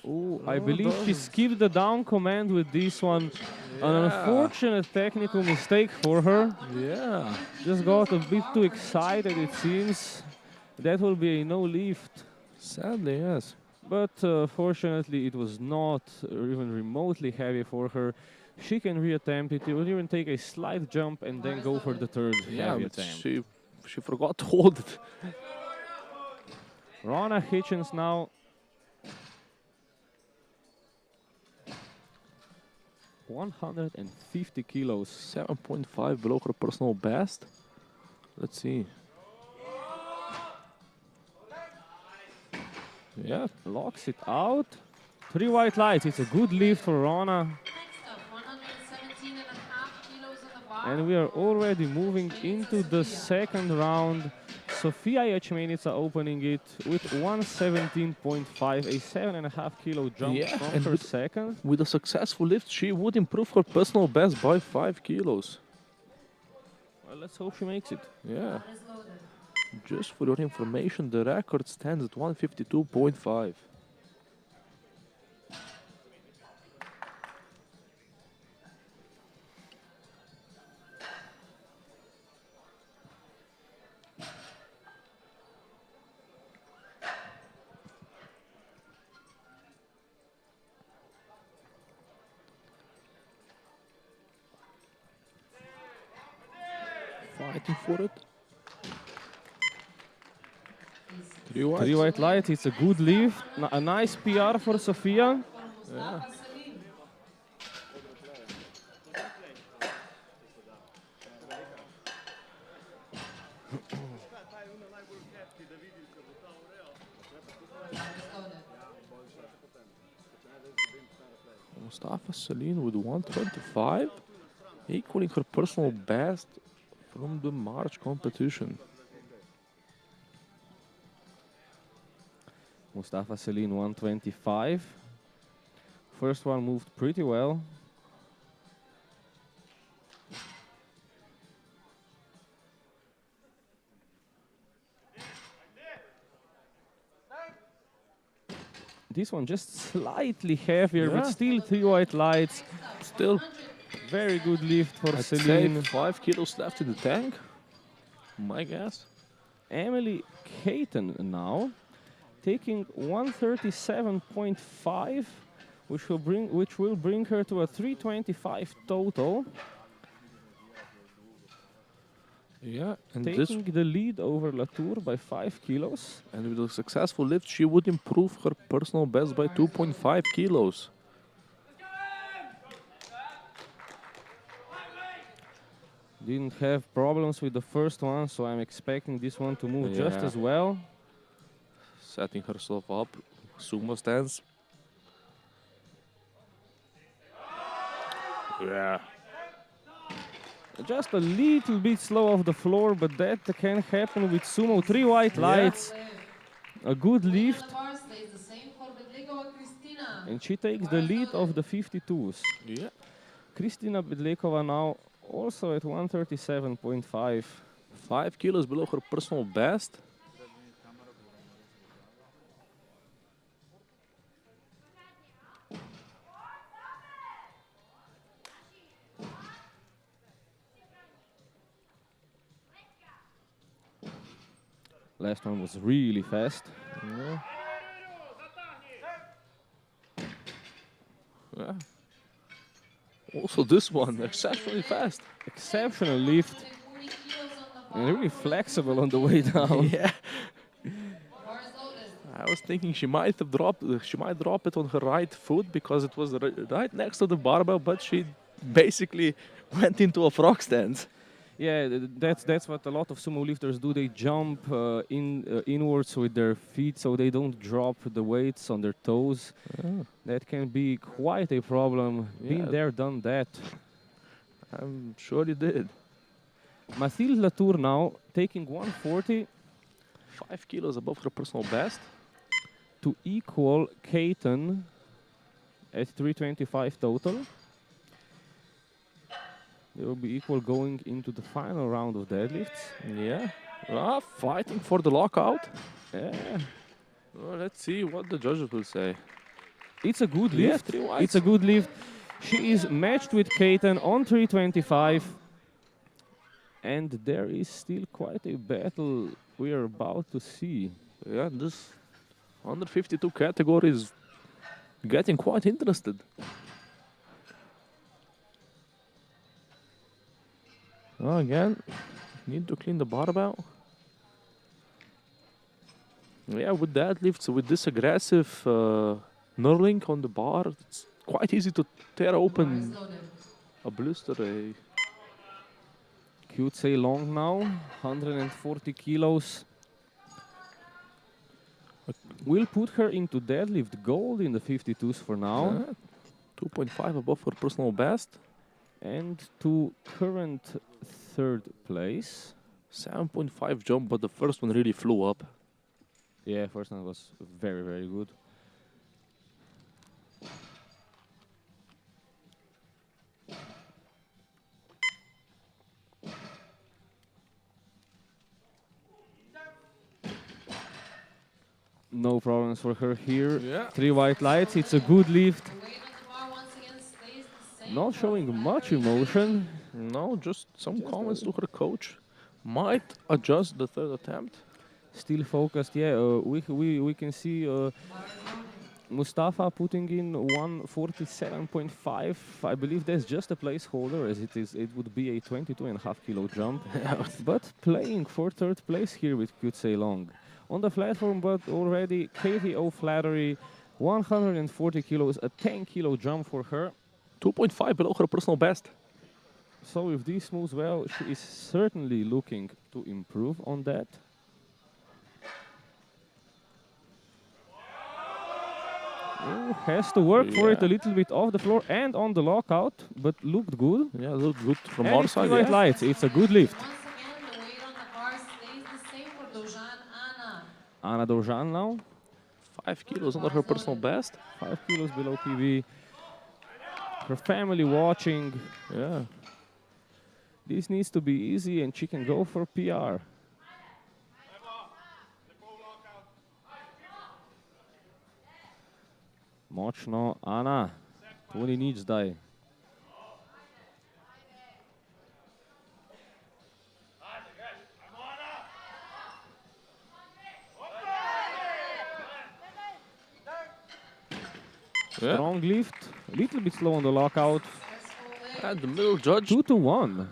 Oh, I believe she skipped the down command with this one. An unfortunate technical mistake for her. Yeah. Just got a bit too excited, it seems. That will be a no lift. Sadly, yes. But fortunately, it was not even remotely heavy for her. She can reattempt it. She will even take a slight jump and then go for the third heavy but attempt. she forgot to hold it. Ronna Hitchens now. 150 kilos. 7.5 below her personal best. Let's see. Yeah, Locks it out. 3 white lights. It's a good lift for Ronna. And we are already moving into the second round. Sofia Ječmenica opening it with 117.5, a 7.5 kilo jump from her second. With a successful lift, she would improve her personal best by 5 kilos. Well, let's hope she makes it. Yeah. Just for your information, the record stands at 152.5. Fighting for it. 3 white lights, it's a good lift. A nice PR for Sofia. Yeah. Mustafa Celine with 125, equaling her personal best from the March competition. Mustafa Celine 125. First one moved pretty well. This one just slightly heavier, but Yeah. still 3 white lights. Still, Very good lift for I'd say Celine. 5 kilos left in the tank, my guess. Emily Caton now taking 137.5, which will bring her to a 325 total, Yeah, and taking the lead over Latour by 5 kilos. and with a successful lift, she would improve her personal best by 2.5 kilos. Didn't have problems with the first one, so I'm expecting this one to move just Yeah. as well. Setting herself up, sumo stance. Yeah. Just a little bit slow off the floor, but that can happen with sumo. 3 white lights, a good lift, and she takes the lead of the 52s. Yeah. Kristina Bedlekova now also at 137.5. 5 kilos below her personal best. Last one was really fast. Yeah. Yeah. Also this one, exceptionally fast. Exceptional lift, and really flexible on the way down. Yeah. I was thinking she might drop it on her right foot because it was right next to the barbell, but she basically went into a frog stance. Yeah, that's what a lot of sumo lifters do. They jump inwards with their feet so they don't drop the weights on their toes. That can be quite a problem. Been Yeah. there, done that. I'm sure you did. Mathilde Latour now taking 140 5 kilos above her personal best. to equal Caton at 325 total. They will be equal going into the final round of deadlifts. Yeah. Fighting for the lockout. Yeah, Well, let's see what the judges will say. it's a good Yeah, lift. 3 whites. It's a good lift. She is matched with Caton on 325. And there is still quite a battle we are about to see. Yeah, this under 52 category is getting quite interested. Again, need to clean the barbell. Yeah, with deadlifts, with this aggressive knurling on the bar, it's quite easy to tear open a blister. Cute say long now, 140 kilos. We'll put her into deadlift gold in the 52s for now. 2.5 above her personal best. And to current third place. 7.5 jump, but the first one really flew up. Yeah, first one was very, very good. No problems for her here. Yeah. 3 white lights, it's a good lift. Not showing much emotion. No, just some comments to her coach. Might adjust the third attempt. Still focused, yeah. We can see Mustafa putting in 147.5. I believe that's just a placeholder, as it would be a 22.5 kilo jump. But playing for third place here with Kyutsei Long. On the platform, but already Katie O'Flaherty, 140 kilos, a 10 kilo jump for her. 2.5 below her personal best. So if this moves well, she is certainly looking to improve on that. Has to work for it a Yeah. little bit off the floor and on the lockout, but looked good. Yeah, looked good from And our it's side. white Yeah. lights. It's a good lift. Once again, the weight on the bar stays the same for Dojan Anna. Anna Dojan now, 5 kilos under her personal best. 5 kilos below PB. Her family watching. Yeah. This needs to be easy and she can go for PR. Močno, Ana. To ni nič zdaj. Yeah. Strong lift, a little bit slow on the lockout. And the middle judge, 2-1.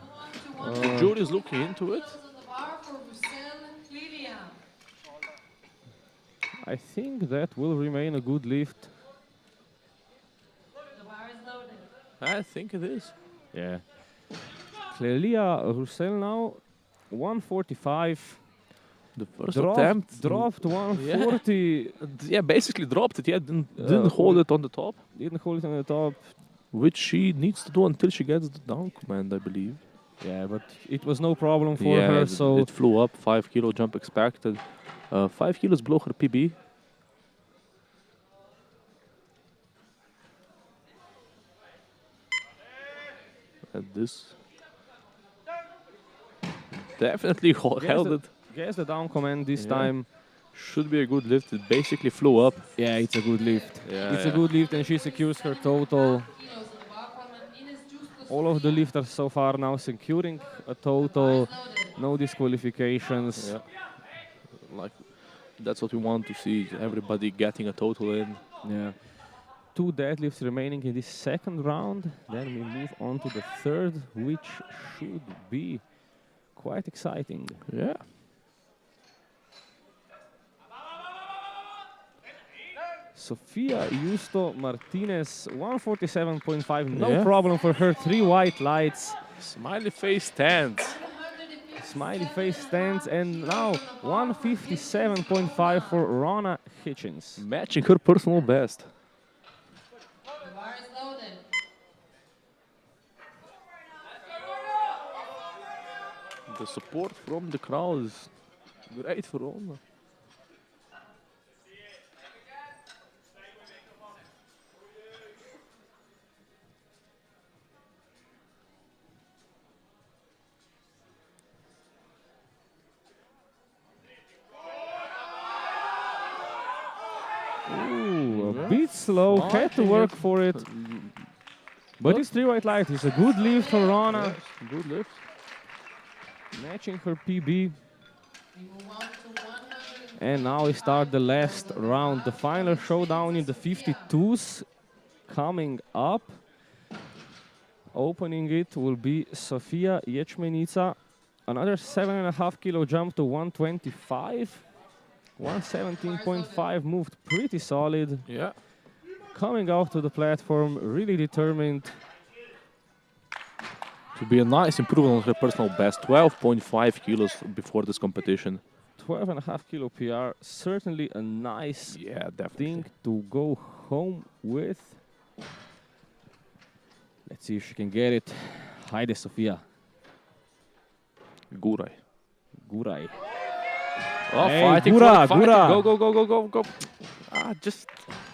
the jury is looking into it. On the bar for Bruxelles, Lilia. I think that will remain a good lift. The bar is loaded. I think it is. Yeah. Clelia Roussel now, 145. The first attempt Dropped 140. Yeah, basically dropped it. Yeah, didn't hold it on the top, Didn't hold it on the top. which she needs to do until she gets the down command, I believe. Yeah, but it was no problem for Yeah, her. it- So it flew up. 5 kilo jump expected. 5 kilos below her PB. And this definitely held the- it. guess the down command this Yeah. time. Should be a good lift. It basically flew up. Yeah, it's a good lift. Yeah, It's a yeah. good lift and she secures her total. Kilos on the bar for Martinez Justus. All of the lifters so far now securing a total. No disqualifications. Yeah. Like that's what we want to see. Everybody getting a total in. Yeah. 2 deadlifts remaining in this second round. Then we move on to the third, which should be quite exciting. Yeah. Sofia Justo Martinez, 147.5. No Yeah. problem for her. 3 white lights. Smiley face stands. Smiley face stands. And now 157.5 for Rona Hitchens. Matching her personal best. The bar is loaded. The support from the crowd is great for Rona. Ooh, a bit slow. Had to work for it. But it's 3 white lights. It's a good lift for Rona. Yes, good lift. Matching her PB. We move on to 100. And now we start the last round, the final showdown in the 52s coming up. Opening it will be Sofia Ječmenica. Another 7.5 kilo jump to 125. 117.5 moved pretty solid. Yeah. Coming out to the platform, really determined. To be a nice improvement on her personal best. 12.5 kilos before this competition. 12.5 kilo PR, certainly a nice Yeah, definitely. thing to go home with. Let's see if she can get it. Haide, Sofia. Gora. Gurai. Oh, Hey, fighting Gora, for it, fighting. Gora. Go, go, go, go, go, go. Ah, just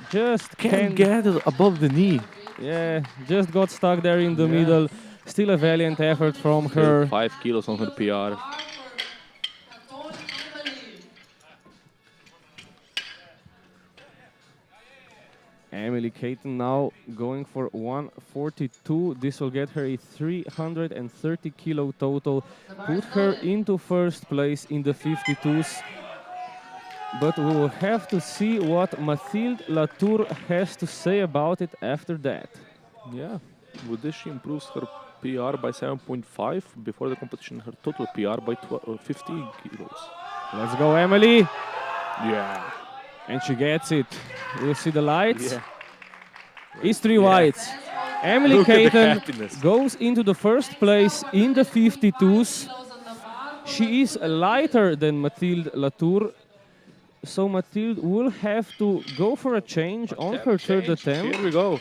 Just can't get it above the knee. Yeah, just got stuck there in the middle. Still a valiant effort from her. 5 kilos on her PR. Bar for Anton Emily. Emily Caton now going for 142. This will get her a 330 kilo total. Put her into first place in the 52s. But we will have to see what Mathilde Latour has to say about it after that. Yeah. With this, she improves her PR by 7.5. Before the competition, her total PR by 15 kilos. Let's go, Emily. Yeah. And she gets it. We'll see the lights. Yeah. It's 3 whites. Emily Look at the Caton happiness. goes into the first place in the 52s. Kilos on the bar for She is lighter than Mathilde Latour. So Mathilde will have to go for a change on her third attempt. Here we go.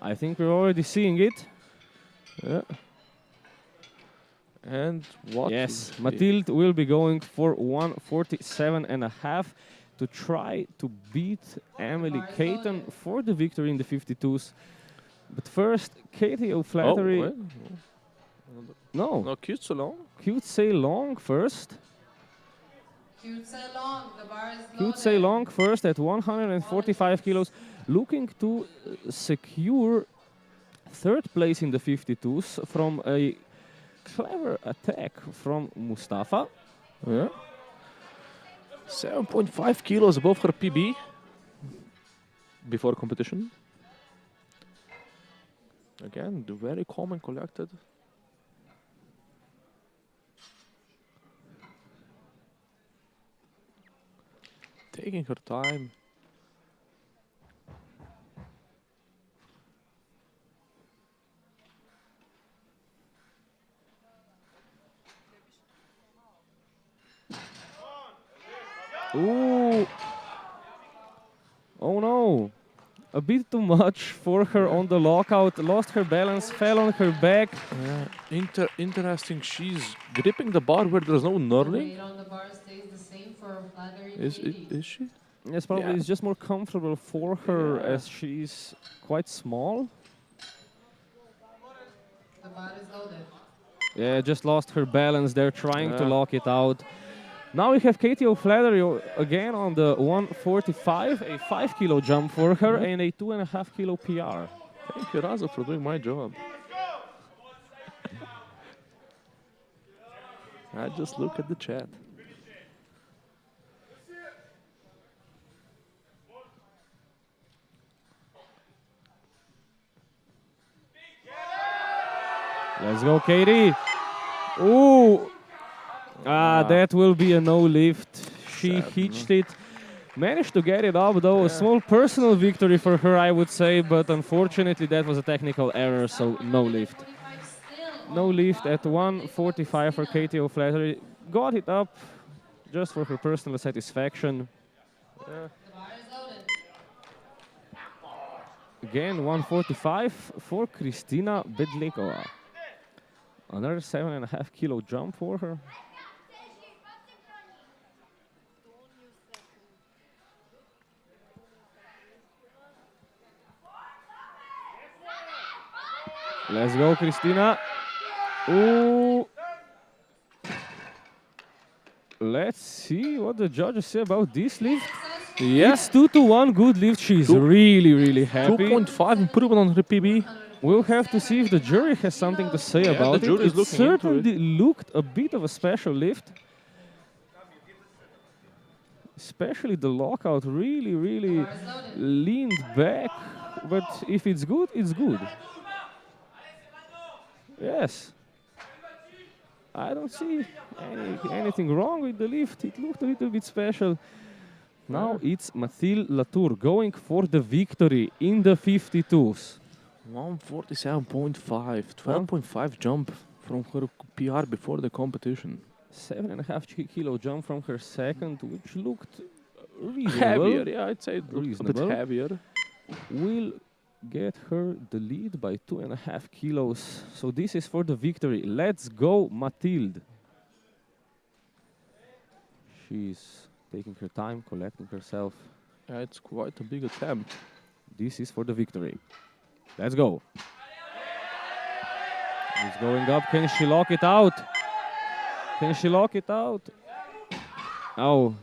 I think we're already seeing it. Yeah. And what? Yes, Mathilde will be going for 147.5 to try to beat Emily Caton for the victory in the 52s. But first, Katie O'Flaherty. well, no, cute so long. Cute say long first. Cute say long. The bar is loaded. Cute say long first at 145 kilos, looking to secure third place in the 52s from a clever attack from Mustafa. Yeah. 7.5 kilos above her PB before competition. Again, very calm and collected. Taking her time. Ooh. Oh no. A bit too much for her on the lockout. Lost her balance, fell on her back. Interesting. She's gripping the bar where there's no The knurling. weight on the bar stays the same for Flattery Is she? Yes, probably Yeah. it's just more comfortable for her as she's quite small. The bar is loaded. Yeah, just lost her balance there trying to Yeah. lock it out. Now we have Katie O'Flaherty again on the 145, a 5 kilo jump for her and a 2.5 kilo PR. Thank you, Raza, for doing my job. I just look at the chat. Let's go, Katie. Ooh. That will be a no lift. She hitched it. Managed to get it up though. A small personal victory for her, I would say, but unfortunately that was a technical error, so no lift. No lift at 145 for Katie O'Flaherty. Got it up just for her personal satisfaction. The bar is loaded. Again, 145 for Kristina Bedlikova. Another 7.5 kilo jump for her. Let's go, Kristina. Ooh. Let's see what the judges say about this lift. Yes, It's 2-1, good lift. She's really happy. 2.5 improvement on her PB. We'll have to see if the jury has something to say about the it. jury is It looking into certainly looked a bit of a special lift. Especially the lockout really leaned back. But if it's good, it's good. Yes. I don't see anything wrong with the lift. It looked a little bit special. Now it's Mathilde Latour going for the victory in the 52s. 147.5, 12.5 jump from her PR before the competition. 7.5 kilo jump from her second, which looked reasonable. Heavier, yeah, I'd say it looked a Reasonable. bit heavier. Will get her the lead by 2.5 kilos. So this is for the victory. Let's go, Mathilde. She's taking her time, collecting herself. Yeah, it's quite a big attempt. This is for the victory. Let's go. It's going up. Can she lock it out? Can she lock it out? Oh.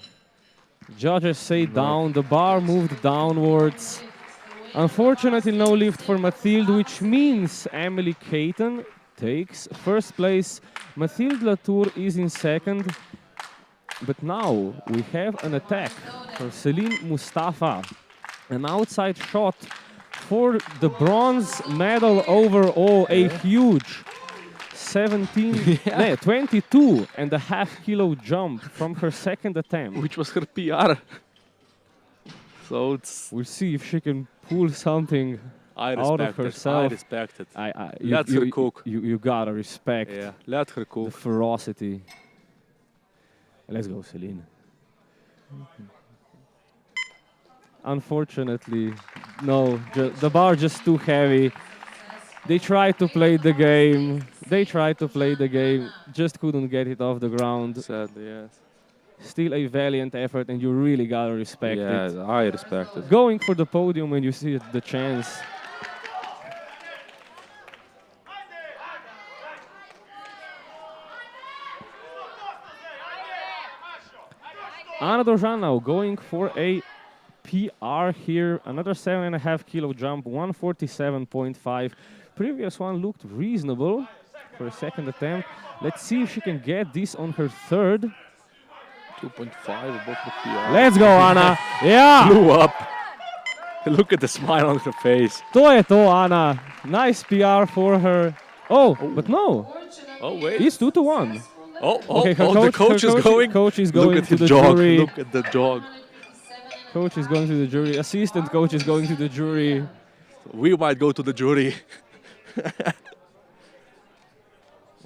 Judges say down. The bar moved downwards. Unfortunately, no lift for Mathilde, which means Emily Caton takes first place. Mathilde Latour is in second. But now we have an attack for Celine Mustafa. An outside shot for the bronze medal overall. A huge 22.5 kilo jump from her second attempt. Which was her PR. So it's... We'll see if she can pull something I out of respect it. I herself. respect it. Let her cook. You gotta respect Yeah, let her the cook. ferocity. Let's go, Celine. Unfortunately, no. The bar just too heavy. They tried to play the game. They tried to play the game. Just couldn't get it off the ground. Sadly, yes. Still a valiant effort, and you really gotta respect Yeah, it. I respect it. Going for the podium when you see the chance. Anna Dojan now going for a PR here. Another 7.5 kilo jump, 147.5. Previous one looked reasonable for a second attempt. Let's see if she can get this on her third. 2.5 above the PR. Let's go, Anna. Yeah. Blew up. Look at the smile on her face. To je to, Anna. Nice PR for her. Oh, but no. Oh, wait. It's 2-1. Oh, Okay, her the coach is going. Coach is Look going at to the the jog. jury. Look at the jog. Coach is going to the jury. Assistant coach is going to the jury. We might go to the jury.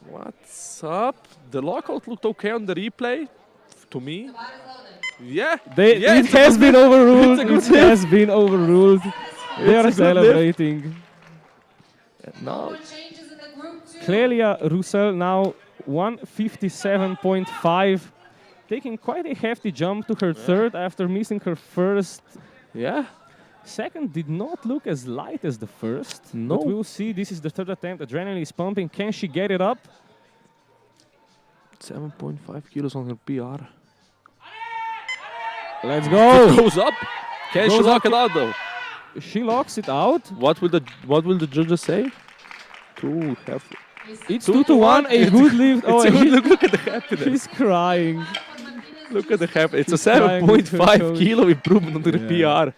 What's up? The lockout looked okay on the replay. To me. Yeah. Yeah, It it's a has good been lift. overruled. It's a good It has been overruled. They are It's a good lift. celebrating. Now, Clelia Roussel now 157.5. Taking quite a hefty jump to her third after missing her first. yeah. Second did not look as light as the first. No. But we'll see. This is the third attempt. Adrenaline is pumping. Can she get it up? 7.5 kilos on her PR. Let's go. Goes up. Can she Goes lock up. it out though? She locks it out. What will the judges say? Too heavy. It's 2-1. 2-1. A good lift. Oh, Look at the happiness. she's crying. Look at the happiness. It's a She's crying with her 7.5 coach. kilo improvement on the PR.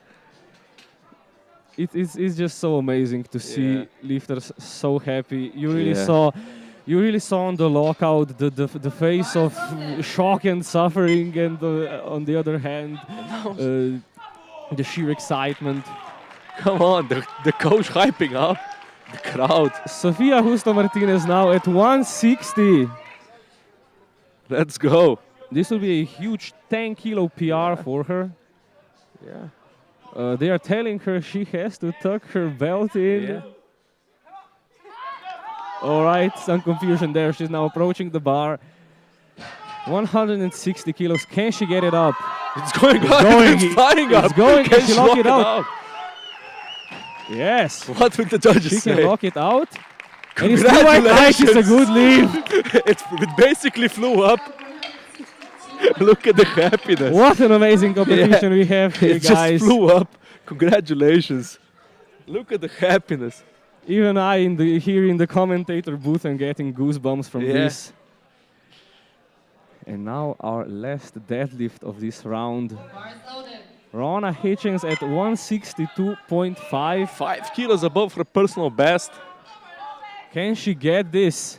It's just so amazing to see Yeah. lifters so happy. You Yeah. really saw on the lockout the face of shock and suffering, and on the other hand, the sheer excitement. Come on, the coach hyping up the crowd. Sofia Justo Martinez now at 160. Let's go. This will be a huge 10 kilo PR for her. Yeah. They are telling her she has to tuck her belt in. Yeah. All right, some confusion there. She's now approaching the bar. 160 kilos. Can she get it up? It's going It's up. going. It's flying It's up. going. Can Can she lock it out? out? Yes. What will the judges She say? can lock it out. And it's still like nice. It's a good leave. It basically flew up. Look at the happiness. What an amazing competition we have here, It just guys. flew up. Congratulations. Look at the happiness. Even I here in the commentator booth am getting goosebumps from Yeah. this. And now our last deadlift of this round. Rona Hitchens at 162.5. 5 kilos above her personal best. Can she get this?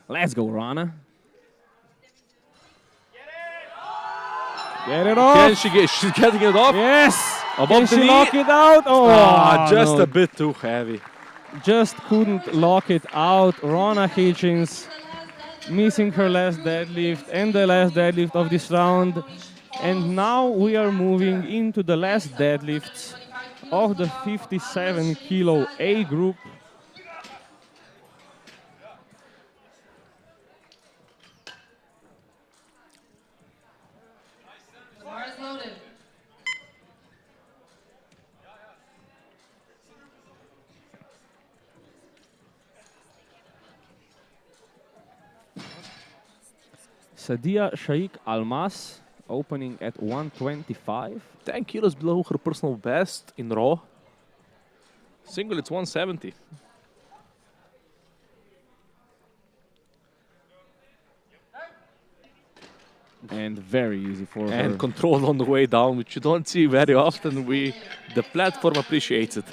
Let's go, Rana. Get it off. Can she get? She's getting it off. Yes. Above Can the she knee. lock it out? Oh, Just no. a bit too heavy. Just couldn't lock it out. Rona Hitchens missing her last deadlift and the last deadlift of this round. And now we are moving into the last deadlifts of the 57 kilo A group. Sadia Shaikh Almas opening at 125. 10 kilos below her personal best in raw. Single, it's 170. And very easy for her. And controlled on the way down, which you don't see very often. The platform appreciates it.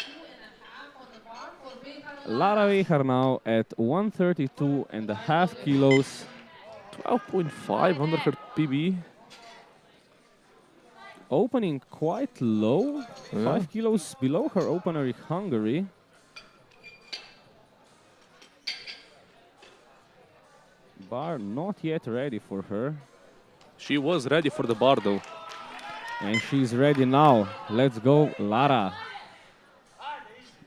Lara Weger now at 132.5 kilos. 12.5 under her PB. opening quite low, Yeah. 5 kilos below her opener in Hungary. Bar not yet ready for her. She was ready for the bar though. And she's ready now. Let's go, Lara.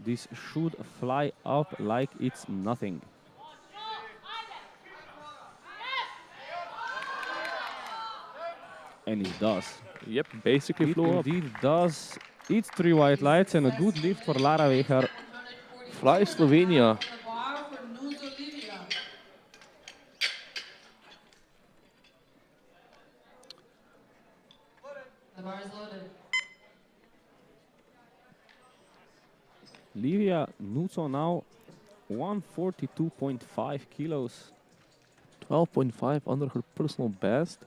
This should fly up like it's nothing. And it does. Yep, basically It flew up. indeed does. It's 3 white lights and a good lift for Lara Weger. Fly Slovenia. The bar for News Olivia. The bar is loaded. Livia Nuzo now 142.5 kilos. 12.5 under her personal best.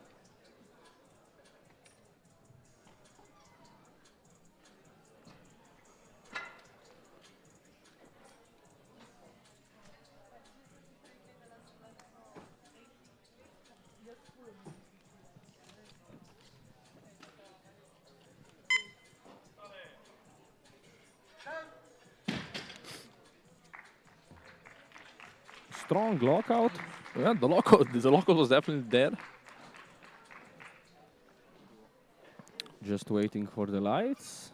Strong lockout. Yeah, the lockout was definitely there. Just waiting for the lights.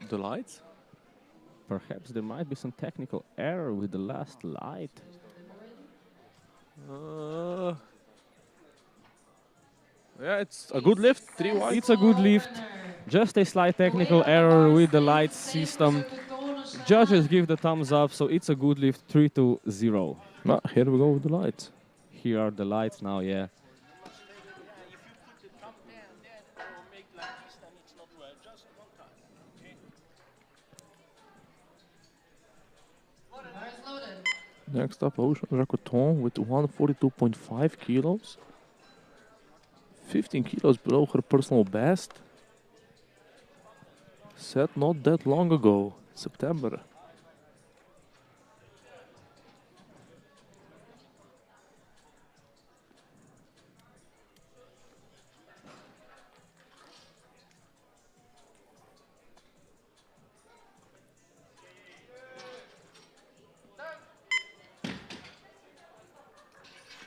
The lights? Perhaps there might be some technical error with the last light. Yeah, it's a good lift. 3 wide. It's a good lift. Just a slight technical error with the light system. Judges give the thumbs up, so it's a good lift, 3-0. Ah, here we go with the lights. Here are the lights now, yeah. Bar is loaded. Next up, Ocean Racoton with 142.5 kilos. 15 kilos below her personal best. Set not that long ago, September.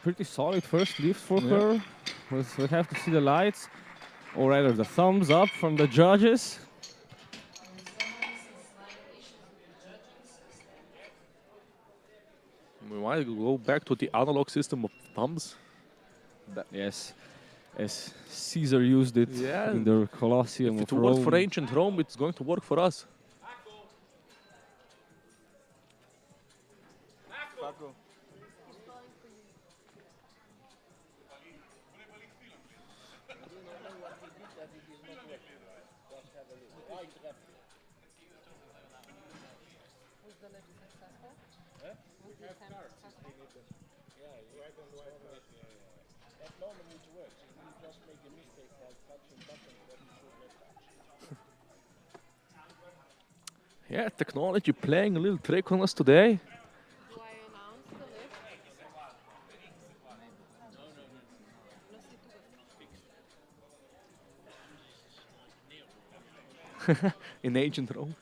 Pretty solid first lift for her. We have to see the lights, or rather the thumbs up from the judges. We might go back to the analog system of thumbs. Yes, as Caesar used it Yeah. in the Colosseum If of it worked Rome. for ancient Rome, it's going to work for us. Yeah, technology playing a little trick on us today. Do I announce the lift? In ancient Rome.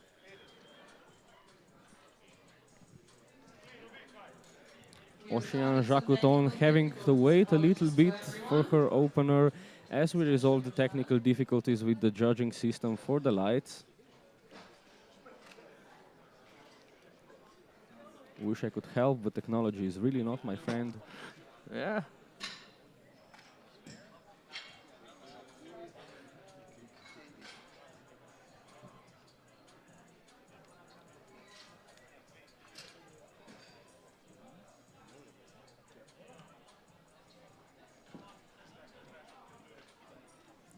Ocean Jacuton having to wait a little bit for her opener as we resolve the technical difficulties with the judging system for the lights. Wish I could help, but technology is really not my friend. Yeah.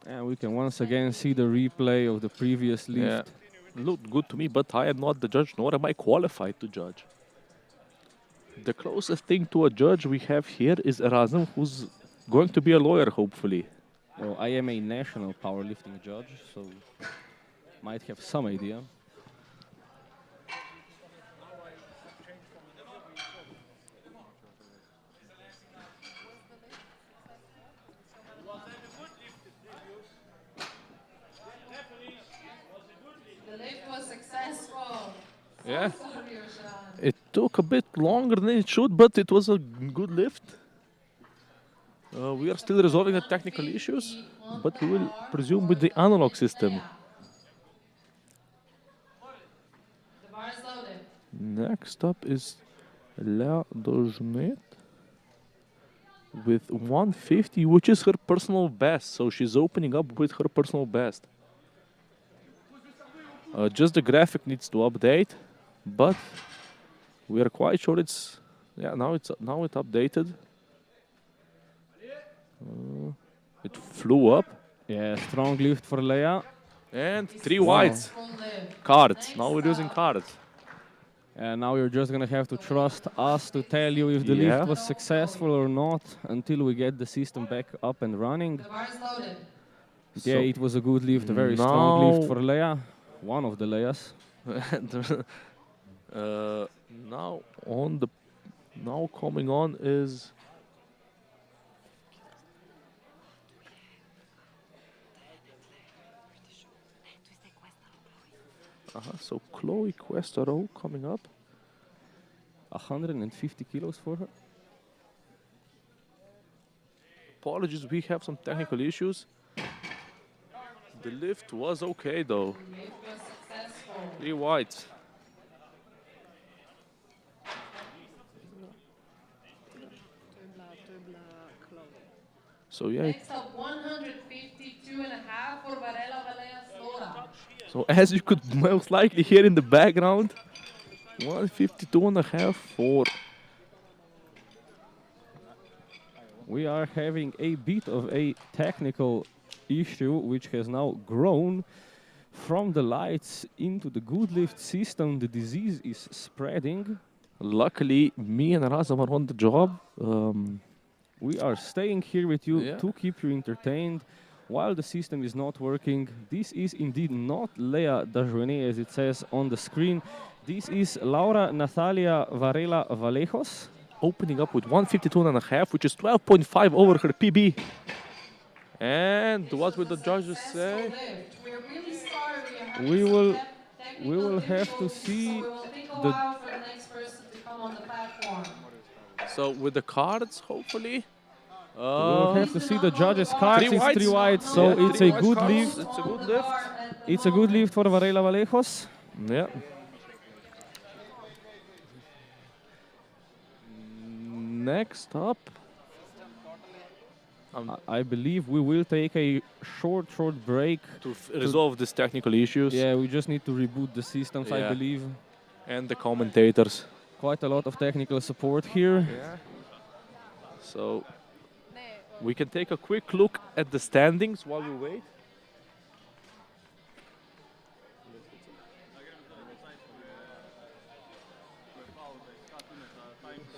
And we can once again see the replay of the previous lift. Yeah. Looked good to me, but I am not the judge, nor am I qualified to judge. The closest thing to a judge we have here is Erasm, who's going to be a lawyer, hopefully. Well, I am a national powerlifting judge, so might have some idea. took a bit longer than it should, but it was a good lift. We are still resolving the technical issues, but we will presume with the analog system. The bar is loaded. Next up is La Dojnet with 150, which is her personal best. So she's opening up with her personal best. Just the graphic needs to update, but we are quite sure it's now it's updated. It flew up Yeah, strong lift for Leia. and 3 whites Full lift. cards. Now we're using cards. And now you're just gonna have to trust us to tell you if the Yeah. lift was successful or not until we get the system back up and running. The bar is loaded. Yeah, it was a good lift, a very strong lift for Leia. One of the Leias. And, now coming on is so Chloe Questaro coming up. 150 kilos for her. Apologies, we have some technical issues. The lift was okay though. The lift was successful. 3 whites. So yeah, Next up, 152.5 for Varela Valea Slora. so as you could most likely hear in the background, 152.5 for We are having a bit of a technical issue which has now grown from the lights into the good lift system. The disease is spreading. Luckily, me and Razam are on the job. We are staying here with you Yeah. to keep you entertained while the system is not working. This is indeed not Lea Dajone as it says on the screen. This is Laura Natalia Varela Valejos. Opening up with 152.5, which is 12.5 over her PB. And what will the judges say? Lift. We're really sorry. We will Technical have to issues, see so it will take a the- while for the next person to come on the platform. So with the cards, hopefully. We'll have to see the judges' cards. Three It's whites. 3 whites, so Yeah, it's three a whites good cards. lift. It's a good lift. It's a good lift for Varela Valejos. Yeah. Next up. I believe we will take a short break. To resolve these technical issues. Yeah, we just need to reboot the systems, I Yeah. believe. And the commentators. Quite a lot of technical support here. Yeah. So we can take a quick look at the standings while we wait.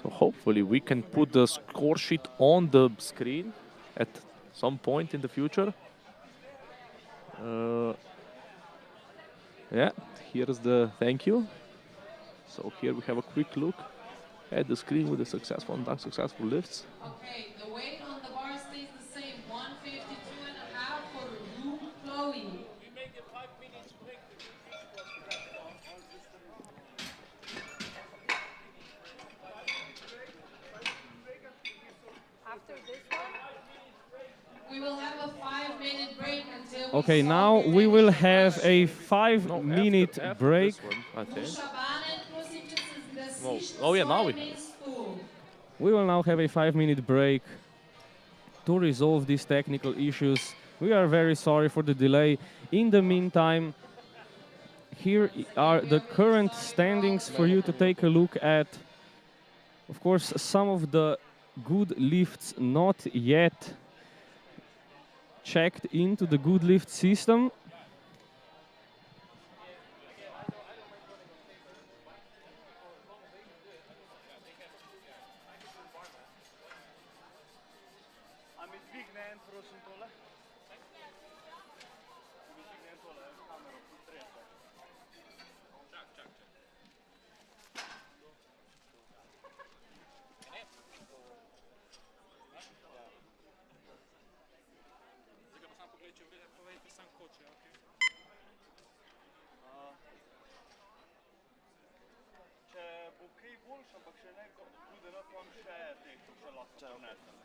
So hopefully we can put the score sheet on the screen at some point in the future. Yeah, here's the thank you. So here we have a quick look at the screen with the successful and unsuccessful lifts. Okay, the weight on the bar stays the same, 152.5 for Lu Chloe. We will have a 5-minute break until Okay, we now solve we your will technical have a question. 5-minute After break. this one, I think. Oh yeah, now we We will now have a 5-minute break to resolve these technical issues. We are very sorry for the delay. In the meantime, here are the current standings for you to take a look at. Of course, some of the good lifts not yet checked into the good lift system. Če bo kaj boljši, ampak še ne tudi na tam še teh, to še lahko če vnesem.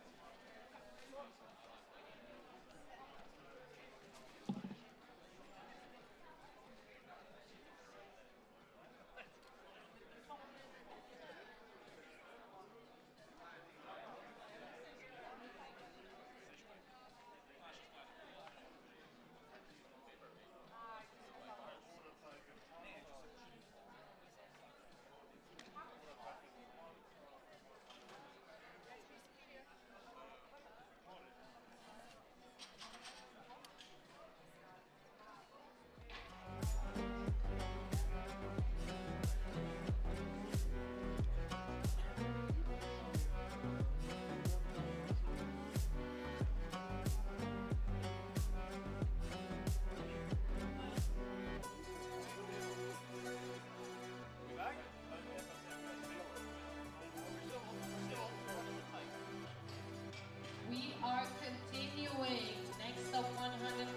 We are continuing. Next up, 100.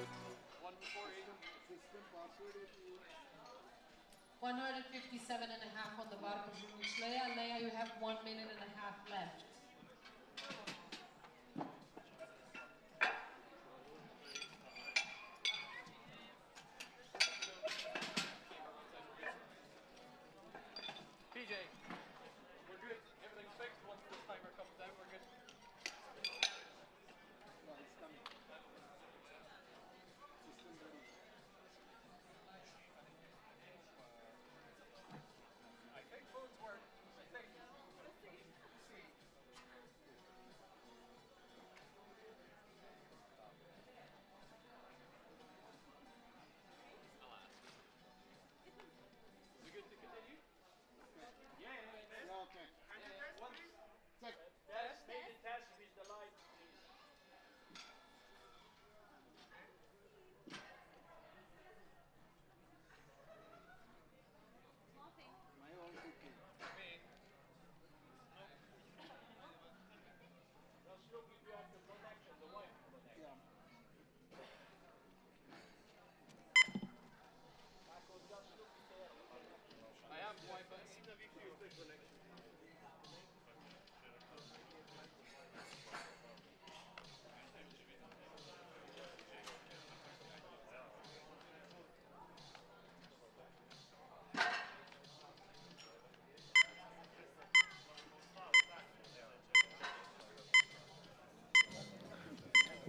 157 and a half on the bar for Leia. Leia, you have 1 minute and a half left. PJ, we're good. Everything's fixed. Once this timer comes down, we're good. I think phones work. I think. We good to continue? Yeah, okay. Test with the light, please. My own cooking. They'll still give you the protection, the wife protection. I am wife, but it's the connection.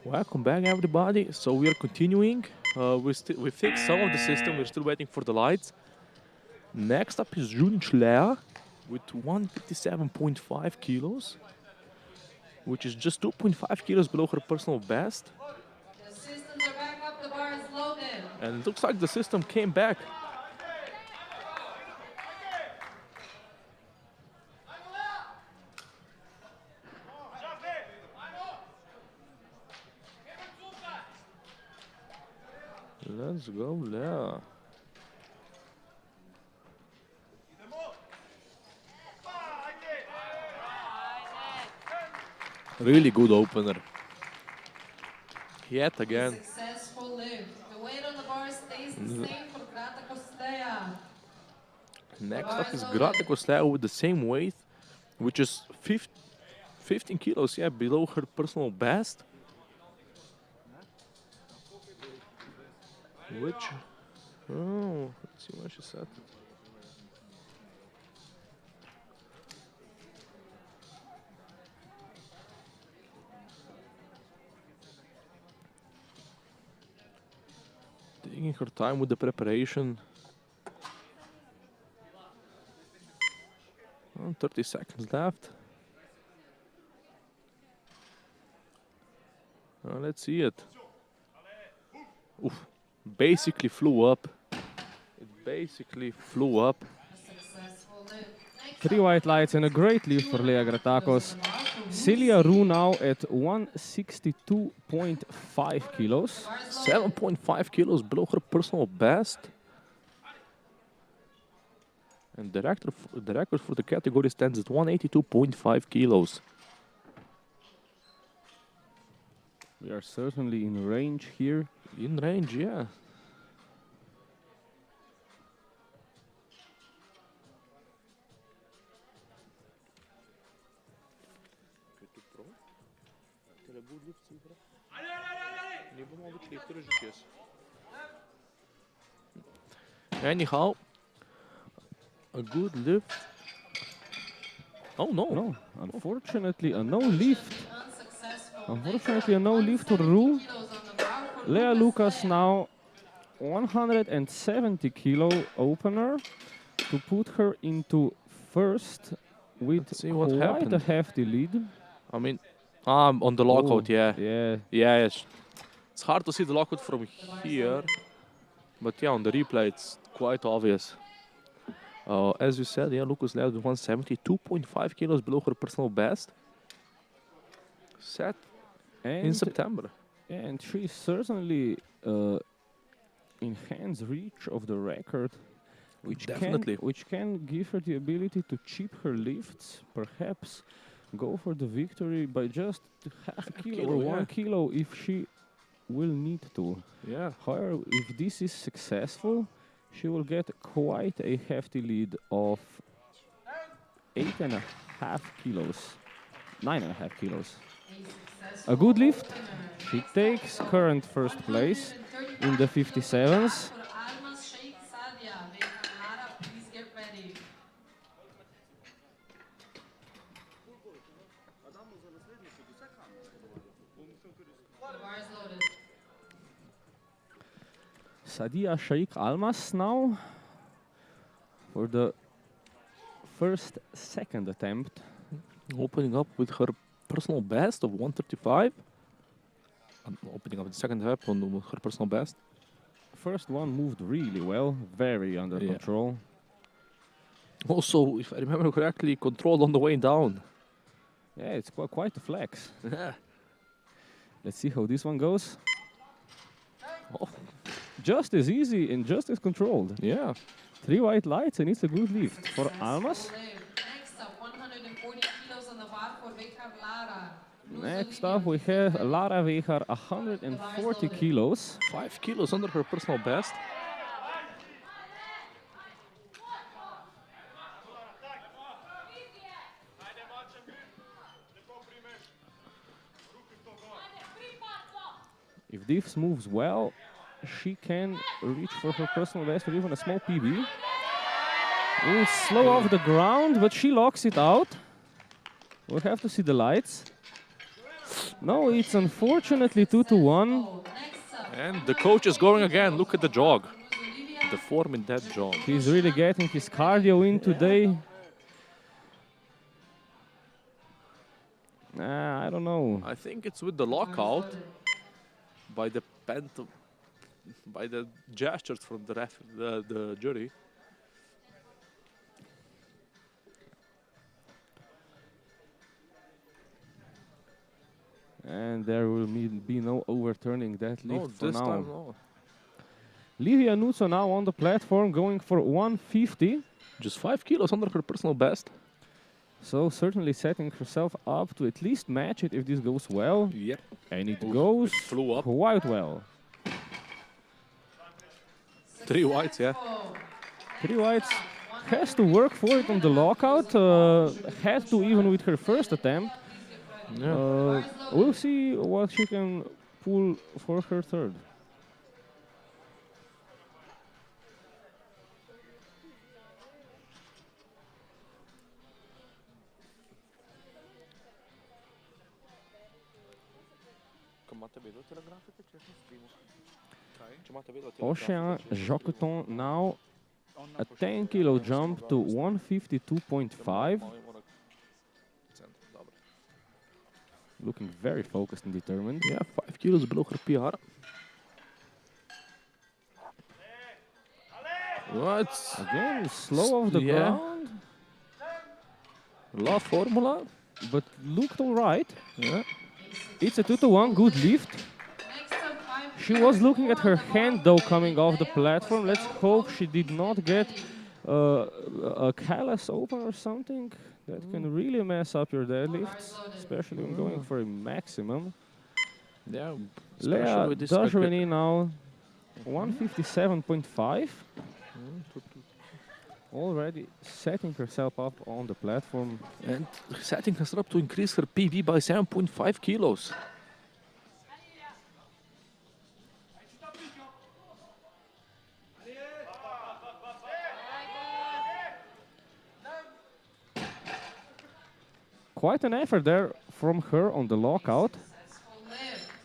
Welcome back, everybody. So we are continuing. We fixed some of the system. We're still waiting for the lights. Next up is June Schleer with 157.5 kilos, which is just 2.5 kilos below her personal best. The systems are back up. The bar is loaded. And it looks like the system came back. Let's go there. Really good opener. Yet again. Successful lift. The weight on the bar stays the same for Grata Kostea. Next up is Grata Kostea with the same weight, which is 15 kilos, yeah, below her personal best. Which, oh, let's see what she said. Taking her time with the preparation. 30 seconds left. Let's see it. Oof. Basically flew up. It basically flew up. Successful lift. Next 3 white lights and a great lift for Leia Gratakos. Celia Roux now at 162.5 kilos. 7.5 kilos below her personal best. And the record for the category stands at 182.5 kilos. We are certainly in range here. In range, yeah. Anyhow, a good lift. Oh no. No, unfortunately, a no lift. Unsuccessful. Unfortunately, a no lift for Ru. Kilos on the bar for Lea Lucas now 170 kilo opener to put her into first with Let's see what quite a happened. hefty lead. I mean, on the lockout, Oh, yeah. Yeah. Yeah, it's hard to see the lockout from here, but yeah, on the replay it's quite obvious. As you said, yeah, Lucas led with 172.5 kilos below her personal best. Set in And, September. and she's certainly in hands reach of the record, Definitely. which can give her the ability to chip her lifts, perhaps go for the victory by just half a kilo kilo, or yeah. 1 kilo if she will need to. Yeah. However, if this is successful, she will get quite a hefty lead of 8.5 kilos, 9.5 kilos. A good lift. She takes current first place in the 57s. Please get ready. The bar is loaded. Sadia Shaikh Almas now for the second attempt. Opening up with her personal best of 135. Opening up the second half on her personal best. First one moved really well, very under Yeah. control. Also, if I remember correctly, controlled on the way down. Yeah, it's quite a flex. Yeah. Let's see how this one goes. Oh, Just as easy and just as controlled. yeah. 3 white lights and it's a good lift for Almas. Next up, 140 kilos on the bar for Vejar Lara. Next up we have Lara Vejar, 140 kilos. 5 kilos under her personal best. If this moves well, she can reach for her personal best or even a small PB. It's slow off the ground, but she locks it out. We'll have to see the lights. No, it's unfortunately 2-1. And the coach is going again. Look at the jog. The form in that jog. He's really getting his cardio in today. I don't know. I think it's with the lockout by the by the gestures from the jury. And there will be no overturning that lift No, for this now. time no. Livia Nuzzo now on the platform going for 150. Just 5 kilos under her personal best. So certainly setting herself up to at least match it if this goes well. Yep. And it Oof, goes it flew up. quite well. 3 whites, yeah. 3 whites has to work for it on the lockout. Had to even with her first attempt. Yeah. We'll see what she can pull for her third. Ocean Jocoton now a 10 kilo jump to 152.5. Looking very focused and determined. Yeah, 5 kilos below her PR. What? Again, slow off the Yeah. ground, La Formula. but looked alright. Yeah. It's a 2-1, good lift. She was looking at her hand though coming off the platform. Let's hope she did not get a callus open or something. That can really mess up your deadlifts, especially when going for a maximum. Yeah. Lea Dajoveni now 157.5. Already setting herself up on the platform. And setting herself up to increase her PB by 7.5 kilos. Quite an effort there from her on the lockout,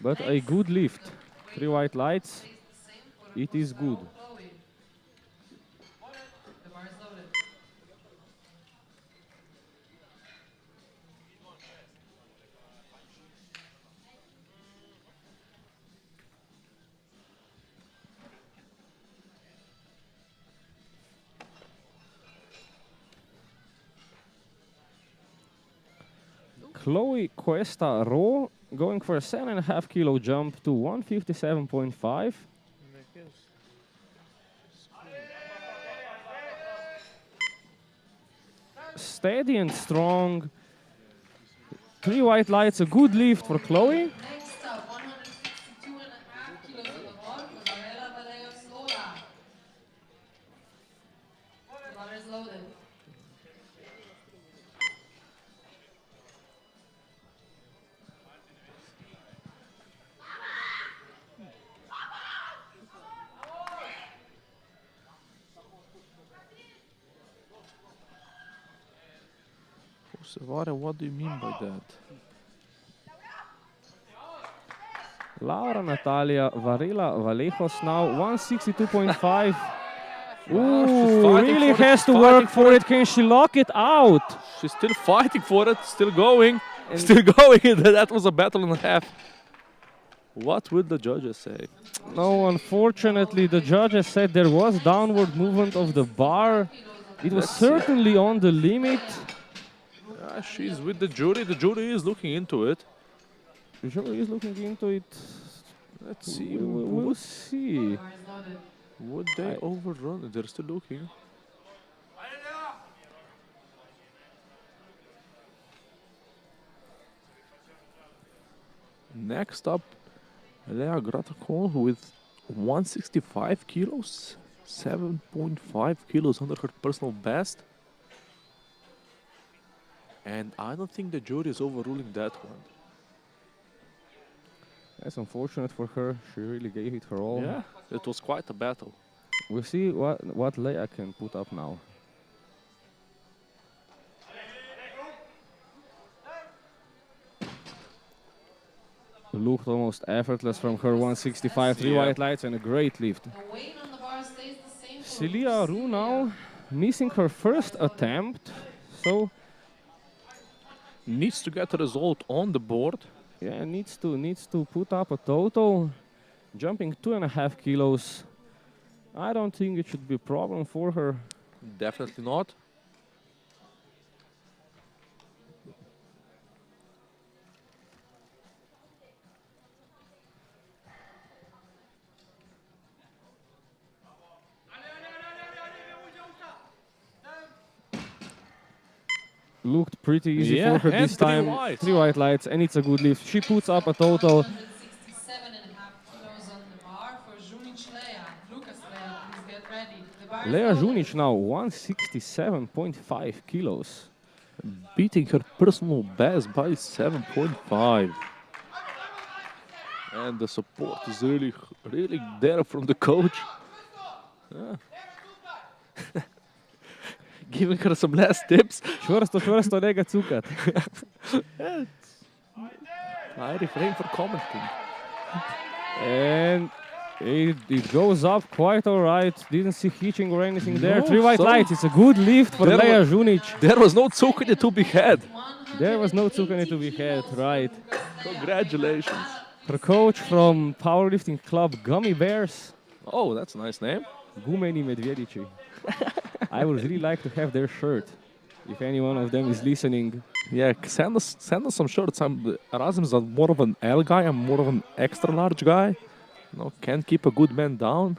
but a good lift. 3 white lights. It is good. The bar is loaded. Chloe Cuesta Ro going for a 7.5 kilo jump to 157.5. Steady and strong. 3 white lights, a good lift for Chloe. Next up, 162.5 kilos on the bar, Gabriela Vallejo-Sola. The bar is loaded. Sevara, what do you mean by that? Laura Natalia Varela Valejos now 162.5. she's Ooh, fighting really for it, has she's to fighting work for for it. it. Can she lock it out? She's still fighting for it, still going, still going. That was a battle and a half. What will the judges say? No, unfortunately, the judges said there was downward movement of the bar. It was Let's see. certainly on the limit. She's with the jury. The jury is looking into it. The jury is looking into it. Let's see. We'll see. Bar is loaded. Would they overrun it? They're still looking. Next up, Lea Gratakol with 165 kilos, 7.5 kilos under her personal best. And I don't think the jury is overruling that one. That's unfortunate for her. She really gave it her all. Yeah, it was quite a battle. We'll see what Leia can put up now. Looked almost effortless from her 165, 3 white lights and a great lift. The weight on the bar stays the same. for Celia Ru now missing her first attempt. So Needs to get a result on the board. yeah, needs to put up a total. Jumping 2.5 kilos. I don't think it should be a problem for her. Definitely not. Looked pretty easy Yeah, for her and this 3 time. whites. 3 white lights, and it's a good lift. She puts up a total. 167.5 kilos on the bar for Junic Lea. Lucas Lea, please get ready. The bar is Lea loaded. Junic now 167.5 kilos. Beating her personal best by 7.5. And the support is really there from the coach. Yeah. Giving her some last tips. Čvrsto nega cukat. I refrain for commenting. And it goes up quite alright. Didn't see hitching or anything there. No, 3 white so lights. It's a good lift for there Lea was- Junic. There was no tsukani to be had. There was no tsukani to be had, right. Congratulations. Her coach from powerlifting club Gummy Bears, Oh, that's a nice name. Gumeni Medvedici. I would really like to have their shirt. If any one of them is listening. Yeah, send us some shirts. Erasmus is more of an L guy. I'm more of an extra large guy. No, can't keep a good man down.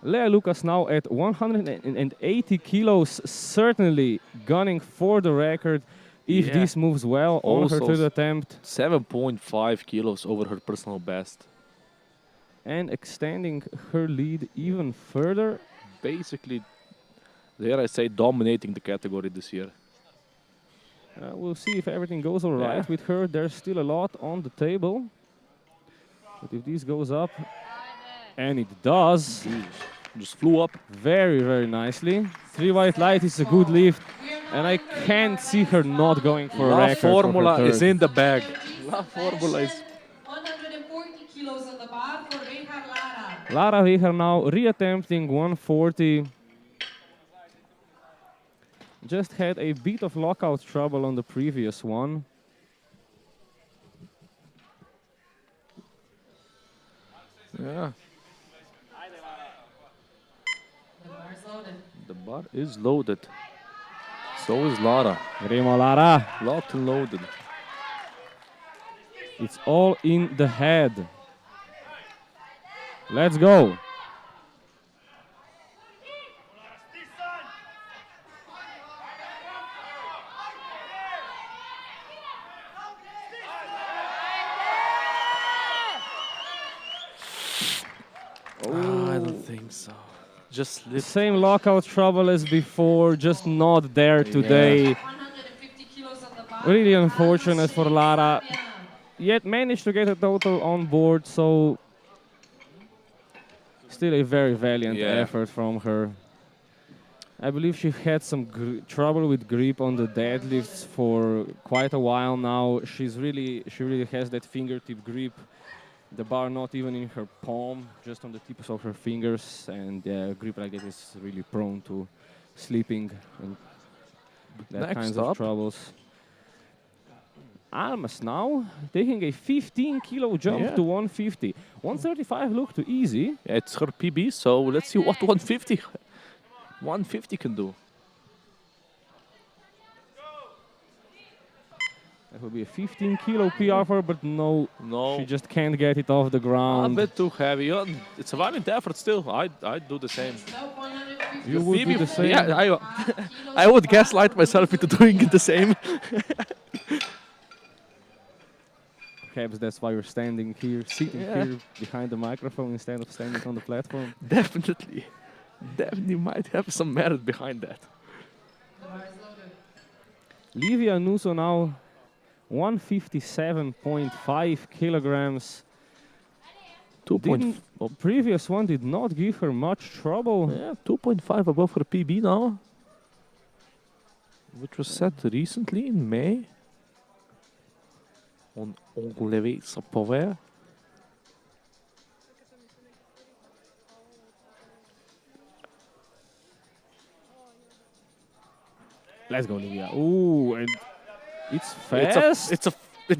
Lea Lucas now at 180 kilos, certainly gunning for the record. If Yeah. this moves well on her Also third attempt 7.5 kilos over her personal best. and extending her lead even further. Basically, dare I say, dominating the category this year. We'll see if everything goes all right Yeah. with her. There's still a lot on the table. But if this goes up, and it does, Just flew up. very, very nicely. 3 white light is a good lift. We are And I can't see her not going for a La record for her Formula is third. in the bag. La Formula is... 140 kilos on the bar for Richard Lara. Lara Weger now reattempting 140. Just had a bit of lockout trouble on the previous one. Yeah, The bar's loaded. the bar is loaded. So is Lara. Remo Lara. Locked and loaded. It's all in the head. Let's go. I don't think so. Just The lift. same lockout trouble as before, just not there today. 150 kilos on the bar. Really unfortunate for Lara. Yet managed to get a total on board, so still a very valiant effort from her. I believe she had some trouble with grip on the deadlifts for quite a while now. She really has that fingertip grip. The bar not even in her palm, just on the tips of her fingers, and a grip like that is really prone to slipping and that kinds of troubles. Almas now taking a 15-kilo jump to 150. 135 looked too easy. Yeah, it's her PB, so let's see what 150 can do. That would be a 15-kilo PR for her, but no, she just can't get it off the ground. A bit too heavy. It's a valiant effort still. I'd do the same. You would do the same? Yeah, I would gaslight myself into doing it the same. Perhaps that's why you're standing here, sitting here behind the microphone instead of standing on the platform. Definitely might have some merit behind that. Livia Nuso now 157.5 kilograms. Previous one did not give her much trouble. Yeah, 2.5 above her PB now, which was set recently in May on Onglevej Sapové. Let's go, Livia. Ooh, and it's fast. It's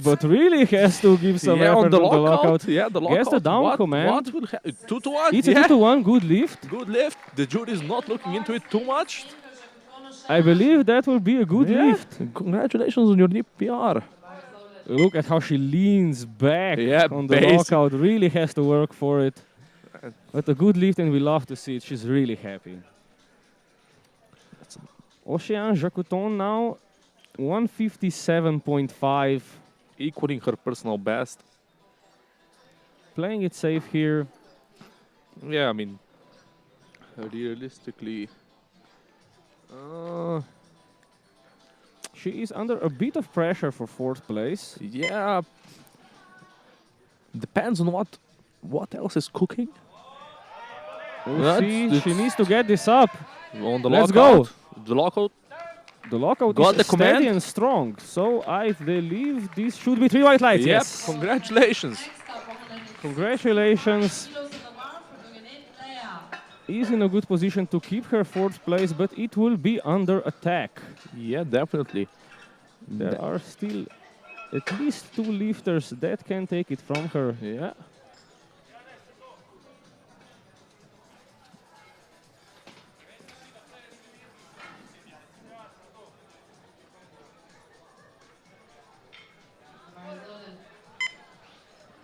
but really has to give some effort on the lockout. Yeah, the lockout. Gets the down command. What will 2 to 1. It's a 2 to 1. Good lift. Good lift. The jury is not looking into it too much. I believe that will be a good lift. Congratulations on your new PR. Look at how she leans back on the lockout. Really has to work for it. But a good lift, and we love to see it. She's really happy. Ocean Jacouton now 157.5. Equaling her personal best. Playing it safe here. Yeah, I mean, realistically, she is under a bit of pressure for 4th place. Yeah. Depends on what else is cooking. We'll see. She needs to get this up. On the Let's lockout. go. The lockout. The lockout Got is the steady command. and strong. So I believe this should be 3 white lights. Yep. Yes. Congratulations. Congratulations. Is in a good position to keep her 4th place, but it will be under attack. Yeah, definitely. There are still at least 2 lifters that can take it from her. Yeah.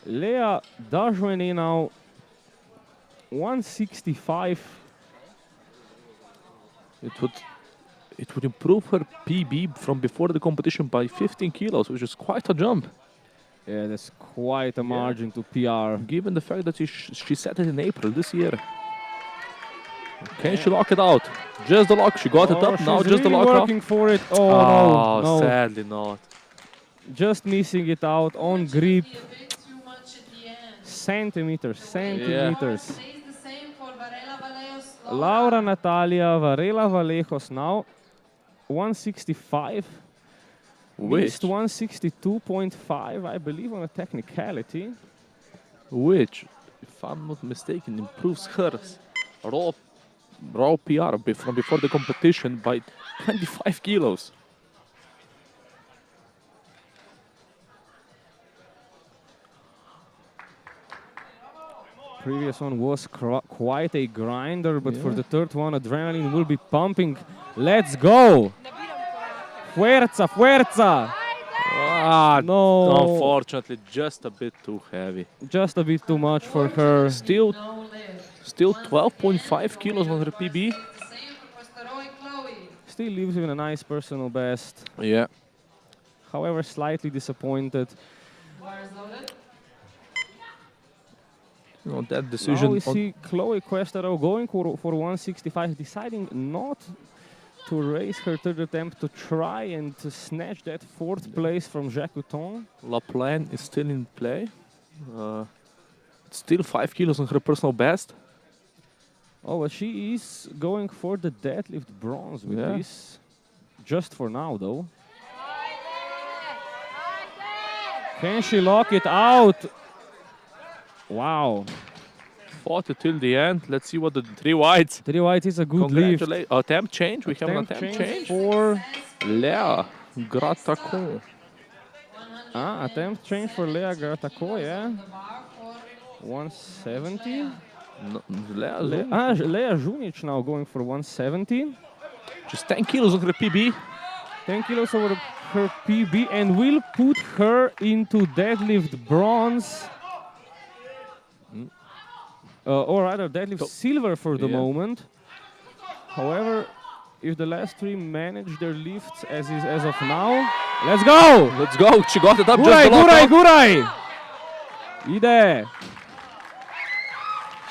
Lea Dajouene now 165. It would improve her PB from before the competition by 15 kilos, which is quite a jump. Yeah, that's quite a margin to PR. Given the fact that she set it in April this year. Can she lock it out? Just the lock. She got it up. Now just the lock off. Working for it. Oh, no. Sadly not. Just missing it out on grip. Centimeters. Laura Natalia Varela Vallejos now 165. Missed 162.5, I believe, on a technicality. Which, if I'm not mistaken, improves her raw PR from before the competition by 25 kilos. Previous one was quite a grinder, but for Yeah. the third one, adrenaline will be pumping. Let's go! Fuerza, fuerza! Ah, No. unfortunately, just a bit too heavy. Just a bit too much for her. Still 12.5 kilos on her PB. Still leaves with a nice personal best. Yeah. However, slightly disappointed. You know, that Now decision. we see Chloe Questero going for 165, deciding not to raise her third attempt to try and to snatch that fourth place from Jacques Couton. La Plaine is still in play. Still 5 kilos on her personal best. Oh, but she is going for the deadlift bronze with Yeah. this. Just for now, though. Can she lock it out? Wow. Fought it till the end. Let's see what the three whites. Three white is a good lift. Attempt change. We have an attempt change. for Lea Gratacon. attempt change for Lea Gratako, yeah. 170. No, Lea, Lea Junic now going for 170. just 10 kilos on her PB. 10 kilos over her PB and will put her into deadlift bronze. Or rather deadlift silver for the Yeah. moment. However, if the last three manage their lifts as of now, let's go! Let's go. She got it up Gurai, just below. Gurai, Gurai! Ide!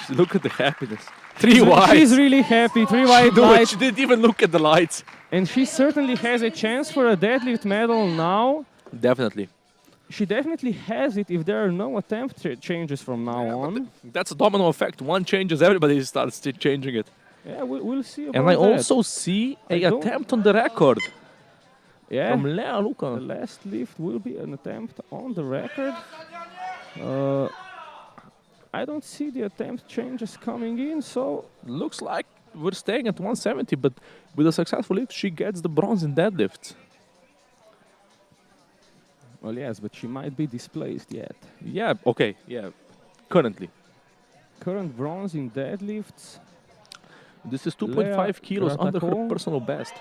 Look at the happiness. Three whites. She's really happy. Three white Do it. lights. She didn't even look at the lights. And she certainly has a chance for a deadlift medal now. Definitely. She definitely has it if there are no attempt changes from now on. That's a domino effect. One changes, everybody starts changing it. Yeah, we'll see about And I that. also see I a don't- attempt on the record Yeah. from Lea The Luca. last lift will be an attempt on the record. I don't see the attempt changes coming in, so Looks like we're staying at 170, but with a successful lift, she gets the bronze in deadlift. well, yes, but she might be displaced yet. Yeah, okay, yeah. Currently. Current bronze in deadlifts. This is 2.5 Lea kilos under her Gratacon. personal best.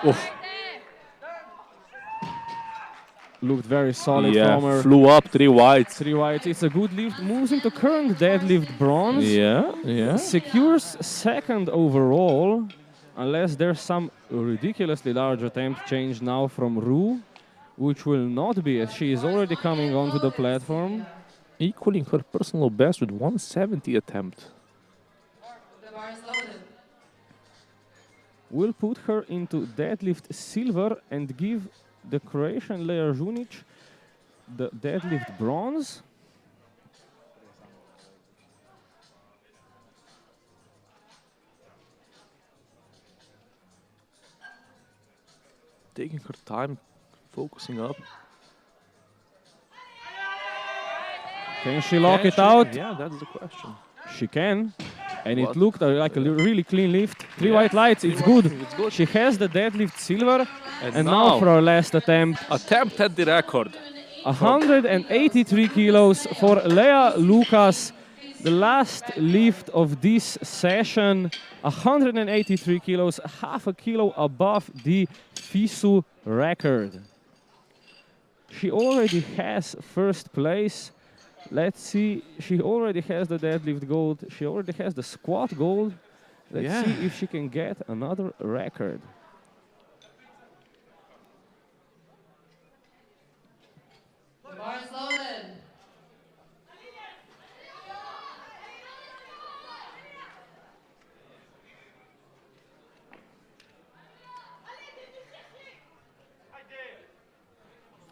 Oof. Looked very solid Yeah, from her. flew up three whites. Three whites. It's a good lift. Moves into current deadlift bronze. Yeah, yeah. Secures second overall, unless there's some ridiculously large attempt change now from Rue, which will not be, as she is already coming onto the platform. Equaling her personal best with 170 attempt. Will put her into deadlift silver and give the Croatian Lea Junic the deadlift bronze. Taking her time, focusing up. Can she lock Can it she? out? Yeah, that's the question. She can. And What? it looked like a really clean lift. Three Yeah, white lights, three it's white, good. it's good. She has the deadlift silver. And now now for our last attempt. attempt at the record. 183 kilos for Lea Lucas. The last lift of this session. 183 kilos, half a kilo above the FISU record. She already has first place. Let's see, she already has the deadlift gold. She already has the squat gold. Let's Yeah. see if she can get another record.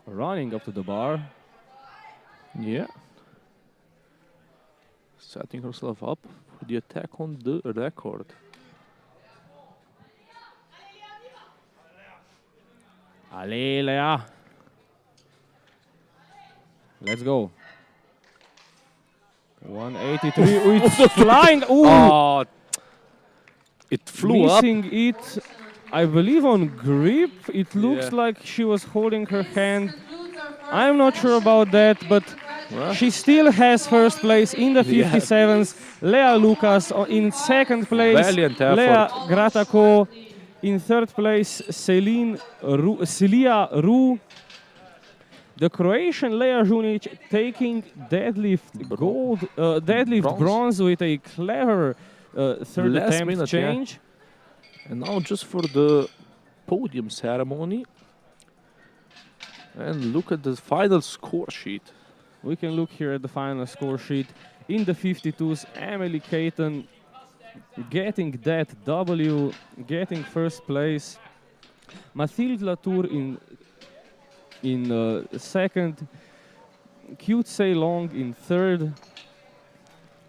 Running up to the bar. Yeah. setting herself up for the attack on the record. Allez, Lea. Let's go. 183. Oh, it's flying. Ooh. Oh, it flew Missing it, I believe, on grip. It looks Yeah. like she was holding her hand. I'm not sure about that, but she still has first place in the 57s. Lea Lucas in second place. Valiant Lea effort. Gratako in third place. Celia Ru. The Croatian Lea Žunić taking deadlift gold, deadlift bronze with a clever third Last attempt minute, yeah. change. And now just for the podium ceremony. And look at the final score sheet. We can look here at the final score sheet. In the 52s, Emily Caton getting that W, getting first place. Mathilde Latour in second. Cute Say Long in third.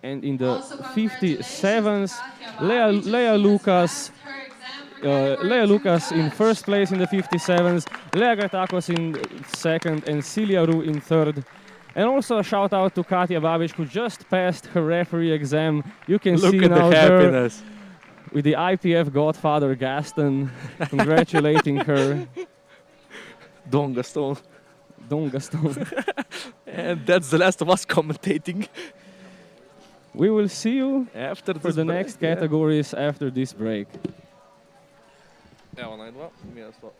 And in the 57s, Lea Lucas. Lea Lucas in first place in the 57s, Lea Gratakos in second, and Celia Ru in third. And also a shout out to Katja Babic, who just passed her referee exam. You can Look see at now the her happiness. with the IPF godfather Gaston congratulating her. Don Gaston. Don Gaston. And that's the last of us commentating. We will see you After for the next categories after this break. Evo najdva, mjesto.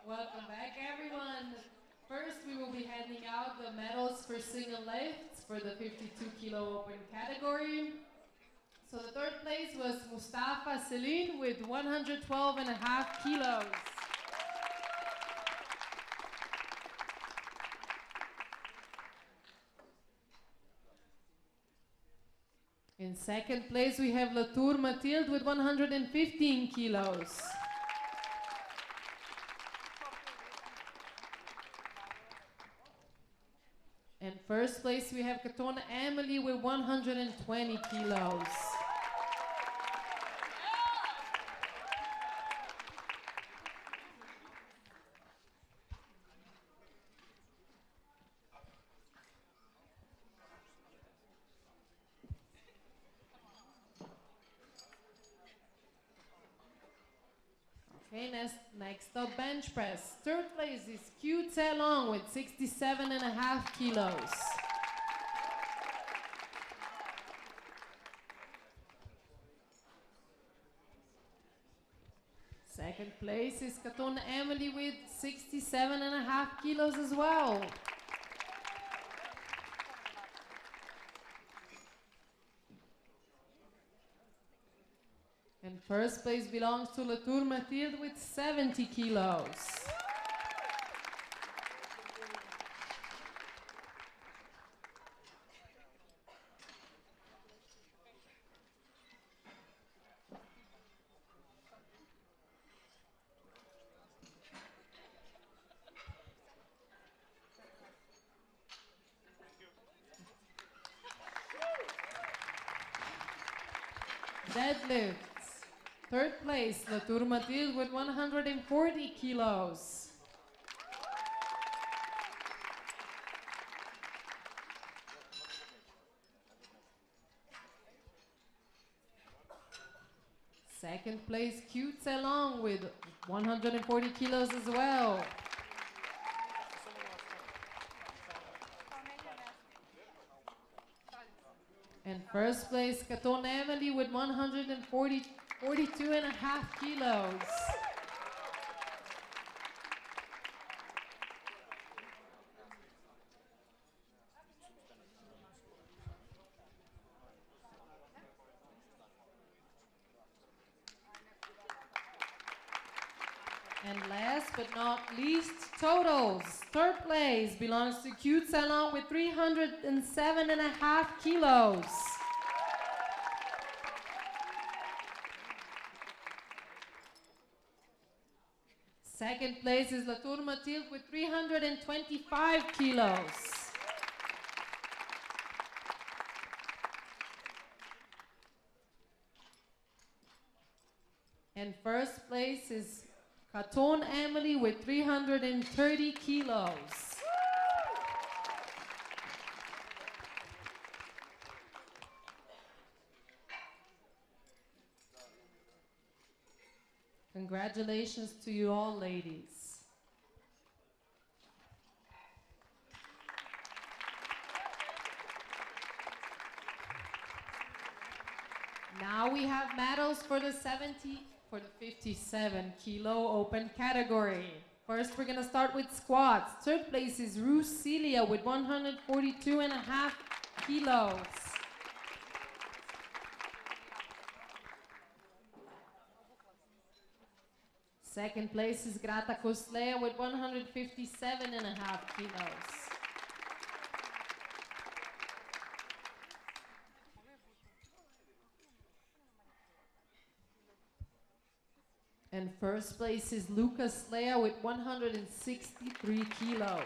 Welcome back, everyone. First, we will be handing out the medals for single lifts for the 52 kilo open category. So the third place was Mustafa Selim with 112 and a half kilos. In second place, we have Thur Mathilde with 115 kilos. In first place, we have Katona Emily with 120 kilos. Okay, next up, bench press. Third place is Q Long with 67 and a half kilos. Second place is Katona Emily with 67 and a half kilos as well. And first place belongs to Thur Mathilde with 70 kilos. Deadlifts. Third place, Thur Mathilde with 140 kilos. Second place, Q Long with 140 kilos as well. And first place, Katona Emily with 42 and a half kilos. And last but not least, totals. Third place belongs to Q Salon with 307 and a half kilos. Second place is Thur Mathilde with 325 kilos. And first place is Katona Emily with 330 kilos. Congratulations to you all, ladies. Now we have medals for the 57 kilo open category. First, we're gonna start with squats. Third place is Rusilia with 142 and a half kilos. Second place is Grata Koslea with 157 and a half kilos. And first place is Lucas Lea with 163 kilos.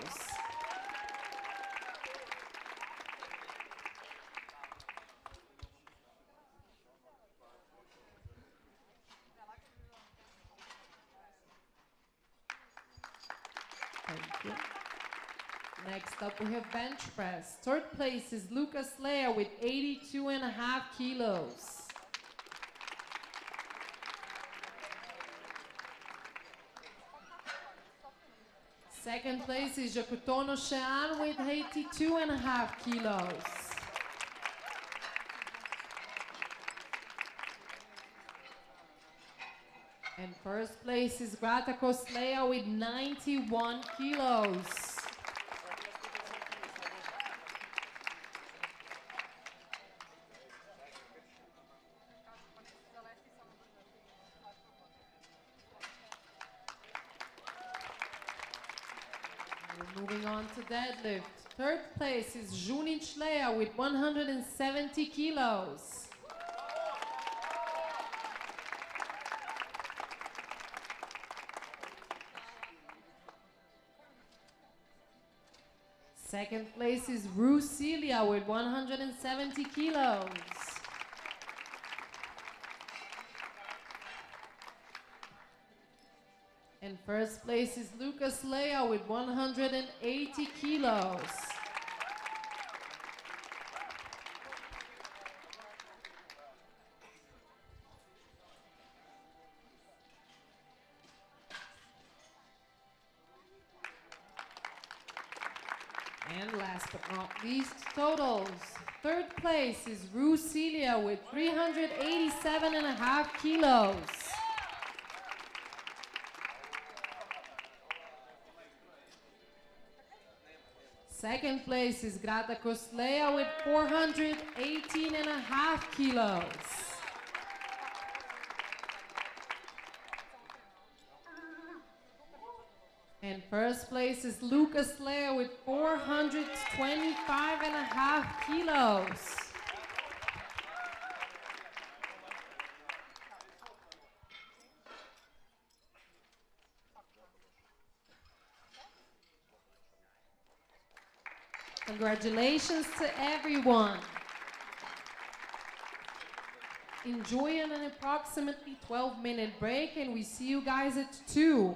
Thank you. Next up we have bench press. Third place is Lucas Lea with 82 and a half kilos. Second place is Jakutono Shean with 82 and a half kilos. And first place is Grata Koslea with 91 kilos. We're moving on to deadlift. Third place is Junic Lea with 170 kilos. Second place is Rusilia with 170 kilos. And first place is Lucas Lea with 180 kilos. And last but not least, totals. Third place is Rusilia with 387.5 kilos. Second place is Grata Koslea with 418.5 kilos. And first place is Lucas Lea with 425.5 kilos. Congratulations to everyone. Enjoy an approximately 12-minute break, and we see you guys at 2.